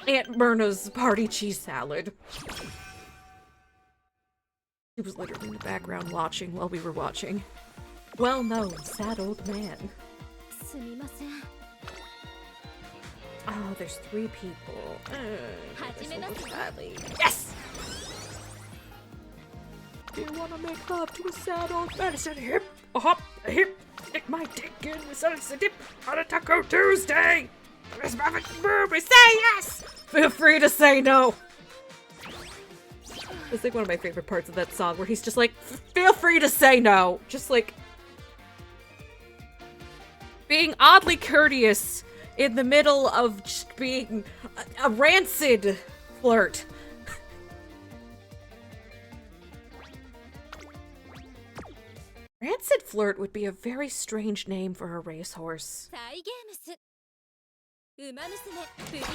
Speaker 1: Aunt Myrna's party cheese salad. He was literally in the background watching while we were watching. Well-known, sad old man. Oh, there's 3 people. Yes! Do you want to make love to a sad old man? I said hip, a hop, a hip. Stick my dick in. I said it's a dip on a Taco Tuesday. Miss Muffin Booby, say yes! Feel free to say no. It's like one of my favorite parts of that song where he's just like, feel free to say no. Just like being oddly courteous in the middle of just being a rancid flirt. Rancid flirt would be a very strange name for a racehorse. I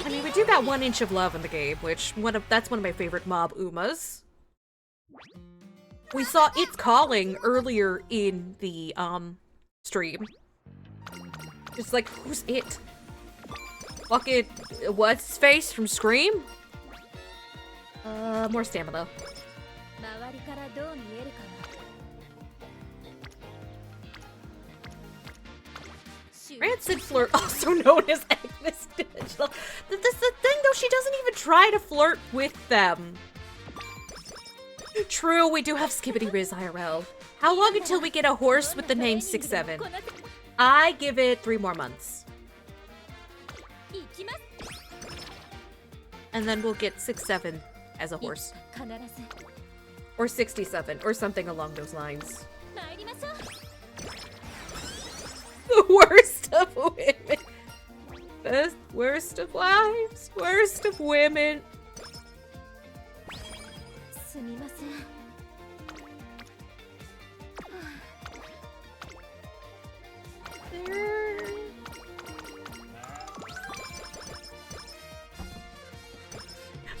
Speaker 1: mean, we do got 1 inch of love in the game, which that's one of my favorite mob Umas. We saw It's Calling earlier in the stream. It's like, who's it? Fucking what's his face from Scream? More stamina. Rancid flirt, also known as Agnes Digital. That's the thing, though. She doesn't even try to flirt with them. True, we do have Skibbity Riz IRL. How long until we get a horse with the name 6-7? I give it 3 more months. And then we'll get 6-7 as a horse. Or 67, or something along those lines. The worst of women. Best, worst of wives, worst of women.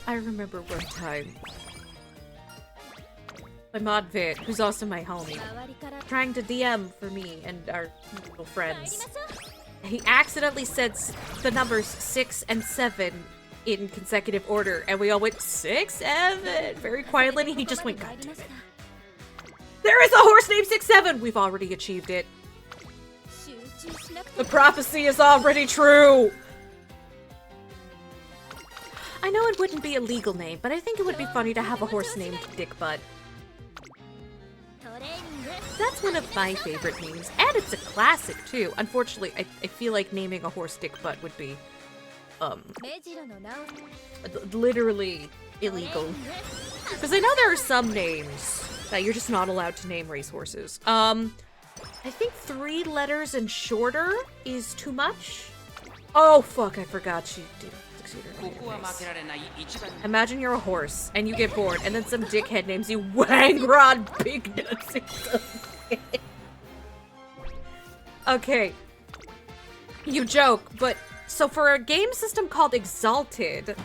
Speaker 1: I remember one time my mod Vit, who's also my homie, trying to DM for me and our mutual friends. He accidentally said the numbers 6 and 7 in consecutive order, and we all went 6, 7 very quietly, and he just went, God damn it. There is a horse named 6-7! We've already achieved it. The prophecy is already true! I know it wouldn't be a legal name, but I think it would be funny to have a horse named Dick Butt. That's one of my favorite names, and it's a classic too. Unfortunately, I feel like naming a horse Dick Butt would be, literally illegal. Because I know there are some names that you're just not allowed to name racehorses. I think 3 letters and shorter is too much. Oh fuck, I forgot she did succeed her name. Nice. Imagine you're a horse, and you get bored, and then some dickhead names you Wangrod Big Nuts. Okay. You joke, but so for a game system called Exalted,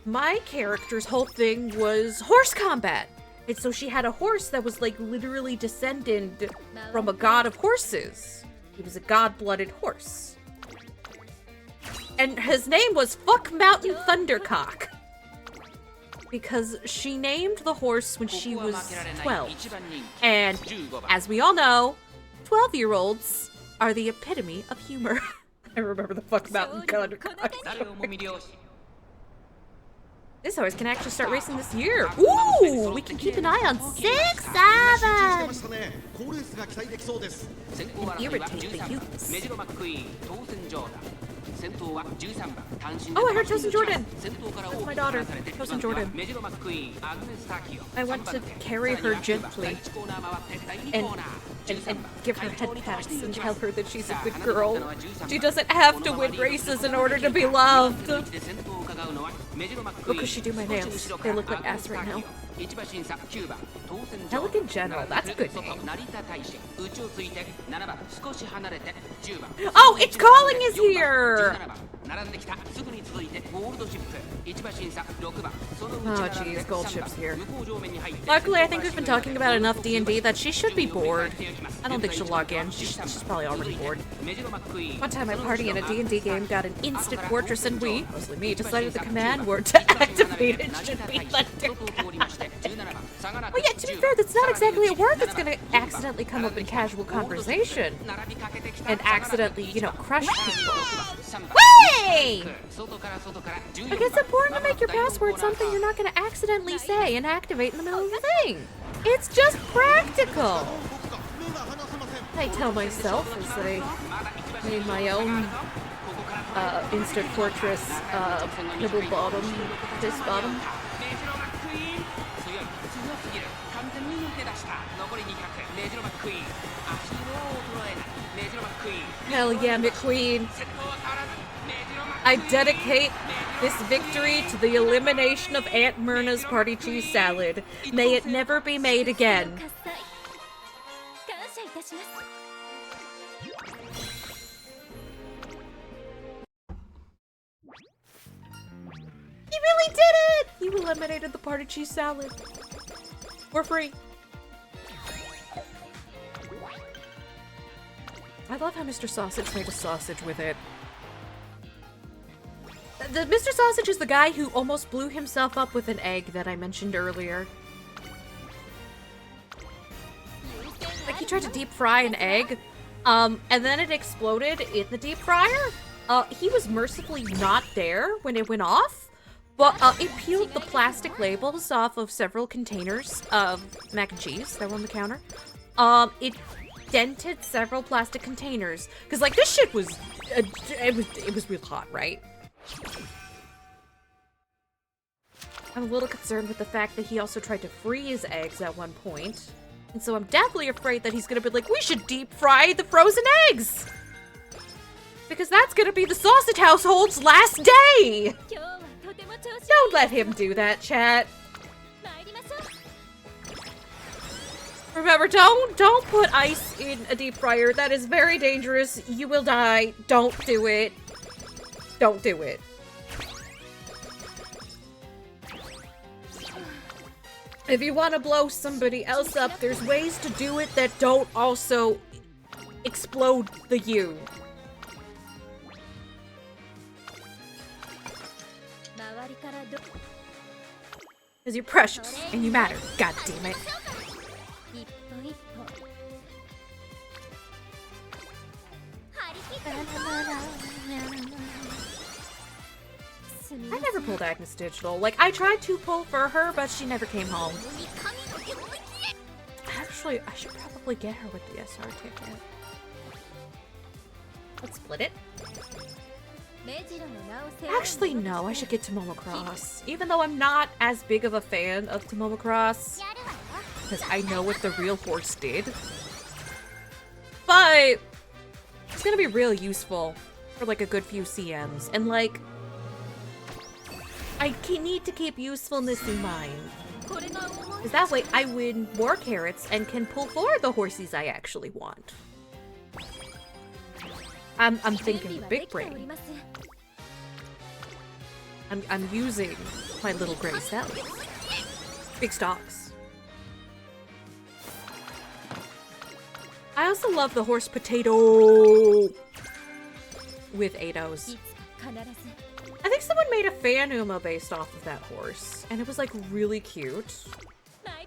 Speaker 1: my character's whole thing was horse combat. And so she had a horse that was like literally descended from a god of horses. He was a god-blooded horse. And his name was Fuck Mountain Thundercock. Because she named the horse when she was 12. And as we all know, 12-year-olds are the epitome of humor. I remember the Fuck Mountain Thundercock. This horse can actually start racing this year. Ooh, we can keep an eye on 6-7. And irritate the youths. Oh, I heard Tosin Jordan. That's my daughter, Tosin Jordan. I want to carry her gently and give her head pats and tell her that she's a good girl. She doesn't have to win races in order to be loved. Because she do my nails. They look like ass right now. Pelican General, that's a good name. Oh, It's Calling is here! Oh jeez, gold chips here. Luckily, I think we've been talking about enough D&D that she should be bored. I don't think she'll log in. She's probably already bored. One time my party in a D&D game got an instant fortress and we, mostly me, decided the command word to activate it should be thunder. Well, yeah, to be fair, that's not exactly a word that's gonna accidentally come up in casual conversation. And accidentally, you know, crush people. Way! Like, it's important to make your password something you're not gonna accidentally say and activate in the middle of the thing. It's just practical. I tell myself as I made my own instant fortress nibble bottom, this bottom. Hell yeah, McQueen. I dedicate this victory to the elimination of Aunt Myrna's party cheese salad. May it never be made again. You really did it! You eliminated the party cheese salad. For free. I love how Mr. Sausage made a sausage with it. Mr. Sausage is the guy who almost blew himself up with an egg that I mentioned earlier. Like, he tried to deep fry an egg, and then it exploded in the deep fryer. He was mercifully not there when it went off, but it peeled the plastic labels off of several containers of mac and cheese that were on the counter. It dented several plastic containers, because, like, this shit was, it was real hot, right? I'm a little concerned with the fact that he also tried to freeze eggs at one point. And so I'm definitely afraid that he's gonna be like, we should deep fry the frozen eggs! Because that's gonna be the sausage household's last day! Don't let him do that, chat. Remember, don't put ice in a deep fryer. That is very dangerous. You will die. Don't do it. Don't do it. If you want to blow somebody else up, there's ways to do it that don't also explode the you. Because you're precious and you matter. God damn it. I never pulled Agnes Digital. Like, I tried to pull for her, but she never came home. Actually, I should probably get her with the SR ticket. Let's split it. Actually, no, I should get Tomomocross. Even though I'm not as big of a fan of Tomomocross, because I know what the real horse did. But it's gonna be real useful for like a good few CMs. And like, I need to keep usefulness in mind. Because that way I win more carrots and can pull for the horsies I actually want. I'm thinking big brain. I'm using my little gray cells. Big stocks. I also love the horse potato with Eidos. I think someone made a fan Uma based off of that horse, and it was like really cute.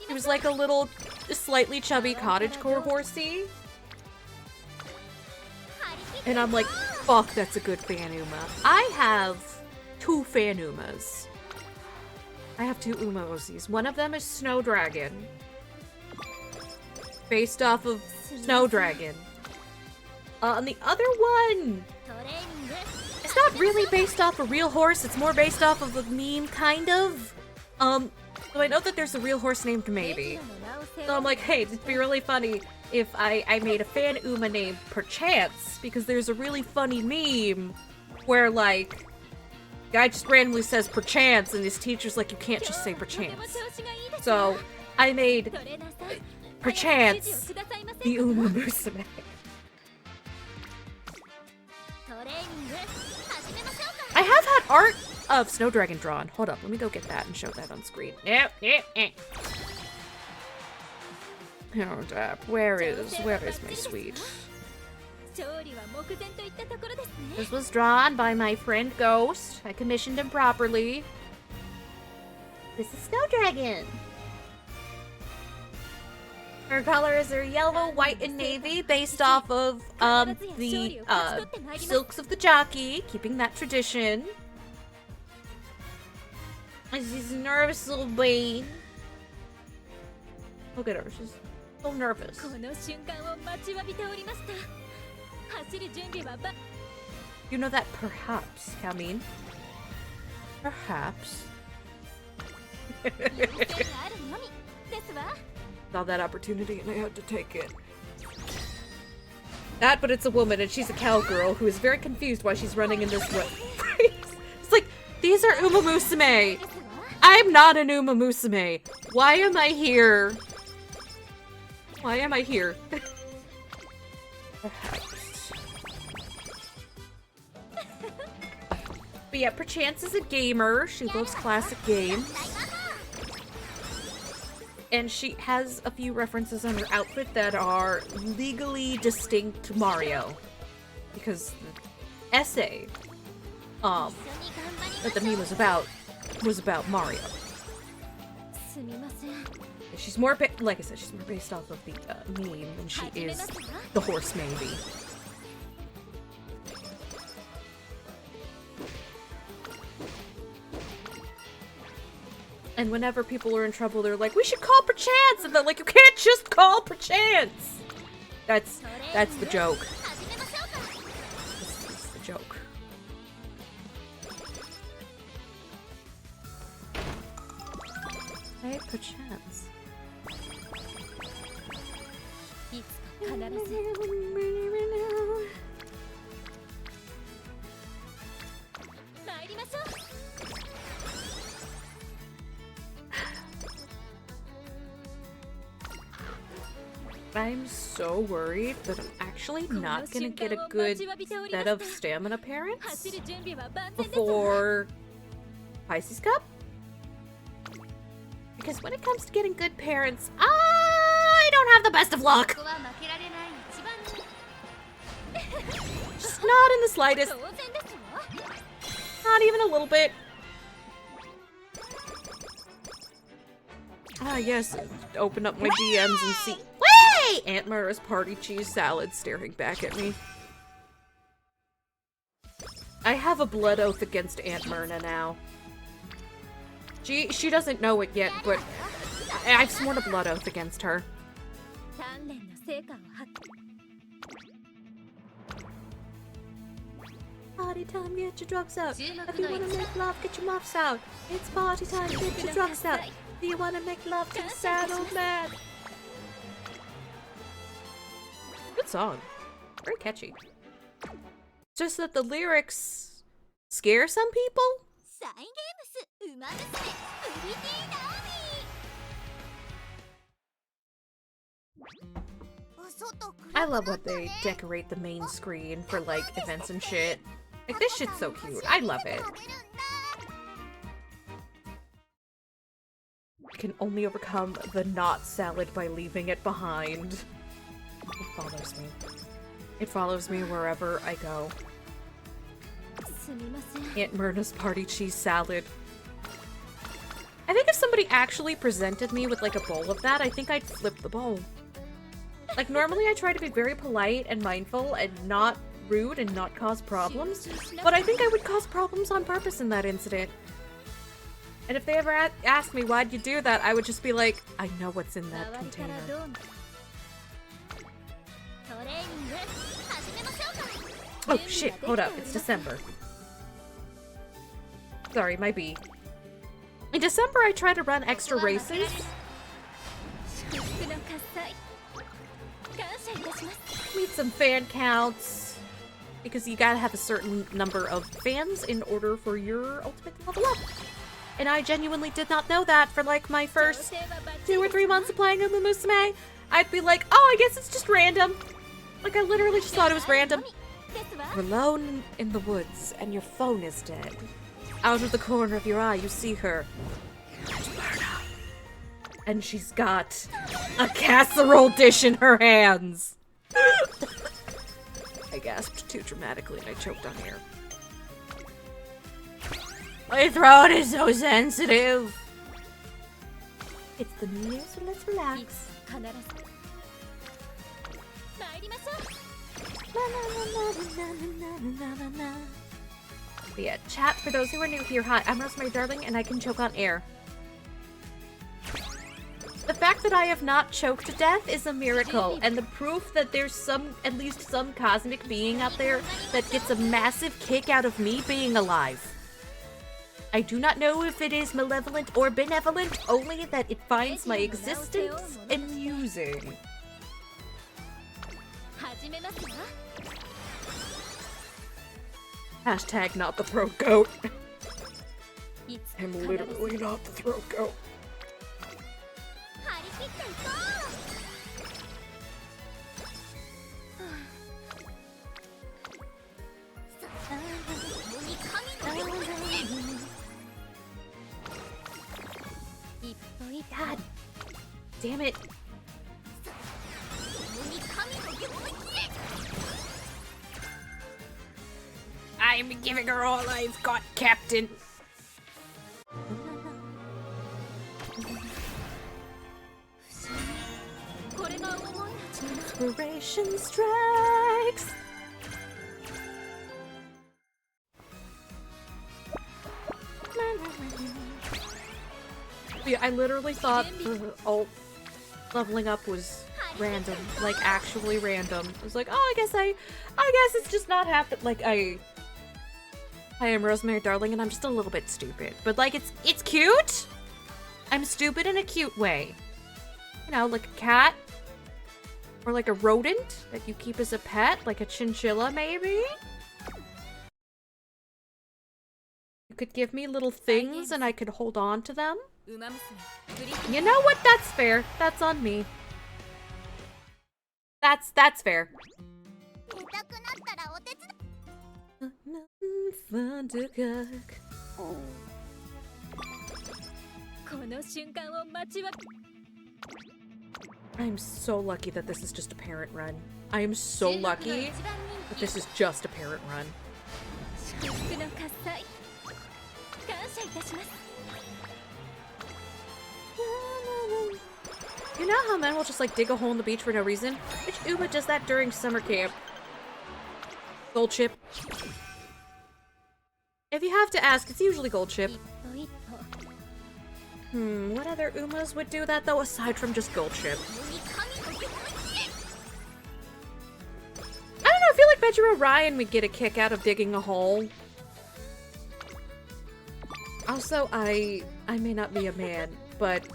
Speaker 1: It was like a little, slightly chubby cottagecore horsey. And I'm like, fuck, that's a good fan Uma. I have 2 fan Umas. I have 2 Umamosies. One of them is Snow Dragon. Based off of Snow Dragon. And the other one, it's not really based off a real horse, it's more based off of a meme, kind of. So I know that there's a real horse named Maybe. So I'm like, hey, it'd be really funny if I made a fan Uma named Perchance, because there's a really funny meme where, like, guy just randomly says Perchance, and his teacher's like, you can't just say Perchance. So I made Perchance the umamusume. got art of Snow Dragon drawn. Hold up, let me go get that and show that on screen. Yep. Hold up, where is my sweet? This was drawn by my friend Ghost. I commissioned him properly. This is Snow Dragon. Her colors are yellow, white, and navy, based off of the silks of the jockey, keeping that tradition. She's a nervous little bee. Look at her, she's so nervous. You know that perhaps, Calmine. Perhaps. Saw that opportunity and I had to take it. That, but it's a woman and she's a cowgirl who is very confused why she's running in this way. It's like, these are umamusume. I'm not an umamusume. Why am I here? Why am I here? Perhaps. But yeah, Perchance is a gamer. She loves classic games. And she has a few references on her outfit that are legally distinct to Mario. Because the essay that the meme was about Mario. She's more, like I said, she's more based off of the meme than she is the horse maybe. And whenever people are in trouble, they're like, we should call Perchance! And they're like, you can't just call Perchance! That's the joke. That's the joke. Hey, Perchance. I'm so worried that I'm actually not gonna get a good set of stamina parents before Pisces Cup. Because when it comes to getting good parents, I don't have the best of luck. Just not in the slightest. Not even a little bit. I guess open up my DMs and see. Wait! Aunt Mara's party cheese salad staring back at me. I have a blood oath against Aunt Myrna now. She doesn't know it yet, but I've sworn a blood oath against her. Party time, get your drugs out. If you wanna make love, get your muffs out. It's party time, get your drugs out. Do you wanna make love to the sad old man? Good song. Very catchy. Just that the lyrics scare some people? I love what they decorate the main screen for like events and shit. Like this shit's so cute. I love it. You can only overcome the not salad by leaving it behind. It follows me. It follows me wherever I go. Aunt Myrna's party cheese salad. I think if somebody actually presented me with like a bowl of that, I think I'd flip the bowl. Like normally I try to be very polite and mindful and not rude and not cause problems, but I think I would cause problems on purpose in that incident. And if they ever asked me why'd you do that, I would just be like, I know what's in that container. Oh shit, hold up, it's December. Sorry, my bee. In December I try to run extra races. Need some fan counts. Because you gotta have a certain number of fans in order for your ultimate to level up. And I genuinely did not know that for like my first 2 or 3 months of playing umamusume. I'd be like, oh, I guess it's just random. Like I literally just thought it was random. You're alone in the woods and your phone is dead. Out of the corner of your eye, you see her. That's Myrna. And she's got a casserole dish in her hands. I gasped too dramatically and I choked on air. My throat is so sensitive. It's the new year, so let's relax. But yeah, chat, for those who are new here, hi, I'm Rosemary Darling, and I can choke on air. The fact that I have not choked to death is a miracle, and the proof that there's at least some cosmic being out there that gets a massive kick out of me being alive. I do not know if it is malevolent or benevolent, only that it finds my existence amusing. Hashtag not the throat goat. I'm literally not the throat goat. God damn it. I'm giving her all I've got, Captain. Inspiration strikes. Yeah, I literally thought the alt leveling up was random, like actually random. I was like, oh, I guess it's just not happening. Like I am Rosemary Darling, and I'm just a little bit stupid, but like it's cute. I'm stupid in a cute way, you know, like a cat or like a rodent that you keep as a pet, like a chinchilla, maybe. You could give me little things, and I could hold on to them. You know what? That's fair. That's on me. That's fair. Fun to cook. I'm so lucky that this is just a parent run. I am so lucky that this is just a parent run. You know how men will just like dig a hole in the beach for no reason? Which Uba does that during summer camp? Gold chip. If you have to ask, it's usually gold chip. What other Umas would do that though, aside from just gold chip? I don't know, I feel like Benjamin Ryan would get a kick out of digging a hole. Also, I may not be a man, but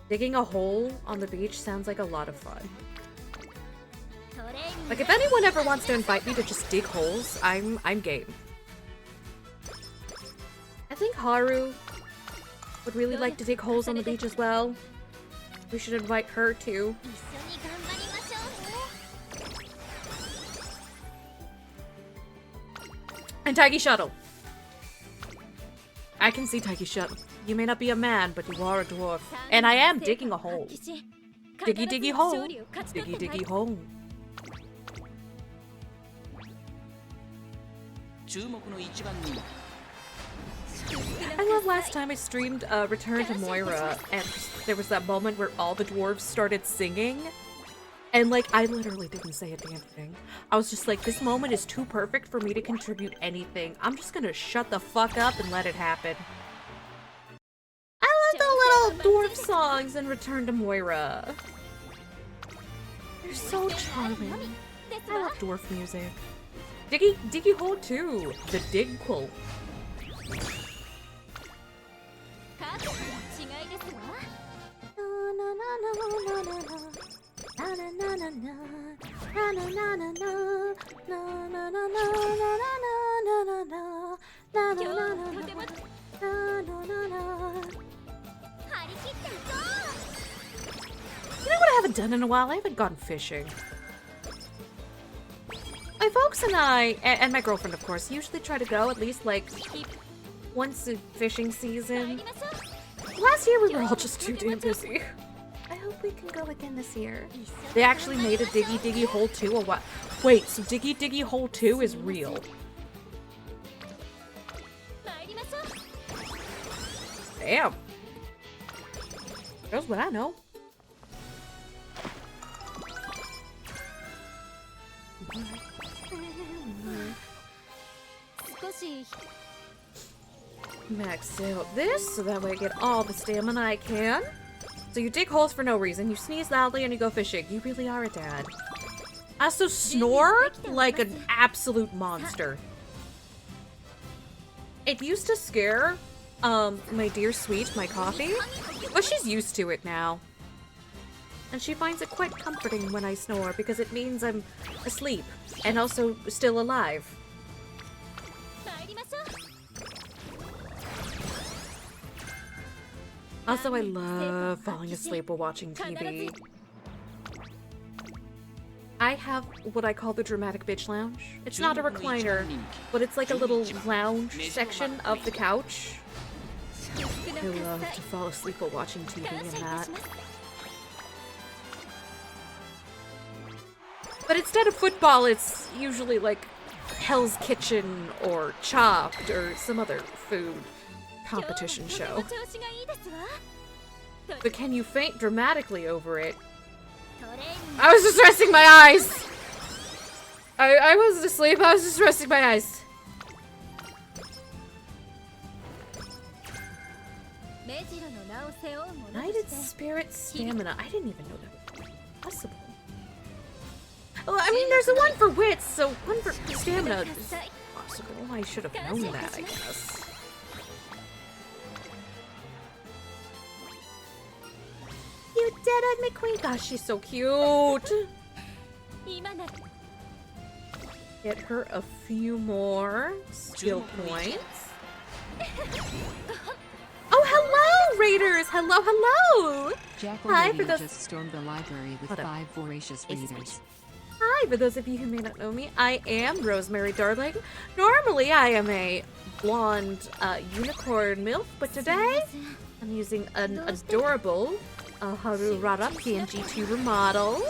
Speaker 1: digging a hole on the beach sounds like a lot of fun. Like, if anyone ever wants to invite me to just dig holes, I'm game. I think Haru would really like to dig holes on the beach as well. We should invite her too. And Taiki Shuttle. I can see Taiki Shuttle. You may not be a man, but you are a dwarf. And I am digging a hole. Diggy diggy hole. Diggy diggy hole. I love last time I streamed Return to Moira, and there was that moment where all the dwarves started singing. And like, I literally didn't say a damn thing. I was just like, this moment is too perfect for me to contribute anything. I'm just gonna shut the fuck up and let it happen. I love the little dwarf songs in Return to Moira. They're so charming. I love dwarf music. Diggy Hole too. The Digquel. You know what I haven't done in a while? I haven't gone fishing. My folks and I, and my girlfriend of course, usually try to go at least like once a fishing season. Last year we were all just too damn busy.
Speaker 6: I hope we can go again this year.
Speaker 1: They actually made a Diggy Diggy Hole 2 a what? Wait, so Diggy Diggy Hole 2 is real. Damn. That's what I know. Max out this so that way I get all the stamina I can. So you dig holes for no reason, you sneeze loudly, and you go fishing. You really are a dad. I also snore like an absolute monster. It used to scare my dear sweet, my coffee, but she's used to it now. And she finds it quite comforting when I snore because it means I'm asleep and also still alive. Also, I love falling asleep while watching TV. I have what I call the dramatic bitch lounge. It's not a recliner, but it's like a little lounge section of the couch. I love to fall asleep while watching TV in that. But instead of football, it's usually like Hell's Kitchen or Chopped or some other food competition show. But can you faint dramatically over it? I was just resting my eyes! I wasn't asleep, I was just resting my eyes. United Spirit Stamina. I didn't even know that was possible. Well, I mean, there's a one for wits, so one for stamina is possible. I should have known that, I guess.
Speaker 6: You dead-eyed McQueen.
Speaker 1: Gosh, she's so cute. Get her a few more skill points. Oh, hello, Raiders! Hello, hello!
Speaker 10: Hi, for those just stormed the library with 5 voracious readers.
Speaker 1: Hi, for those of you who may not know me, I am Rosemary Darling. Normally, I am a blonde unicorn MILF, but today I'm using an adorable Harurara PNG tuber model.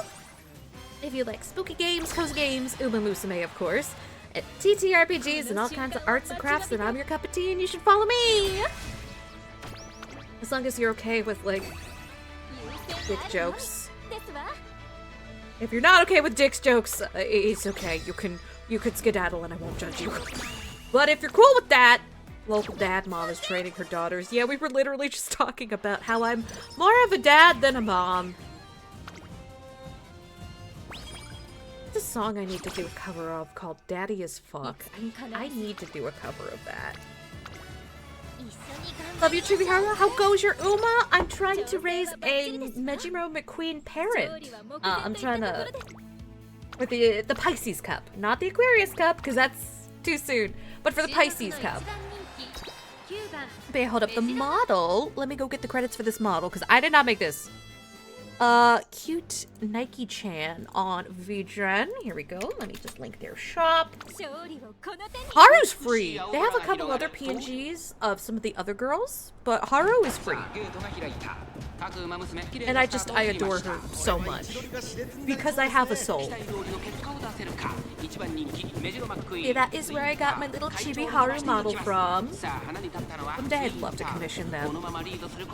Speaker 1: If you like spooky games, cozy games, umamusume, of course, TTRPGs, and all kinds of arts and crafts, then I'm your cup of tea and you should follow me! As long as you're okay with, like, dick jokes. If you're not okay with dick's jokes, it's okay. You can skedaddle and I won't judge you. But if you're cool with that, local dad mom is training her daughters. Yeah, we were literally just talking about how I'm more of a dad than a mom. There's a song I need to do a cover of called Daddy as Fuck. I need to do a cover of that. Love you, Chibihara. How goes your Uma? I'm trying to raise a Mejiro McQueen parent. I'm trying to... with the Pisces cup. Not the Aquarius cup, because that's too soon. But for the Pisces cup. But hold up, the model. Let me go get the credits for this model, because I did not make this. Cute Nike-chan on VDren. Here we go. Let me just link their shop. Haru's free. They have a couple other PNGs of some of the other girls, but Haru is free. And I adore her so much. Because I have a soul. Yeah, that is where I got my little chibi Haru model from. Someday I'd love to commission them.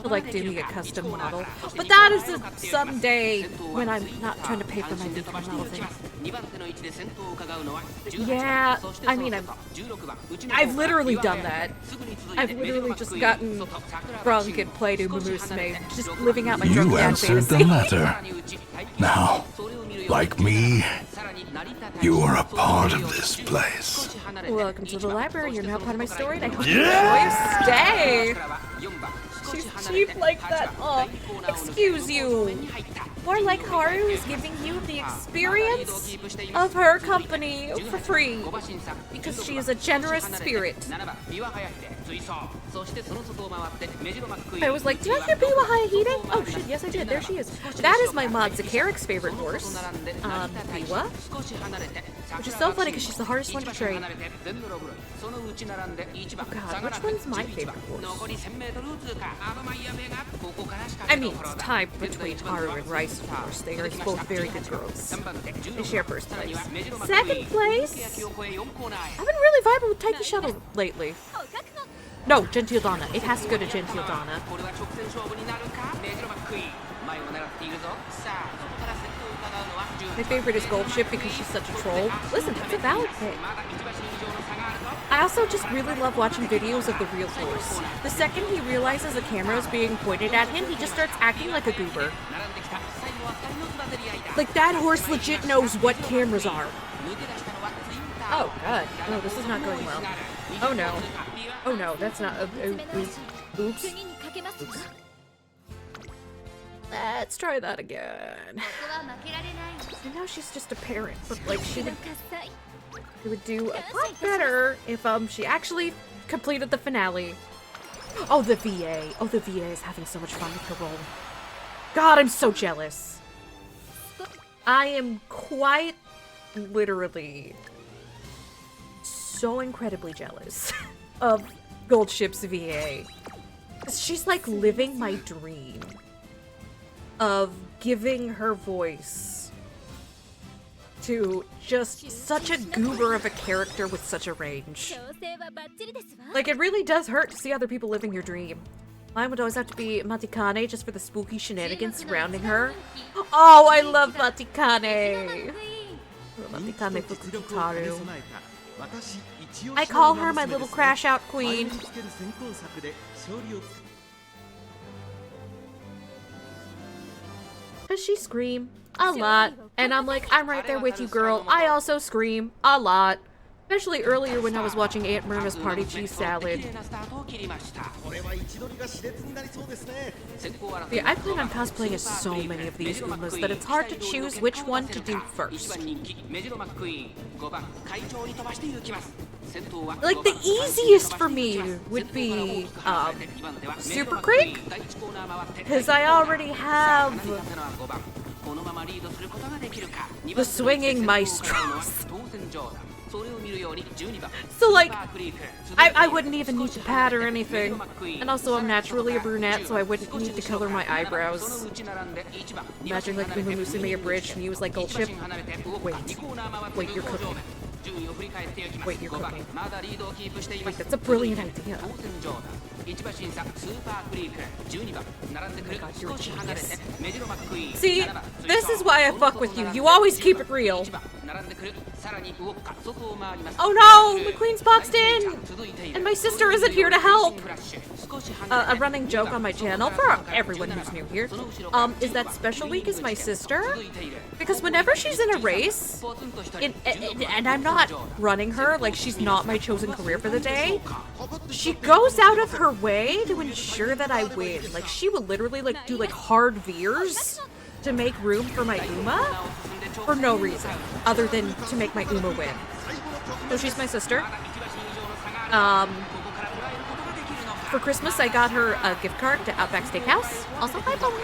Speaker 1: To like do me a custom model. But that is a someday when I'm not trying to pay for my little model thing. Yeah, I mean, I've literally done that. I've literally just gotten drunk and played umamusume, just living out my drunk
Speaker 2: You
Speaker 1: dad
Speaker 2: answered
Speaker 1: fantasy.
Speaker 2: the letter. Now, like me, you are a part of this place.
Speaker 1: Welcome to the library. You're now part of my story, and I hope you enjoy your stay. She's cheap like that. Oh, excuse you. More like Haru is giving you the experience of her company for free because she is a generous spirit. I was like, did I hear Biwa eating? Oh shit, yes I did. There she is. That is my mod Zakaric's favorite horse. Biwa. Which is so funny because she's the hardest one to train. Oh god, which one's my favorite horse? I mean, it's tied between Haru and Rice, of course. They are both very good girls. They share first place. Second place? I've been really vibing with Taiki Shuttle lately. No, Gentile Donna. It has to go to Gentile Donna. My favorite is Gold Ship because she's such a troll. Listen, that's a valid pick. I also just really love watching videos of the real horse. The second he realizes a camera is being pointed at him, he just starts acting like a goober. Like, that horse legit knows what cameras are. Oh, God. No, this is not going well. Oh, no. Oh, no, that's not... Oops. Let's try that again. And now she's just a parent, but, like, she would do a lot better if, she actually completed the finale. Oh, the VA. Oh, the VA is having so much fun with her role. God, I'm so jealous. I am quite literally so incredibly jealous of Gold Ship's VA. She's like living my dream of giving her voice to just such a goober of a character with such a range. Like, it really does hurt to see other people living your dream. Mine would always have to be Matikane just for the spooky shenanigans surrounding her. Oh, I love Matikane! Matikane Fukutaru. I call her my little crash out queen. Does she scream? A lot. And I'm like, I'm right there with you, girl. I also scream a lot. Especially earlier when I was watching Aunt Myrna's Party Cheese Salad. Yeah, I plan on cosplaying as so many of these Umas that it's hard to choose which one to do first. Like, the easiest for me would be, Super Creek? Because I already have the swinging maestros. So, like, I wouldn't even need to pat or anything. And also, I'm naturally a brunette, so I wouldn't need to color my eyebrows. Imagine, like, umamusume abridged and use, like, Gold Ship. Wait, you're cooking. Wait, you're cooking. Wait, that's a brilliant idea. Oh my god, you're a genius. See, this is why I fuck with you. You always keep it real. Oh no! The queen's boxed in! And my sister isn't here to help! A running joke on my channel, for everyone who's new here, is that Special Week is my sister. Because whenever she's in a race, and I'm not running her, like she's not my chosen career for the day, she goes out of her way to ensure that I win. Like, she will literally, like, do, like, hard veers to make room for my Uma for no reason other than to make my Uma win. So she's my sister. For Christmas, I got her a gift card to Outback Steakhouse. Also, hi, Bowen.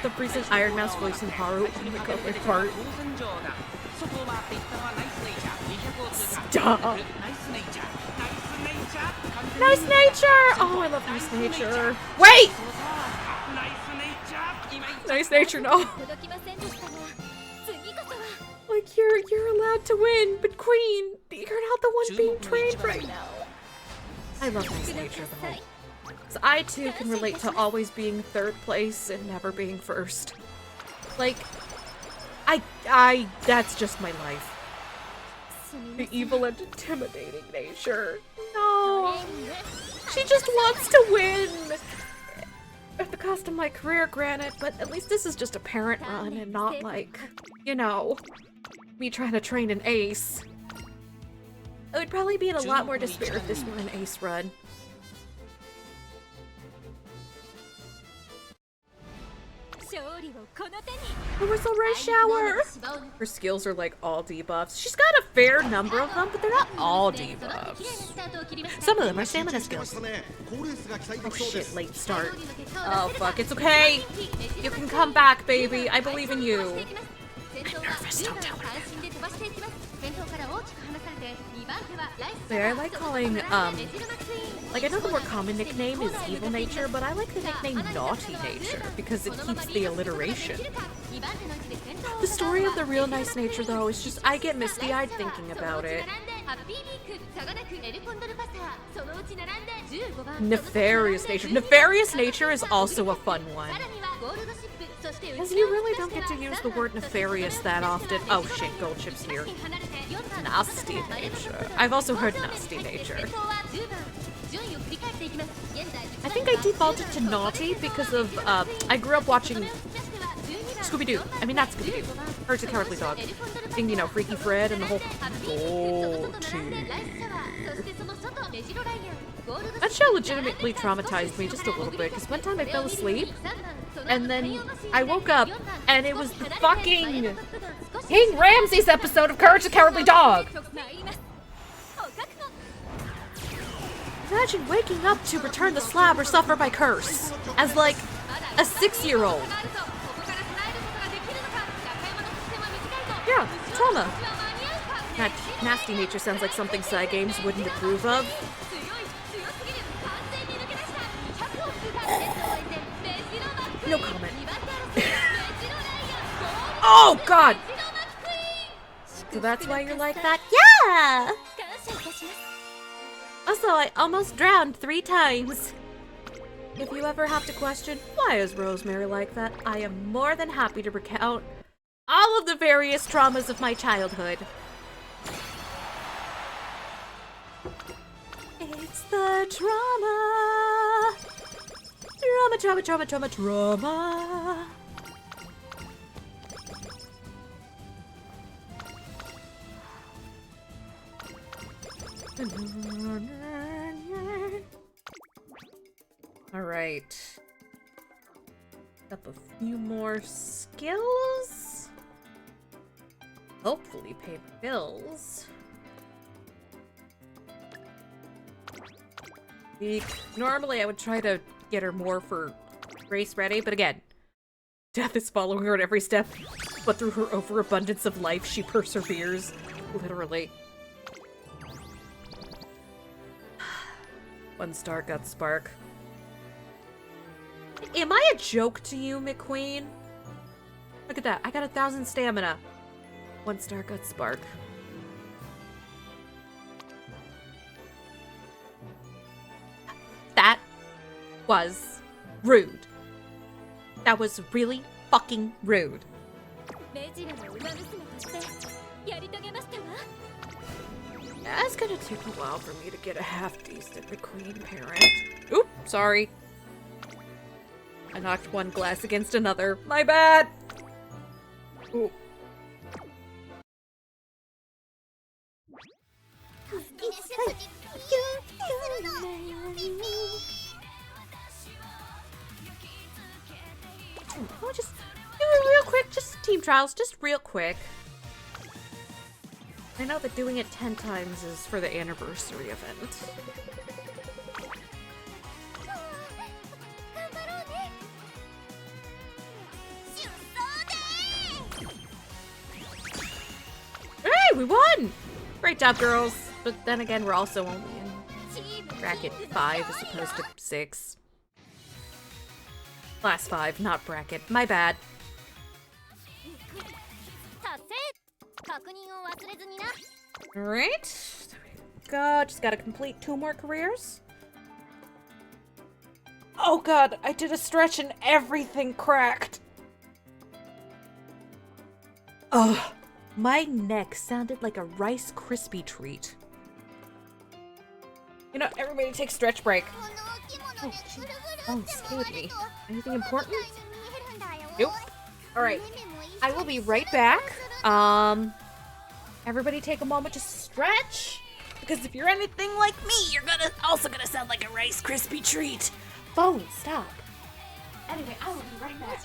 Speaker 1: The recent Iron Mouse voicing Haru. Oh my god, my fart. Stop. Nice nature! Oh, I love nice nature. Wait! Nice nature, no. Like, you're allowed to win, but Queen, you're not the one being trained right now. I love nice nature, though. So I, too, can relate to always being third place and never being first. Like, that's just my life. The evil and intimidating nature. No. She just wants to win. At the cost of my career, granted, but at least this is just a parent run and not like, you know, me trying to train an ace. I would probably be in a lot more despair if this were an ace run. The Whistle Ray Shower! Her skills are like all debuffs. She's got a fair number of them, but they're not all debuffs. Some of them are stamina skills. Oh shit, late start. Oh fuck, it's okay! You can come back, baby. I believe in you. I'm nervous, don't tell her that. Wait, I like calling, like I know the more common nickname is Evil Nature, but I like the nickname Naughty Nature because it keeps the alliteration. The story of the real Nice Nature, though, is just, I get misty-eyed thinking about it. Nefarious Nature. Nefarious Nature is also a fun one. Because you really don't get to use the word nefarious that often. Oh shit, Gold Chip's here. Nasty Nature. I've also heard Nasty Nature. I think I defaulted to naughty because of, I grew up watching Scooby-Doo. I mean, not Scooby-Doo. Courage the Cowardly Dog. And, you know, Freaky Fred and the whole... That show legitimately traumatized me just a little bit, because one time I fell asleep, and then I woke up, and it was the fucking King Ramses episode of Courage the Cowardly Dog! Imagine waking up to return the slab or suffer by curse, as like, a 6-year-old. Yeah, trauma. That Nasty Nature sounds like something Psy Games wouldn't approve of. No comment. Oh, God! So that's why you're like that?
Speaker 6: Yeah!
Speaker 1: Also, I almost drowned 3 times. If you ever have to question, why is Rosemary like that? I am more than happy to recount all of the various traumas of my childhood. It's the trauma. Trauma, trauma, trauma, trauma, trauma. All right. Up a few more skills. Hopefully pay my bills. Normally I would try to get her more for race ready, but again, death is following her at every step, but through her overabundance of life, she perseveres. Literally. 1 star gut spark. Am I a joke to you, McQueen? Look at that. I got 1,000 stamina. 1 star gut spark. That was rude. That was really fucking rude. It's gonna take a while for me to get a half-decent McQueen parent. Oop, sorry. I knocked one glass against another. My bad! Ooh. Oh, just do it real quick. Just team trials, just real quick. I know that doing it 10 times is for the anniversary event. Hey, we won! Great job, girls. But then again, we're also only in bracket 5 as opposed to 6. Class 5, not bracket. My bad. Alright. There we go. Just gotta complete 2 more careers. Oh god, I did a stretch and everything cracked. Ugh. My neck sounded like a Rice Krispie treat. You know, everybody take stretch break. Oh, geez. Oh, scared me. Anything important? Nope. Alright. I will be right back. Everybody take a moment to stretch. Because if you're anything like me, you're also gonna sound like a Rice Krispie treat. Phone, stop. Anyway, I will be right back.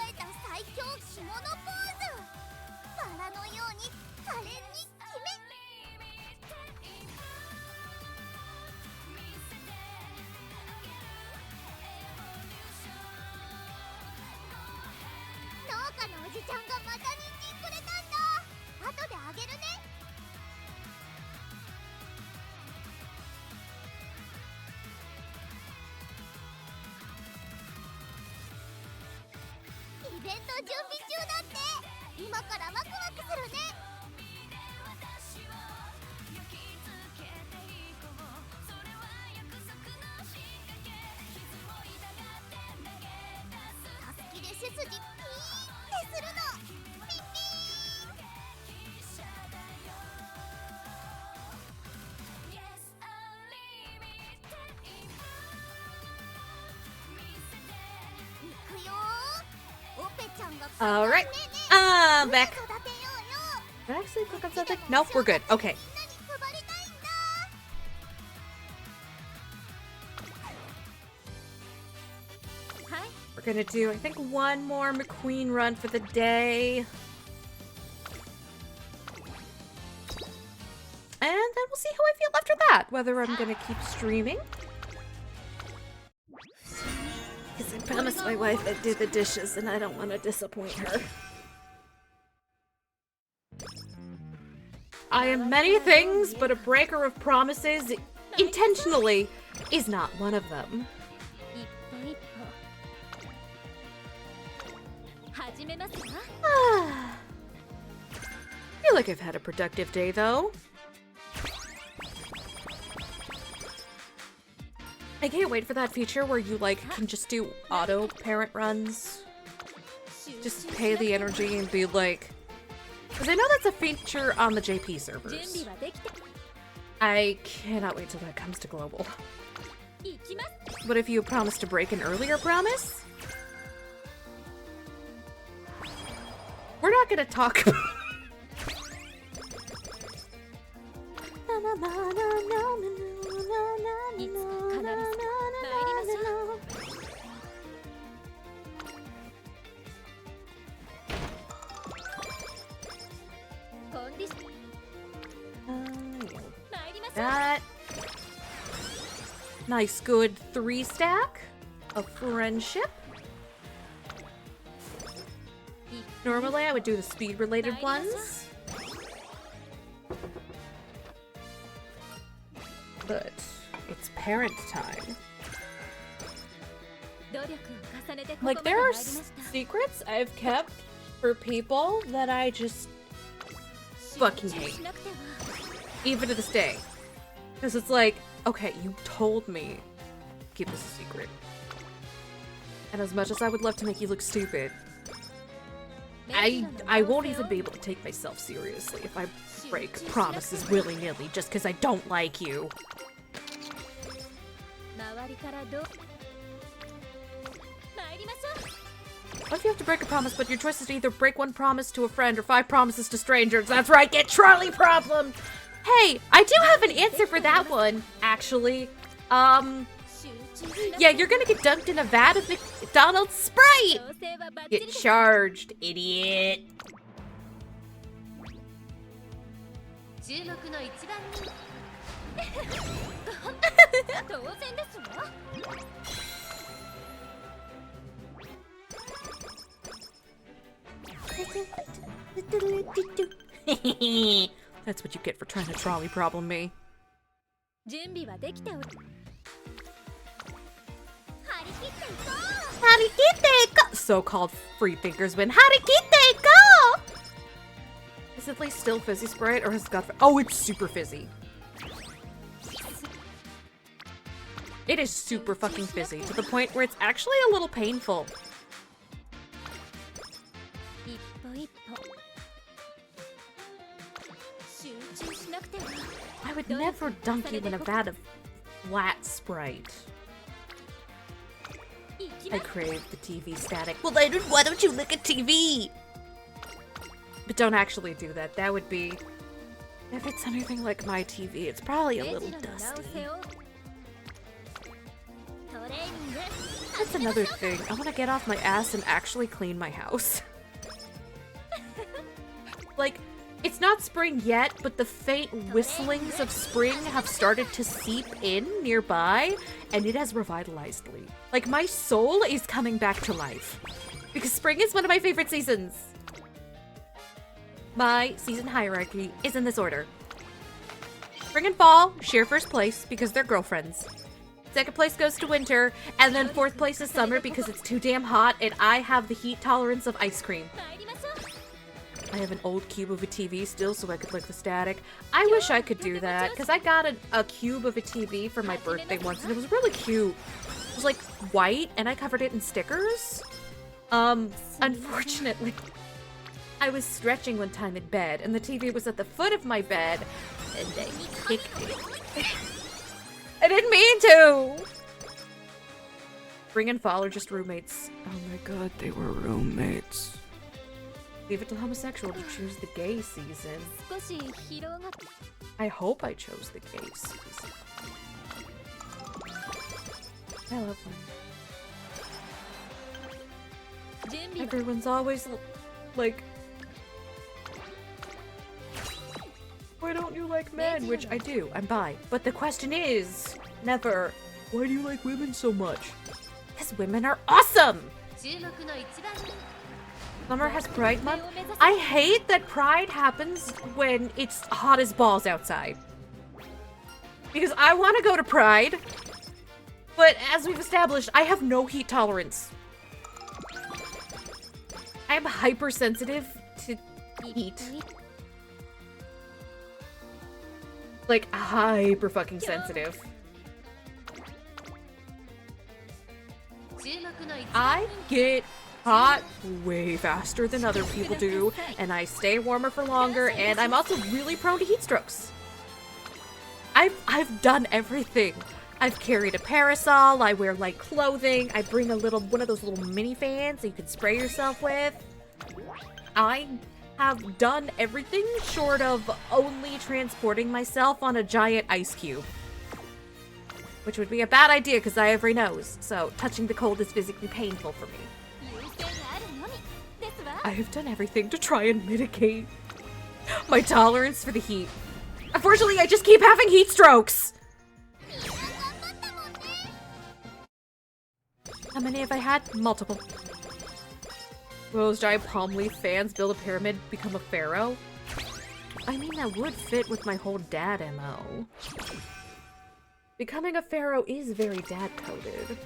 Speaker 4: えた最強着物ポーズ。バラのように可憐に決め。農家のおじちゃんがまた人参くれたんだ。後であげるね。イベント準備中だって。今からワクワクするね。たすきで背筋ピーってするの。ピッピーいくよー。オペちゃんが
Speaker 1: Alright.
Speaker 4: ねえね
Speaker 1: I'm
Speaker 4: え
Speaker 1: back.
Speaker 4: 育てようよ。
Speaker 1: Did I actually click on something? Nope, we're good. Okay.
Speaker 4: みんなに配りたいんだ。はい。
Speaker 1: We're gonna do, I think, one more McQueen run for the day. And then we'll see how I feel after that. Whether I'm gonna keep streaming. Because I promised my wife I'd do the dishes and I don't want to disappoint her. I am many things, but a breaker of promises intentionally is not one of them.
Speaker 4: 一歩一歩始めますわ。
Speaker 1: I feel like I've had a productive day, though. I can't wait for that feature where you, like, can just do auto parent runs. Just pay the energy and be like... Because I know that's a feature on the JP servers.
Speaker 4: 準備はできて。
Speaker 1: I cannot wait till that comes to global.
Speaker 4: 行きます。
Speaker 1: What if you promised to break an earlier promise? We're not gonna talk about... That nice good 3-stack of friendship. Normally I would do the speed related ones, but it's parent time. Like, there are secrets I've kept for people that I just fucking hate, even to this day. Because it's like, okay, you told me keep this a secret. And as much as I would love to make you look stupid, I won't even be able to take myself seriously if I break promises willy-nilly just because I don't like you. What if you have to break a promise, but your choice is to either break one promise to a friend or 5 promises to strangers? That's right, get trolley problems! Hey, I do have an answer for that one, actually. Yeah, you're gonna get dunked in a vat of McDonald's Sprite! Get charged, idiot.
Speaker 4: 注目の一番人当然ですわ。
Speaker 1: That's what you get for trying to trolley problem me.
Speaker 4: 準備はできておる。張り切っていこう。
Speaker 1: Harikite! So-called free thinkers win. Harikite, go! Is it like still fizzy Sprite or has it got... Oh, it's super fizzy. It is super fucking fizzy to the point where it's actually a little painful.
Speaker 4: 一歩一歩。集中しなくては。
Speaker 1: I would never dunk you in a vat of flat Sprite. I crave the TV static. Well then, why don't you look at TV? But don't actually do that. That would be... If it's anything like my TV, it's probably a little dusty. That's another thing. I want to get off my ass and actually clean my house. Like, it's not spring yet, but the faint whistlings of spring have started to seep in nearby, and it has revitalized me. Like, my soul is coming back to life. Because spring is one of my favorite seasons. My season hierarchy is in this order. Spring and fall share first place because they're girlfriends. Second place goes to winter, and then fourth place is summer because it's too damn hot and I have the heat tolerance of ice cream. I have an old cube of a TV still so I could lick the static. I wish I could do that because I got a cube of a TV for my birthday once and it was really cute. It was like white and I covered it in stickers. Unfortunately, I was stretching one time in bed and the TV was at the foot of my bed and I kicked it. I didn't mean to! Spring and fall are just roommates. Oh my god, they were roommates. Leave it to homosexual to choose the gay season. I hope I chose the gay season. I love them. Everyone's always like, why don't you like men? Which I do, I'm bi. But the question is, never, why do you like women so much? Because women are awesome! Summer has Pride Month. I hate that Pride happens when it's hot as balls outside. Because I want to go to Pride, but as we've established, I have no heat tolerance. I am hypersensitive to heat. Like, hyper fucking sensitive. I get hot way faster than other people do, and I stay warmer for longer, and I'm also really prone to heat strokes. I've done everything. I've carried a parasol, I wear light clothing, I bring one of those little mini fans that you can spray yourself with. I have done everything short of only transporting myself on a giant ice cube. Which would be a bad idea because I have a nose, so touching the cold is physically painful for me. I have done everything to try and mitigate my tolerance for the heat. Unfortunately, I just keep having heat strokes! How many have I had? Multiple. Will those giant palm leaf fans build a pyramid, become a pharaoh? I mean, that would fit with my whole dad MO. Becoming a pharaoh is very dad-coded.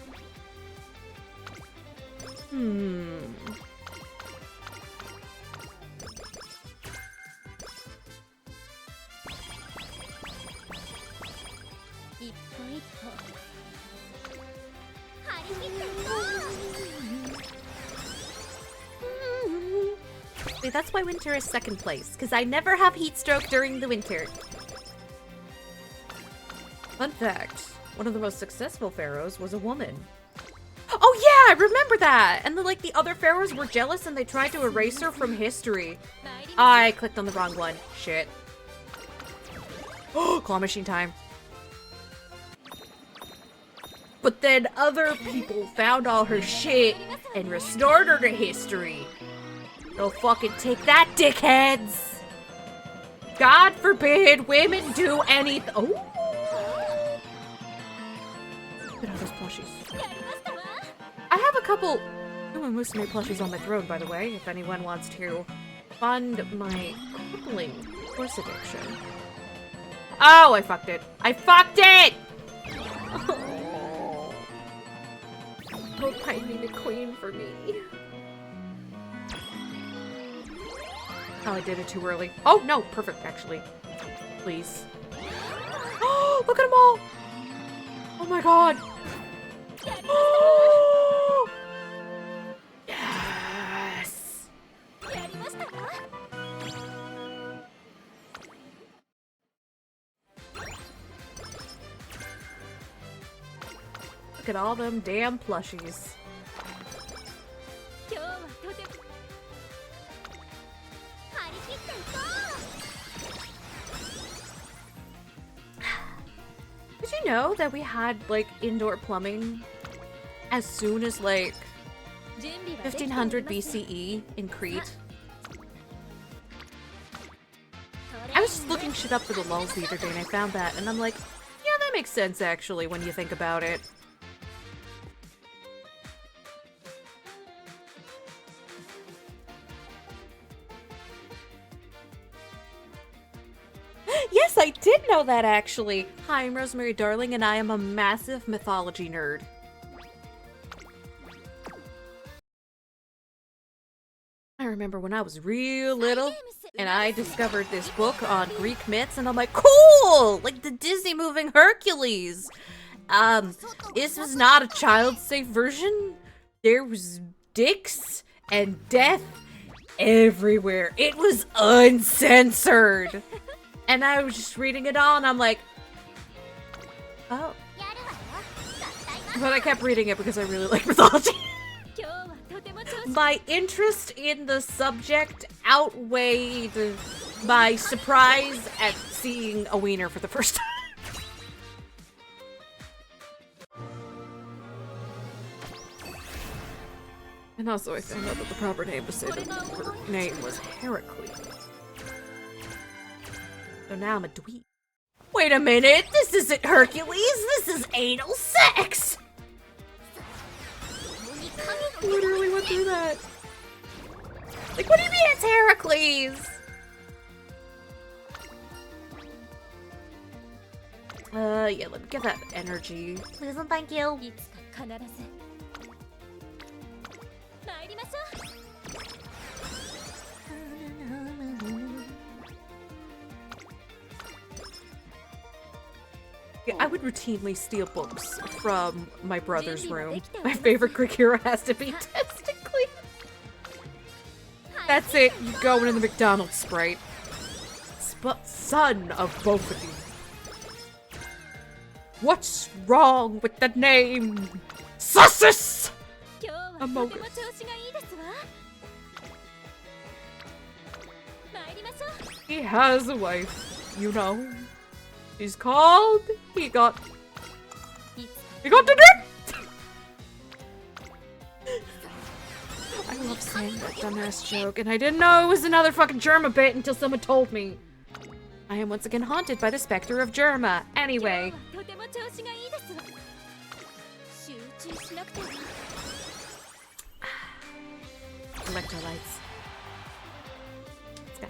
Speaker 1: See, that's why winter is second place, because I never have heat stroke during the winter. Fun fact, one of the most successful pharaohs was a woman. Oh yeah, I remember that! And the other pharaohs were jealous and they tried to erase her from history. I clicked on the wrong one. Shit. Oh, claw machine time. But then other people found all her shit and restored her to history. So fucking take that, dickheads! God forbid women do anything. Oh! Look at all those plushies. I have a couple umamusume plushies on my throne, by the way, if anyone wants to fund my crippling horse addiction. Oh, I fucked it. I fucked it! Oh. Hope I need a queen for me. Oh, I did it too early. Oh, no, perfect, actually. Please. Oh, look at them all! Oh my god! Oh! Yes! Look at all them damn plushies. Did you know that we had, indoor plumbing as soon as like 1500 BCE in Crete. I was just looking shit up for the lulz the other day and I found that and I'm like, yeah, that makes sense actually when you think about it. Yes, I did know that actually. Hi, I'm Rosemary Darling and I am a massive mythology nerd. I remember when I was real little and I discovered this book on Greek myths and I'm like, cool! Like the Disney moving Hercules. This was not a child-safe version. There was dicks and death everywhere. It was uncensored. And I was just reading it all and I'm like, oh. But I kept reading it because I really like mythology. My interest in the subject outweighed my surprise at seeing a wiener for the first time. And also I found out that the proper name was Heracles. So now I'm a dweeb. Wait a minute, this isn't Hercules, this is anal sex! Literally went through that. Like, what do you mean it's Heracles? Yeah, let me get that energy. Please and thank you. Yeah, I would routinely steal books from my brother's room. My favorite Greek hero has to be Testicles. That's it, you're going in the McDonald's Sprite. Son of both of you. What's wrong with the name? Sussus! Amogus. He has a wife, you know. He's called. He got the dip. I love saying that dumbass joke, and I didn't know it was another fucking Germa bit until someone told me. I am once again haunted by the specter of Germa. Anyway. Electrolytes. Let's go.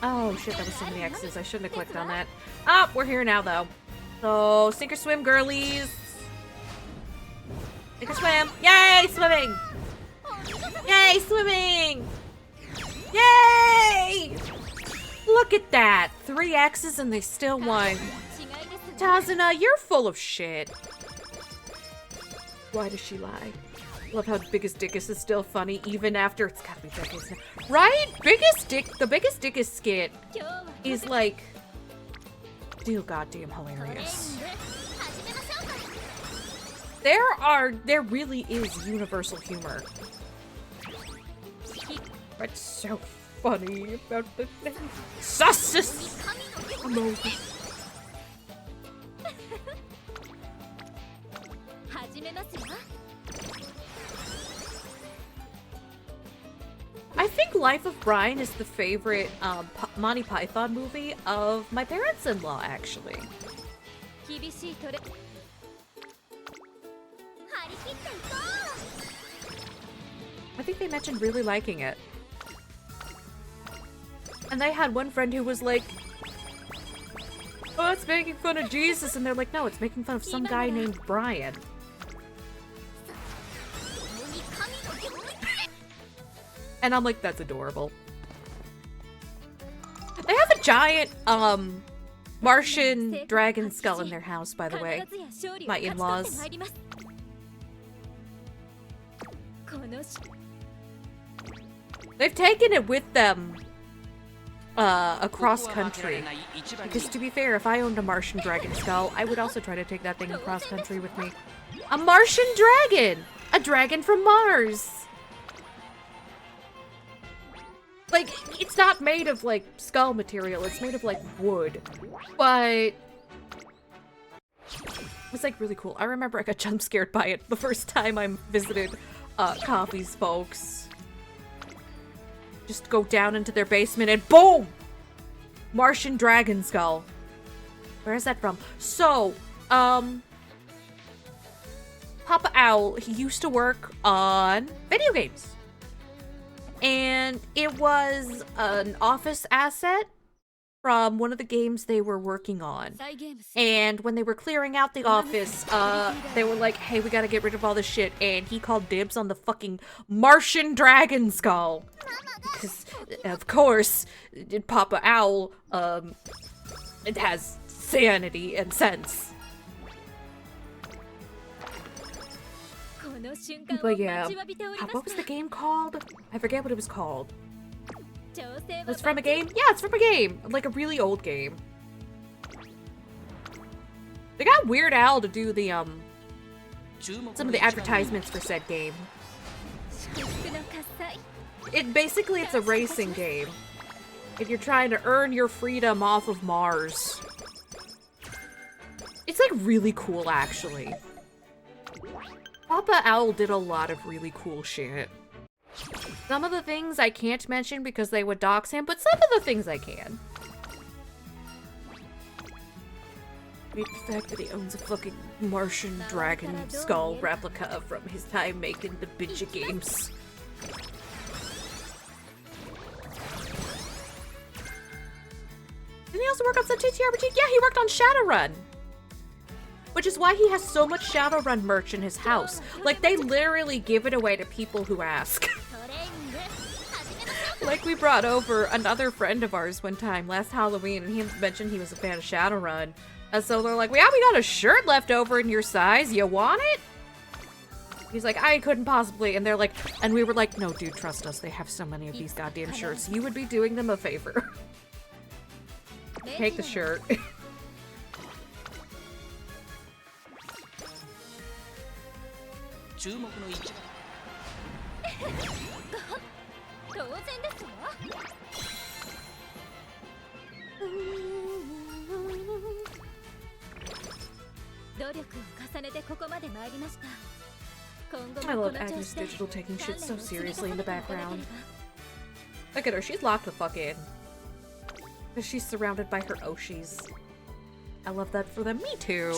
Speaker 1: Oh shit, that was so many X's. I shouldn't have clicked on that. Ah, we're here now though. So, sink or swim, girlies. Sink or swim. Yay, swimming! Yay, swimming! Yay! Look at that. 3 X's and they still won. Tazuna, you're full of shit. Why does she lie? Love how Biggest Dickus is still funny even after it's gotta be decades now. Right? The Biggest Dickus skit is like still goddamn hilarious. There really is universal humor. What's so funny about the name? Sussus! I think Life of Brian is the favorite Monty Python movie of my parents-in-law, actually. I think they mentioned really liking it. And they had one friend who was like, oh, it's making fun of Jesus. And they're like, no, it's making fun of some guy named Brian. And I'm like, that's adorable. They have a giant, Martian dragon skull in their house, by the way. My in-laws. They've taken it with them, across country. Because to be fair, if I owned a Martian dragon skull, I would also try to take that thing across country with me. A Martian dragon! A dragon from Mars! Like, it's not made of, like, skull material. It's made of, like, wood. But It's like really cool. I remember I got jump scared by it the first time I visited Coffee's folks. Just go down into their basement and boom! Martian dragon skull. Where is that from? So, Papa Owl, he used to work on video games. And it was an office asset from one of the games they were working on. And when they were clearing out the office, they were like, hey, we gotta get rid of all this shit. And he called dibs on the fucking Martian dragon skull. Because, of course, Papa Owl, it has sanity and sense. But yeah, what was the game called? I forget what it was called. It was from a game? Yeah, it's from a game. Like a really old game. They got Weird Al to do the, some of the advertisements for said game. It's a racing game. And you're trying to earn your freedom off of Mars. It's like really cool, actually. Papa Owl did a lot of really cool shit. Some of the things I can't mention because they would dox him, but some of the things I can. The fact that he owns a fucking Martian dragon skull replica from his time making the bitchy games. Didn't he also work on some TTRPG? Yeah, he worked on Shadowrun. Which is why he has so much Shadowrun merch in his house. Like, they literally give it away to people who ask. Like, we brought over another friend of ours one time last Halloween, and he mentioned he was a fan of Shadowrun. And so they're like, yeah, we got a shirt left over in your size. You want it? He's like, I couldn't possibly. And they're like, and we were like, no, dude, trust us. They have so many of these goddamn shirts. You would be doing them a favor. Take the shirt. I love Agnes Digital taking shit so seriously in the background. Look at her, she's locked the fuck in. Because she's surrounded by her Oshis. I love that for them. Me too.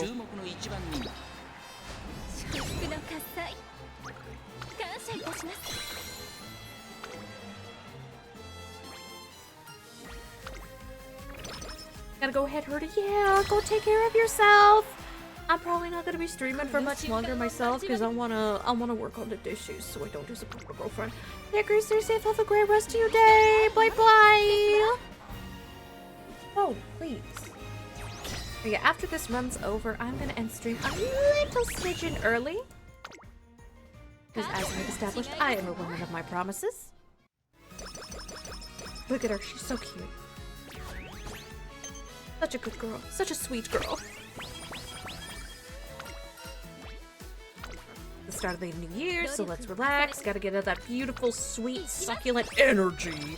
Speaker 1: Gotta go ahead, Herta. Yeah, go take care of yourself. I'm probably not gonna be streaming for much longer myself because I wanna work on the dishes so I don't disappoint my girlfriend. Yeah, Grace, stay safe. Have a great rest of your day. Bye bye. Oh, please. But yeah, after this runs over, I'm gonna end stream a little smidgen early. Because as I've established, I am a woman of my promises. Look at her, she's so cute. Such a good girl, such a sweet girl. The start of the new year, so let's relax. Gotta get that beautiful, sweet, succulent energy.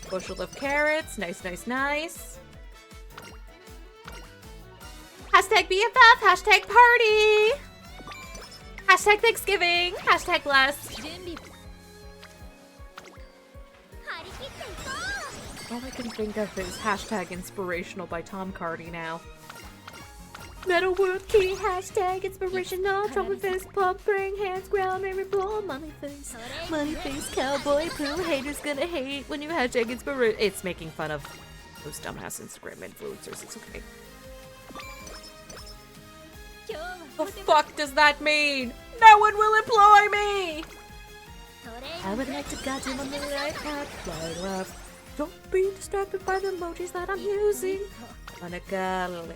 Speaker 1: Bushel of carrots, nice, nice, nice. Hashtag BFF, hashtag party. Hashtag Thanksgiving, hashtag blessed. All I can think of is hashtag inspirational by Tom Cardy now. Metalwood key, hashtag inspirational. Trumpet fist, pump, bring hands, ground, Mary blow, money face, cowboy poo. Haters gonna hate when you hashtag inspiration. It's making fun of those dumbass Instagram influencers. It's okay. The fuck does that mean? No one will employ me! I would like to goddamn on the right hat, fly left. Don't be distracted by the emojis that I'm using. Wanna cuddle,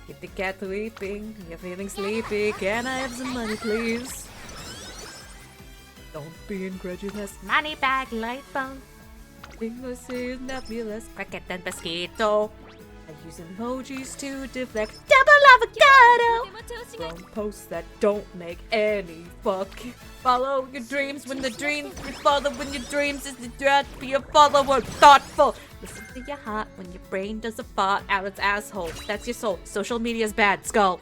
Speaker 1: get the cat weeping. You're feeling sleepy. Can I have some money, please? Don't be incredulous. Money bag, light phone. English is nebulous. Cricket and mosquito. I use emojis to deflect. Double
Speaker 6: avocado.
Speaker 1: From posts that don't make any fuck. Follow your dreams when the dreams you follow when your dreams is to try to be a follower. Thoughtful. Listen to your heart when your brain does a fart out its asshole. That's your soul. Social media's bad. Skull.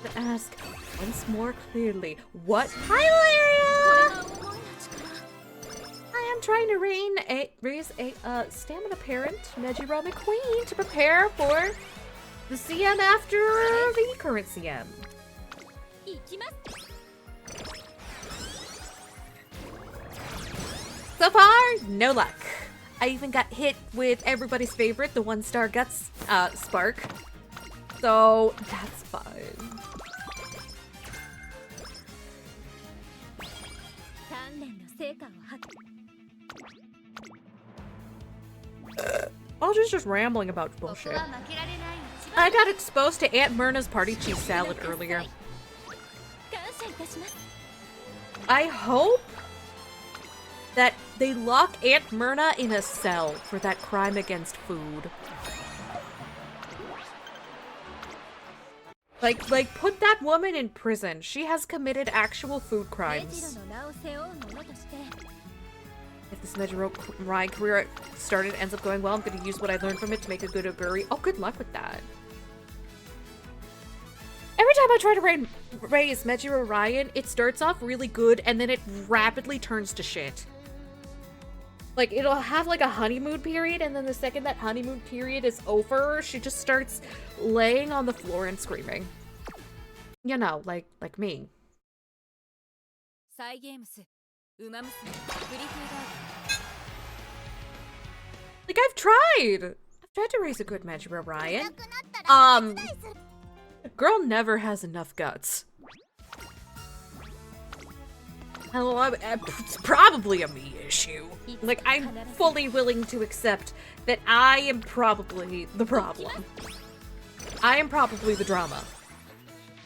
Speaker 1: To ask once more clearly, what?
Speaker 6: Hi, Valeria.
Speaker 1: I am trying to raise a stamina parent, Nejiro McQueen, to prepare for the CM after the current CM. So far, no luck. I even got hit with everybody's favorite, the 1-star Guts Spark. So that's fine. Aldra's just rambling about bullshit. I got exposed to Aunt Myrna's party cheese salad earlier. I hope that they lock Aunt Myrna in a cell for that crime against food. Like, put that woman in prison. She has committed actual food crimes. If this Nejiro Ryan career started ends up going well, I'm gonna use what I learned from it to make a good oguri. Oh, good luck with that. Every time I try to raise Nejiro Ryan, it starts off really good and then it rapidly turns to shit. Like, it'll have like a honeymoon period, and then the second that honeymoon period is over, she just starts laying on the floor and screaming. You know, like me. Like, I've tried to raise a good Nejiro Ryan. Girl never has enough guts. Hello, it's probably a me issue. Like, I'm fully willing to accept that I am probably the problem. I am probably the drama.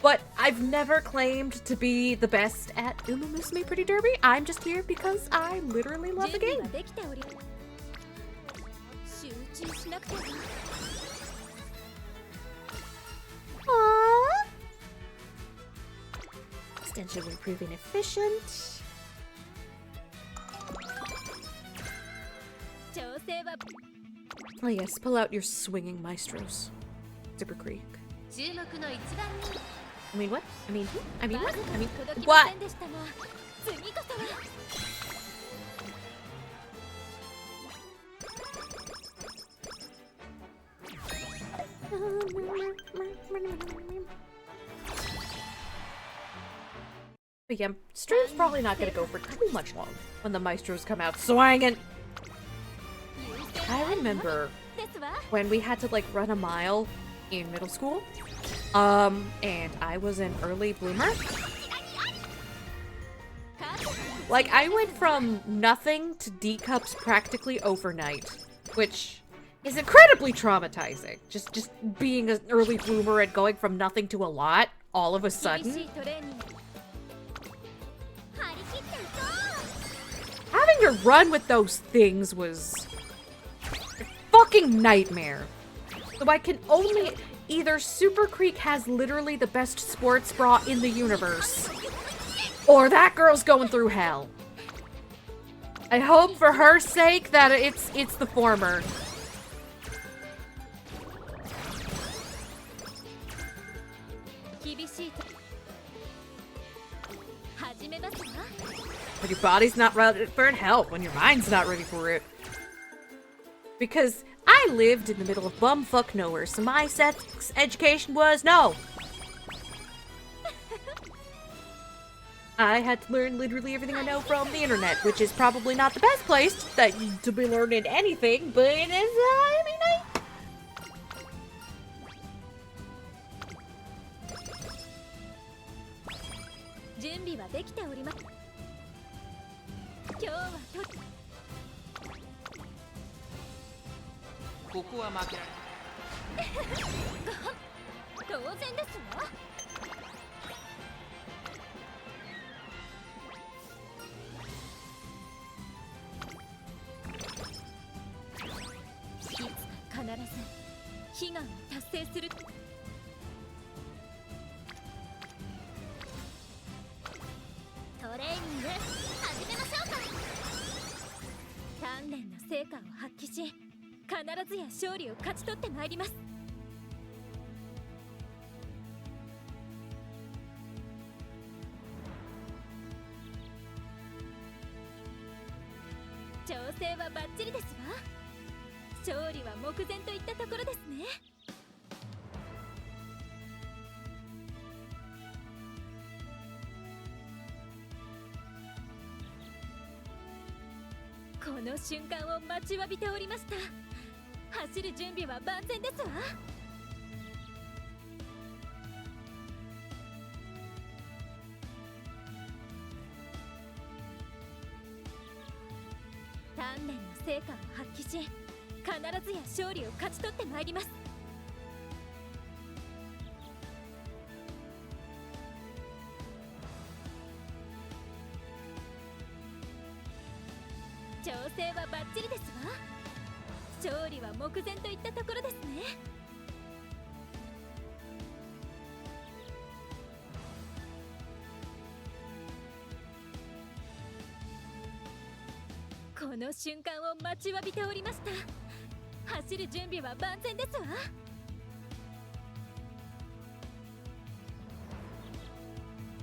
Speaker 1: But I've never claimed to be the best at umamusume Pretty Derby. I'm just here because I literally love the game. Aww. Ostensibly proving efficient. Oh yes, pull out your swinging maestros. Zipper Creek. I mean what? I mean who? I mean what? I mean what? But yeah, stream's probably not gonna go for too much long when the maestros come out swinging. I remember when we had to like run a mile in middle school, and I was an early bloomer. Like, I went from nothing to D cups practically overnight, which is incredibly traumatizing. Just being an early bloomer and going from nothing to a lot all of a sudden. Having to run with those things was a fucking nightmare. So I can only... Either Super Creek has literally the best sports bra in the universe, or that girl's going through hell. I hope for her sake that it's the former. When your body's not ready for it, help. When your mind's not ready for it. Because I lived in the middle of bumfuck nowhere, so my sex education was no. I had to learn literally everything I know from the internet, which is probably not the best place to be learning anything, but it is, I mean,
Speaker 4: 悲願を達成する。トレーニング始めましょうか。鍛錬の成果を発揮し、必ずや勝利を勝ち取ってまいります。調整はバッチリですわ。勝利は目前といったところですね。この瞬間を待ちわびておりました。走る準備は万全ですわ。鍛錬の成果を発揮し、必ずや勝利を勝ち取ってまいります。調整はバッチリですわ。勝利は目前といったところですね。この瞬間を待ちわびておりました。走る準備は万全ですわ。